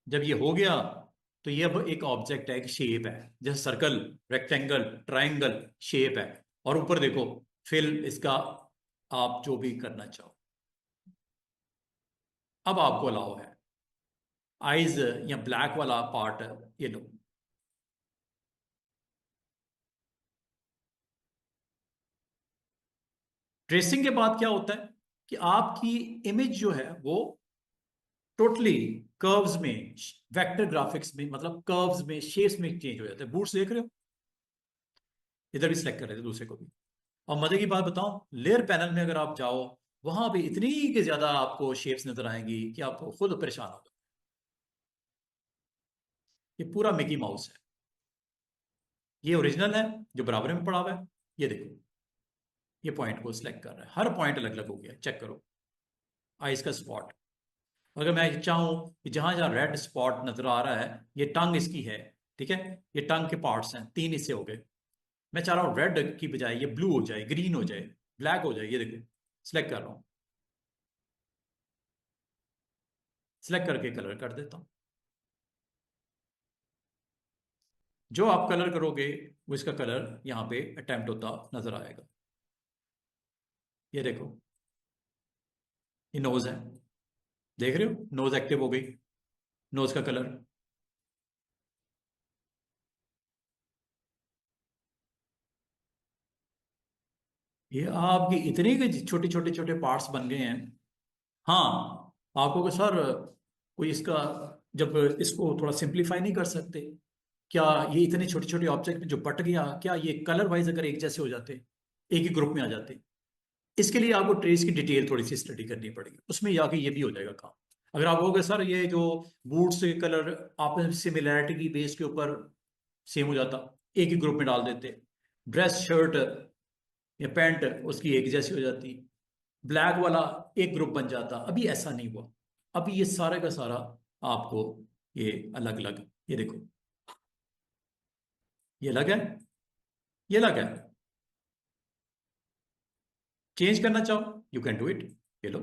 जब ये हो गया तो ये अब एक ऑब्जेक्ट है, एक शेप है, जैसे सर्कल, रेक्टेंगल, ट्राइंगल शेप है। और ऊपर देखो, फिल इसका आप जो भी करना चाहो, अब आपको अलाउ है। आईज या ब्लैक वाला पार्ट, ये लो। ट्रेसिंग के बाद क्या होता है कि आपकी इमेज जो है वो टोटली कर्व्स में, वेक्टर ग्राफिक्स में, मतलब कर्व्स में, शेप्स में चेंज हो जाता है। बूट्स देख रहे हो, इधर भी सिलेक्ट कर रहे थे, दूसरे को भी। और मजे की बात बताऊं, लेयर पैनल में अगर आप जाओ, वहां भी इतनी के ज्यादा आपको शेप्स नजर आएंगी कि आप खुद परेशान हो। ये पूरा मिकी माउस है। ये ओरिजिनल है जो बराबर में पड़ा हुआ है। ये देखो, ये पॉइंट को सिलेक्ट कर रहा है, हर पॉइंट अलग अलग हो गया, चेक करो। आइस का स्पॉट, अगर मैं चाहूं कि जहां जहां रेड स्पॉट नजर आ रहा है, ये टंग इसकी है, ठीक है, ये टंग के पार्ट्स हैं, तीन हिस्से हो गए। मैं चाह रहा हूँ रेड की बजाय ये ब्लू हो जाए, ग्रीन हो जाए, ब्लैक हो जाए। ये देखो, सिलेक्ट कर रहा हूँ, सिलेक्ट करके कलर कर देता हूँ। जो आप कलर करोगे वो इसका कलर यहाँ पे अटेम्प्ट होता नजर आएगा। ये देखो, ये नोज है, देख रहे हो, नोज एक्टिव हो गई, नोज का कलर। ये आपकी इतनी के छोटे छोटे छोटे पार्ट्स बन गए हैं। हाँ, आपको सर कोई इसका, जब इसको थोड़ा सिंप्लीफाई नहीं कर सकते क्या? ये इतने छोटे छोटे ऑब्जेक्ट जो बट गया, क्या ये कलर वाइज अगर एक जैसे हो जाते, एक ही ग्रुप में आ जाते? इसके लिए आपको ट्रेस की डिटेल थोड़ी सी स्टडी करनी पड़ेगी, उसमें जाके ये भी हो जाएगा काम। अगर आप कहोगे सर ये जो बूट्स के कलर आपस में सिमिलैरिटी की बेस के ऊपर सेम हो जाता, एक ही ग्रुप में डाल देते, ड्रेस शर्ट या पैंट उसकी एक जैसी हो जाती, ब्लैक वाला एक ग्रुप बन जाता। अभी ऐसा नहीं हुआ। अभी ये सारा का सारा आपको ये अलग अलग, ये देखो, ये अलग है, ये अलग है। चेंज करना चाहो, यू कैन डू इट। ये लो,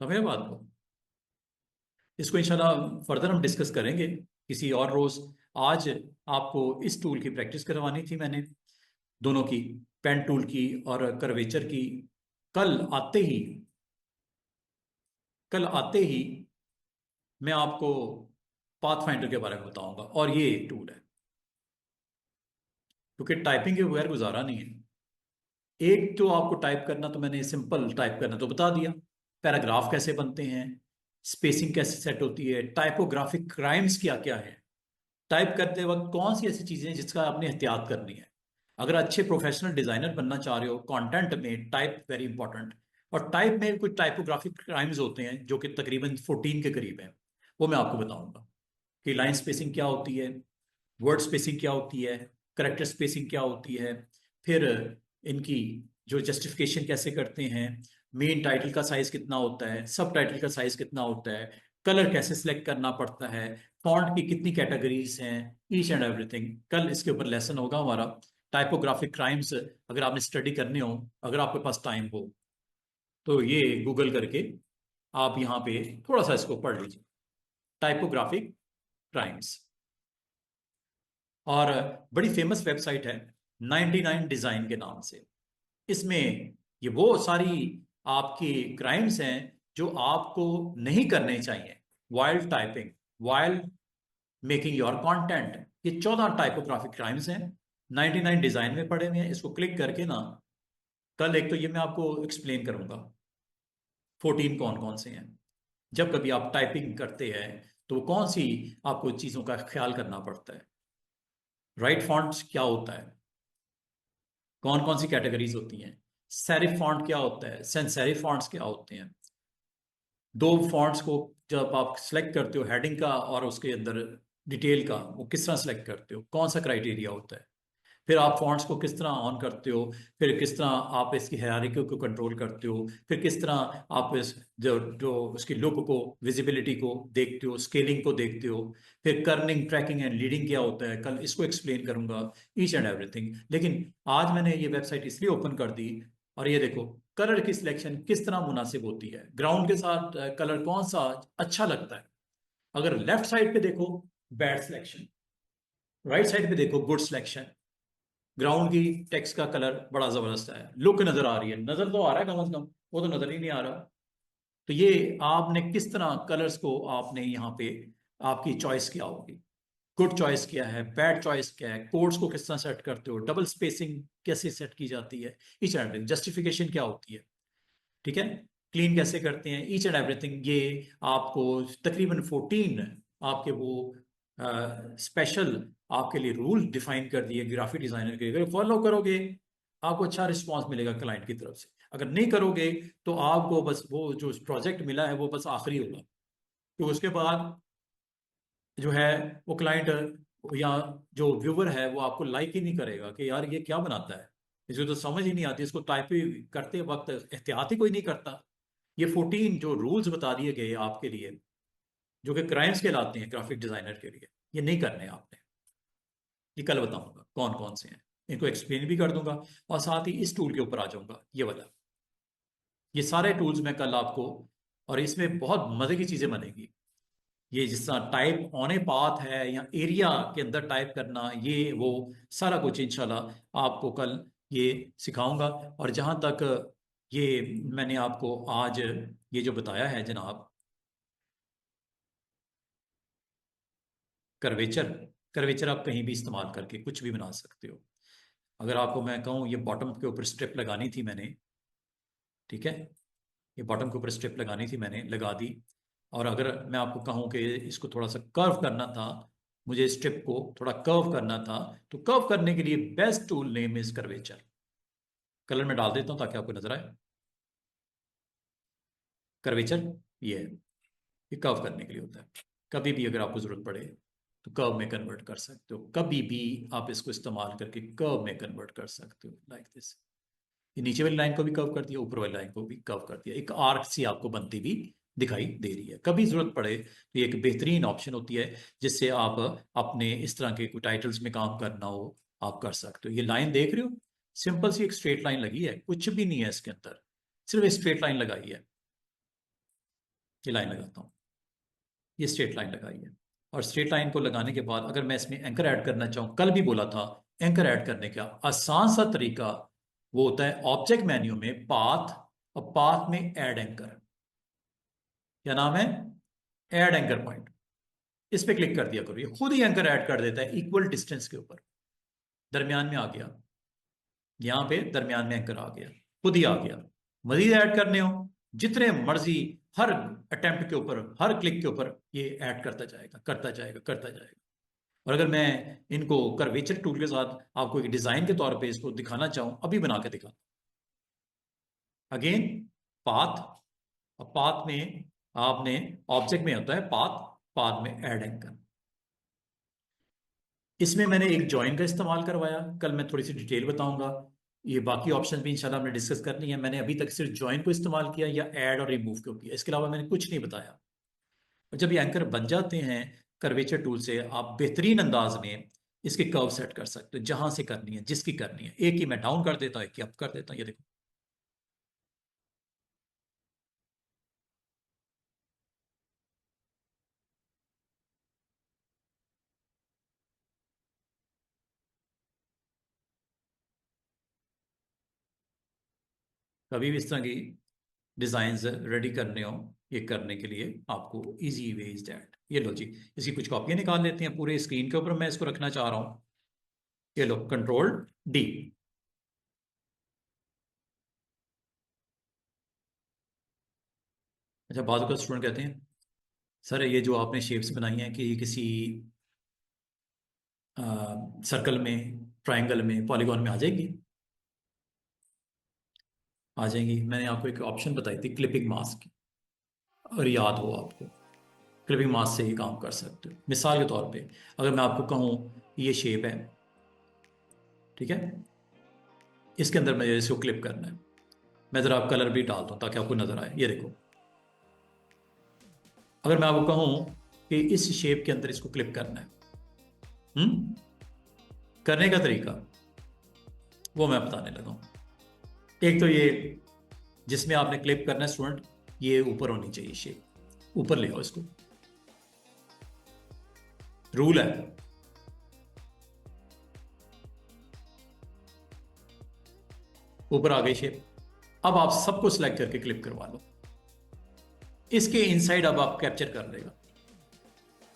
समझे बात को? इसको इंशाल्लाह फर्दर हम डिस्कस करेंगे किसी और रोज। आज आपको इस टूल की प्रैक्टिस करवानी थी मैंने, दोनों की, पेन टूल की और कर्वेचर की। कल आते ही, कल आते ही मैं आपको पाथफाइंडर के बारे में बताऊंगा, और ये टूल है, क्योंकि टाइपिंग के बगैर गुजारा नहीं है। एक तो आपको टाइप करना, तो मैंने सिंपल टाइप करना तो बता दिया, पैराग्राफ कैसे बनते हैं, स्पेसिंग कैसे सेट होती है, टाइपोग्राफिक क्राइम्स क्या क्या है, टाइप करते वक्त कौन सी ऐसी चीजें हैं जिसका आपने एहतियात करनी है। अगर अच्छे प्रोफेशनल डिजाइनर बनना चाह रहे हो, कंटेंट में टाइप वेरी इंपॉर्टेंट। और टाइप में कुछ टाइपोग्राफिक क्राइम्स होते हैं जो कि तकरीबन 14 के करीब हैं, वो मैं आपको बताऊंगा कि लाइन स्पेसिंग क्या होती है, वर्ड स्पेसिंग क्या होती है, करेक्टर स्पेसिंग क्या होती है, फिर इनकी जो जस्टिफिकेशन कैसे करते हैं, मेन टाइटल का साइज कितना होता है, सब टाइटल का साइज कितना होता है, कलर कैसे सिलेक्ट करना पड़ता है, फॉन्ट की कितनी कैटेगरीज हैं, ईच एंड एवरीथिंग। कल इसके ऊपर लेसन होगा हमारा, टाइपोग्राफिक क्राइम्स। अगर आपने स्टडी करने हो, अगर आपके पास टाइम हो, तो ये गूगल करके आप यहाँ पे थोड़ा सा इसको पढ़ लीजिए, टाइपोग्राफिक क्राइम्स। और बड़ी फेमस वेबसाइट है 99 डिजाइन के नाम से। इसमें ये वो सारी आपकी क्राइम्स हैं जो आपको नहीं करने चाहिए, wild typing, wild making your content. ये 14 टाइपोग्राफिक क्राइम्स हैं, 99 डिजाइन में पड़े हुए हैं। इसको क्लिक करके ना, कल एक तो ये मैं आपको एक्सप्लेन करूंगा 14 कौन कौन से हैं। जब कभी आप टाइपिंग करते हैं तो कौन सी आपको चीजों का ख्याल करना पड़ता है, राइट फॉन्ट्स क्या होता है, कौन कौन सी कैटेगरीज होती हैं, सेरिफ फॉन्ट क्या होता है, सेंस सेरिफ फॉन्ट्स क्या होते हैं, दो फॉन्ट्स को जब आप सिलेक्ट करते हो, हेडिंग का और उसके अंदर डिटेल का, वो किस तरह सेलेक्ट करते हो, कौन सा क्राइटेरिया होता है, फिर आप फॉन्ट्स को किस तरह ऑन करते हो, फिर किस तरह आप इसकी हायरार्की को कंट्रोल करते हो, फिर किस तरह आप इस जो जो उसकी लुक को, विजिबिलिटी को देखते हो, स्केलिंग को देखते हो, फिर कर्निंग, ट्रैकिंग एंड लीडिंग क्या होता है, कल इसको एक्सप्लेन करूंगा, ईच एंड एवरीथिंग। लेकिन आज मैंने ये वेबसाइट इसलिए ओपन कर दी, और ये देखो कलर की सिलेक्शन किस तरह मुनासिब होती है, ग्राउंड के साथ कलर कौन सा अच्छा लगता है। अगर लेफ्ट साइड पे देखो बैड सिलेक्शन, राइट साइड पे देखो गुड सिलेक्शन। ग्राउंड की टेक्स्ट का कलर बड़ा जबरदस्त है, लुक नजर आ रही है, नजर तो आ रहा है कम से कम, वो तो नजर ही नहीं आ रहा। तो ये आपने किस तरह कलर्स को आपने यहाँ पे, आपकी चॉइस क्या होगी, गुड चॉइस क्या है, बैड चॉइस क्या है, कोड्स को किस तरह सेट करते हो, डबल स्पेसिंग कैसे सेट की जाती है, ईच एंड एवरीथिंग, जस्टिफिकेशन क्या होती है, ठीक है, क्लीन कैसे करते हैं, ईच एंड एवरीथिंग। ये आपको तकरीबन 14 आपके वो स्पेशल आपके लिए रूल डिफाइन कर दिए ग्राफिक डिजाइनर के। अगर फॉलो करोगे आपको अच्छा रिस्पांस मिलेगा क्लाइंट की तरफ से, अगर नहीं करोगे तो आपको बस वो जो प्रोजेक्ट मिला है वो बस आखिरी होगा, तो उसके बाद जो है वो क्लाइंट या जो व्यूवर है वो आपको लाइक ही नहीं करेगा कि यार ये क्या बनाता है, इसको तो समझ ही नहीं आती, इसको टाइप ही करते वक्त एहतियात ही कोई नहीं करता। ये 14 जो रूल्स बता दिए गए आपके लिए, जो कि क्राइम्स कहलाते हैं ग्राफिक डिजाइनर के लिए, ये नहीं करने हैं आपने। ये कल बताऊंगा कौन कौन से हैं, इनको एक्सप्लेन भी कर दूंगा, और साथ ही इस टूल के ऊपर आ जाऊंगा, ये वाला। ये सारे टूल्स मैं कल आपको, और इसमें बहुत मजे की चीजें बनेगी। ये जिस तरह टाइप ऑन ए पाथ है या एरिया के अंदर टाइप करना, ये वो सारा कुछ इंशाल्लाह आपको कल ये सिखाऊंगा। और जहां तक ये मैंने आपको आज ये जो बताया है जनाब, कर्वेचर, कर्वेचर आप कहीं भी इस्तेमाल करके कुछ भी बना सकते हो। अगर आपको मैं कहूँ ये बॉटम के ऊपर स्ट्रिप लगानी थी मैंने, ठीक है, ये बॉटम के ऊपर स्ट्रिप लगानी थी मैंने, लगा दी। और अगर मैं आपको कहूँ कि इसको थोड़ा सा कर्व करना था, मुझे स्ट्रिप को थोड़ा कर्व करना था, तो कर्व करने के लिए best tool name is curvature. Colour में डाल देता हूँ ताकि आपको नजर आए, कर्वेचर ये है, ये कर्व करने के लिए होता है। कभी भी अगर आपको जरूरत पड़े तो कर्व में कन्वर्ट कर सकते हो, कभी भी आप इसको इस्तेमाल करके कर्व में कन्वर्ट कर सकते हो, लाइक दिस। ये नीचे वाली लाइन को भी कर्व कर दिया, ऊपर वाली लाइन को भी कर्व कर दिया, एक आर्क सी आपको बनती हुई दिखाई दे रही है। कभी जरूरत पड़े तो ये एक बेहतरीन ऑप्शन होती है, जिससे आप अपने इस तरह के कोई टाइटल्स में काम करना हो आप कर सकते हो। ये लाइन देख रहे हो, सिंपल सी एक स्ट्रेट लाइन लगी है, कुछ भी नहीं है इसके अंदर, सिर्फ एक स्ट्रेट लाइन लगाई है। ये लाइन लगाता हूँ, ये स्ट्रेट लाइन लगाई है। और स्ट्रेट लाइन को लगाने के बाद अगर मैं इसमें एंकर ऐड करना चाहूँ, कल भी बोला था, एंकर ऐड करने का आसान सा तरीका वो होता है ऑब्जेक्ट मेन्यू में पाथ, और पाथ में ऐड एंकर, क्या नाम है, ऐड एंकर पॉइंट। इस पे क्लिक कर दिया करो, ये खुद ही एंकर ऐड कर देता है इक्वल डिस्टेंस के ऊपर, दरमियान में आ गया, यहां पे दरमियान में एंकर आ गया, खुद ही आ गया। मजीद ऐड करने हो जितने मर्जी, हर अटेम्प्ट के ऊपर, हर क्लिक के ऊपर ये ऐड करता जाएगा, करता जाएगा, करता जाएगा। और अगर मैं इनको कर्वेचर टूल के साथ आपको एक डिजाइन के तौर पे इसको दिखाना चाहूं, अभी बना के दिखा, अगेन पाथ, और पाथ में आपने ऑब्जेक्ट में होता है पाथ, पाथ में ऐड एंकर। इसमें मैंने एक जॉइन का इस्तेमाल करवाया, कल मैं थोड़ी सी डिटेल बताऊंगा। ये बाकी ऑप्शन भी इंशाल्लाह हमने डिस्कस करनी है। मैंने अभी तक सिर्फ जॉइन को इस्तेमाल किया या ऐड और रिमूव को किया, इसके अलावा मैंने कुछ नहीं बताया। और जब ये एंकर बन जाते हैं कर्वेचर टूल से, आप बेहतरीन अंदाज में इसके कर्व सेट कर सकते हो, जहां से करनी है, जिसकी करनी है। एक ही मैं डाउन कर देता हूँ, एक ही अप कर देता हूँ, ये देखो। कभी भी इस तरह की डिजाइन रेडी करने हो, ये करने के लिए आपको इजी वे इज दैट। ये लो जी, इसकी कुछ कॉपियां निकाल लेते हैं। पूरे स्क्रीन के ऊपर मैं इसको रखना चाह रहा हूँ। ये लो, कंट्रोल डी। अच्छा, बाद का स्टूडेंट कहते हैं सर ये जो आपने शेप्स बनाई हैं कि किसी सर्कल में, ट्रायंगल में, पॉलीगॉन में आ जाएगी। आ जाएंगी। मैंने आपको एक ऑप्शन बताई थी क्लिपिंग मास्क की, अगर याद हो आपको। क्लिपिंग मास्क से ही काम कर सकते हो। मिसाल के तौर पे अगर मैं आपको कहूँ ये शेप है, ठीक है, इसके अंदर मुझे इसको क्लिप करना है। मैं ज़रा आप कलर भी डालता हूँ ताकि आपको नज़र आए। ये देखो, अगर मैं आपको कहूँ कि इस शेप के अंदर इसको क्लिप करना है, हम्म, करने का तरीका वो मैं बताने लगा हूँ। एक तो ये, जिसमें आपने क्लिप करना है स्टूडेंट, ये ऊपर होनी चाहिए शेप, ऊपर ले आओ इसको, रूल है। ऊपर आ गई शेप। अब आप सबको सिलेक्ट करके क्लिप करवा लो। इसके इनसाइड अब आप कैप्चर कर लेगा।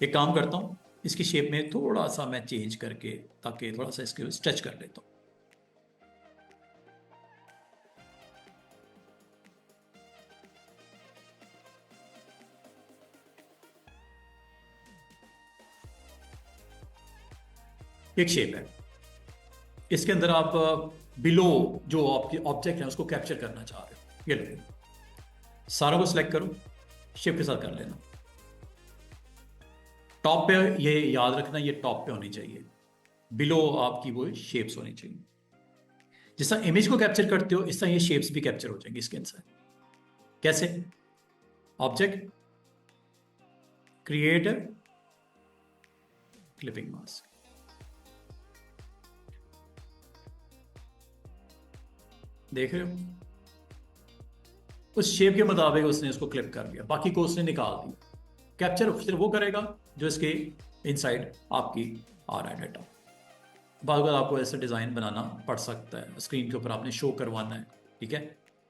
एक काम करता हूं, इसकी शेप में थोड़ा सा मैं चेंज करके, ताकि थोड़ा सा इसके स्ट्रेच कर लेता हूं। एक शेप है, इसके अंदर आप बिलो जो आपके ऑब्जेक्ट है उसको कैप्चर करना चाह रहे हो। ये लो, सारों को सिलेक्ट करो, शेप के साथ कर लेना। टॉप पे ये याद रखना, ये टॉप पे होनी चाहिए, बिलो आपकी वो शेप्स होनी चाहिए। जिस तरह इमेज को कैप्चर करते हो, इस तरह ये शेप्स भी कैप्चर हो जाएंगी इसके अंदर। कैसे? ऑब्जेक्ट, क्रिएट क्लिपिंग मास्क, देख रहे हो? उस शेप के मुताबिक उसने इसको क्लिप कर लिया, बाकी को उसने निकाल दिया। कैप्चर सिर्फ वो करेगा जो इसके इनसाइड आपकी आ रहा है डाटा। बाद बार आपको ऐसे डिज़ाइन बनाना पड़ सकता है, स्क्रीन के ऊपर आपने शो करवाना है, ठीक है।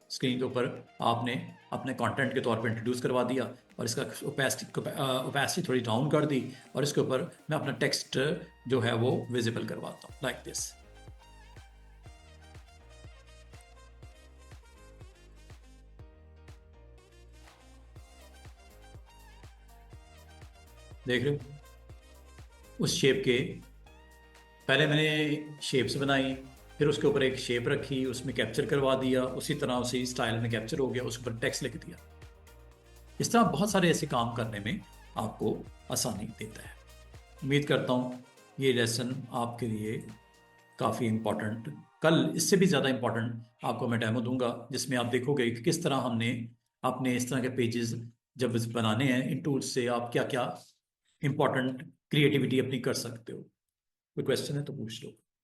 स्क्रीन के ऊपर आपने अपने कंटेंट के तौर पर इंट्रोड्यूस करवा दिया, और इसका ओपेसिटी थोड़ी डाउन कर दी, और इसके ऊपर मैं अपना टेक्स्ट जो है वो विजिबल करवाता हूँ, लाइक दिस। देख रहे हो? उस शेप के पहले मैंने शेप्स बनाई, फिर उसके ऊपर एक शेप रखी, उसमें कैप्चर करवा दिया, उसी तरह उसी स्टाइल में कैप्चर हो गया, उसके ऊपर टेक्स्ट लिख दिया। इस तरह बहुत सारे ऐसे काम करने में आपको आसानी देता है। उम्मीद करता हूँ ये लेसन आपके लिए काफ़ी इम्पोर्टेंट, कल इससे भी ज़्यादा इम्पोर्टेंट आपको मैं डेमो दूंगा, जिसमें आप देखोगे कि किस तरह हमने अपने इस तरह के पेजेस जब बनाने हैं इन टूल्स से, आप क्या क्या इम्पोर्टेंट क्रिएटिविटी अपनी कर सकते हो। कोई क्वेश्चन है तो पूछ लो।